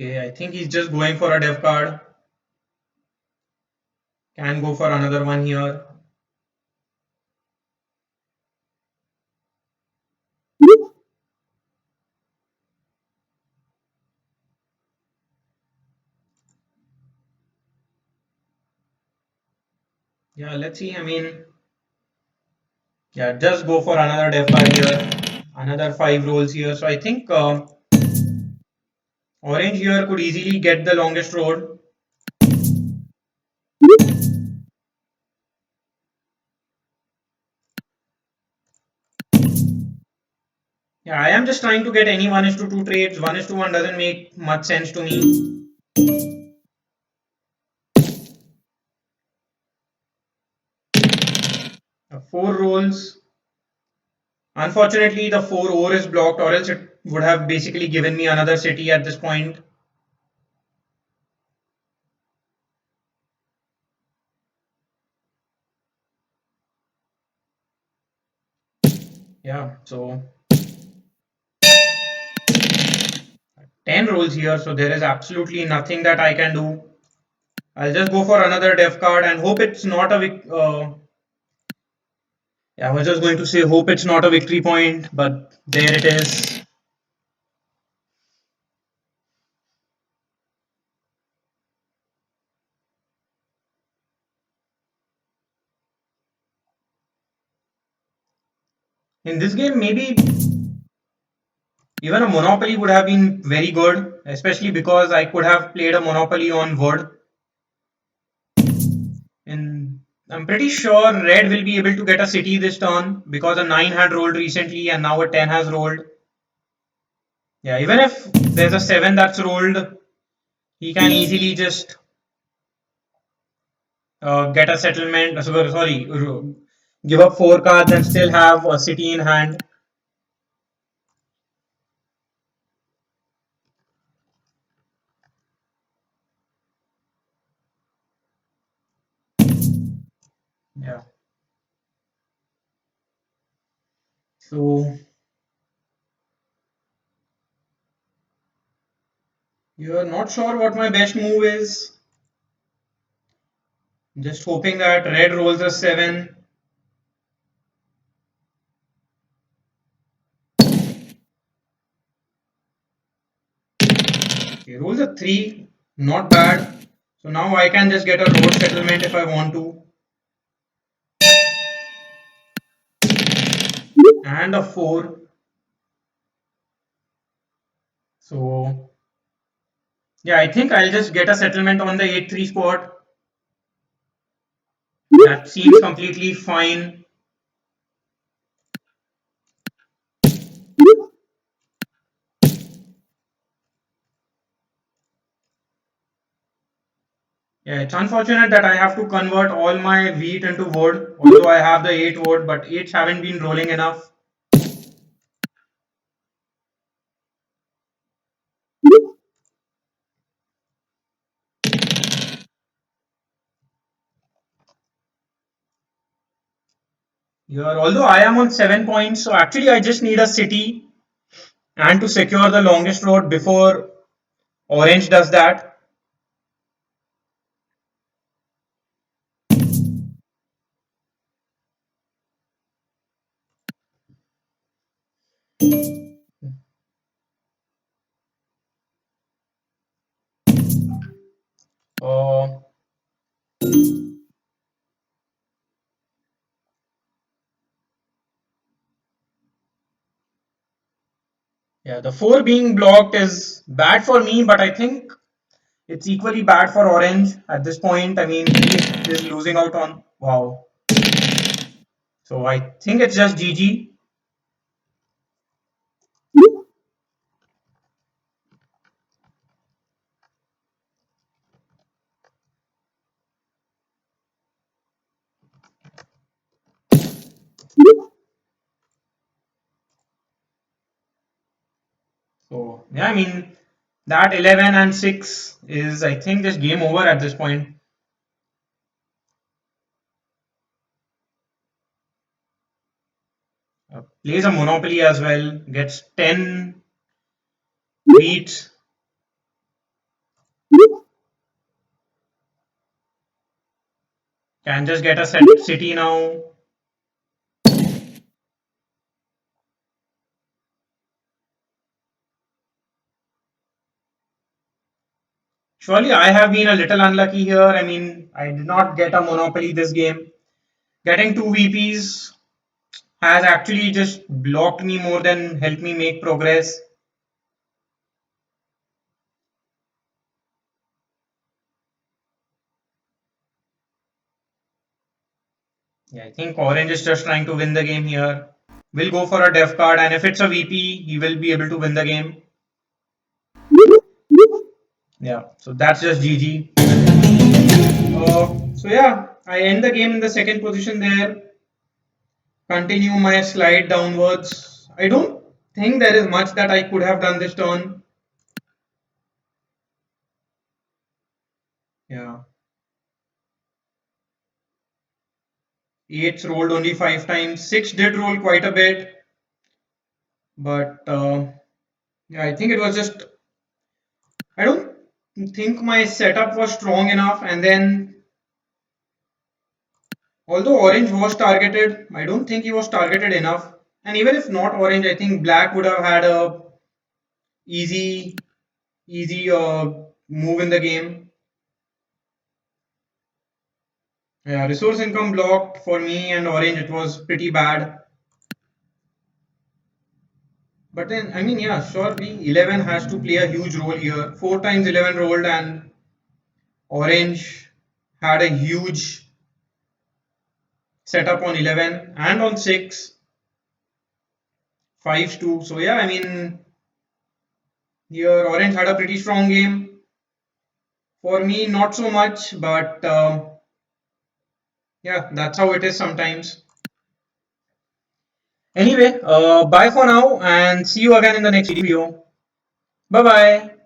Okay, I think he's just going for a dev card. Can go for another one here. Yeah, let's see. I mean, yeah, just go for another dev card here. Another 5 rolls here. So I think orange here could easily get the longest road. Yeah, I am just trying to get any 1 is to 2 trades. 1 is to 1 doesn't make much sense to me. 4 rolls. Unfortunately, the 4 ore is blocked, or else it would have basically given me another city at this point. Yeah, so 10 rolls here, so there is absolutely nothing that I can do. I'll just go for another dev card and hope it's not a yeah, I was just going to say hope it's not a victory point, but there it is. In this game, maybe even a monopoly would have been very good, especially because I could have played a monopoly on wood. And I'm pretty sure red will be able to get a city this turn because a 9 had rolled recently and now a 10 has rolled. Yeah, even if there's a 7 that's rolled, he can easily just get a settlement. Sorry, give up 4 cards and still have a city in hand. Yeah. So you're not sure what my best move is. Just hoping that red rolls a 7. Okay, rolls a 3. Not bad. So now I can just get a road settlement if I want to. And a 4. So yeah, I think I'll just get a settlement on the 8-3 spot. That seems completely fine. Yeah, it's unfortunate that I have to convert all my wheat into wood, although I have the 8 wood, but 8s haven't been rolling enough. Here, although I am on 7 points, so actually I just need a city and to secure the longest road before orange does that. Uh, yeah, the 4 being blocked is bad for me, but I think it's equally bad for orange at this point. I mean, he is losing out on. Wow. So I think it's just GG. So yeah, I mean that 11 and 6 is I think just game over at this point. Plays a monopoly as well, gets 10 beats. Can just get a city now. Surely I have been a little unlucky here. I mean, I did not get a monopoly this game. Getting two VPs has actually just blocked me more than helped me make progress. Yeah, I think Orange is just trying to win the game here. We'll go for a def card, and if it's a VP, he will be able to win the game. Yeah, so that's just GG. So yeah, I end the game in the second position there. Continue my slide downwards. I don't think there is much that I could have done this turn. Yeah, eights rolled only 5 times. Six did roll quite a bit, but yeah, I think it was just I don't think my setup was strong enough, and then although orange was targeted, I don't think he was targeted enough. And even if not orange, I think black would have had a easy, easy move in the game. Yeah, resource income blocked for me and orange. It was pretty bad. But then, I mean, yeah, surely 11 has to play a huge role here. 4 times 11 rolled, and orange had a huge setup on 11 and on 6, 5 2. So, yeah, I mean, here orange had a pretty strong game. For me, not so much, but yeah, that's how it is sometimes. Anyway, bye for now and see you again in the next video. Bye bye.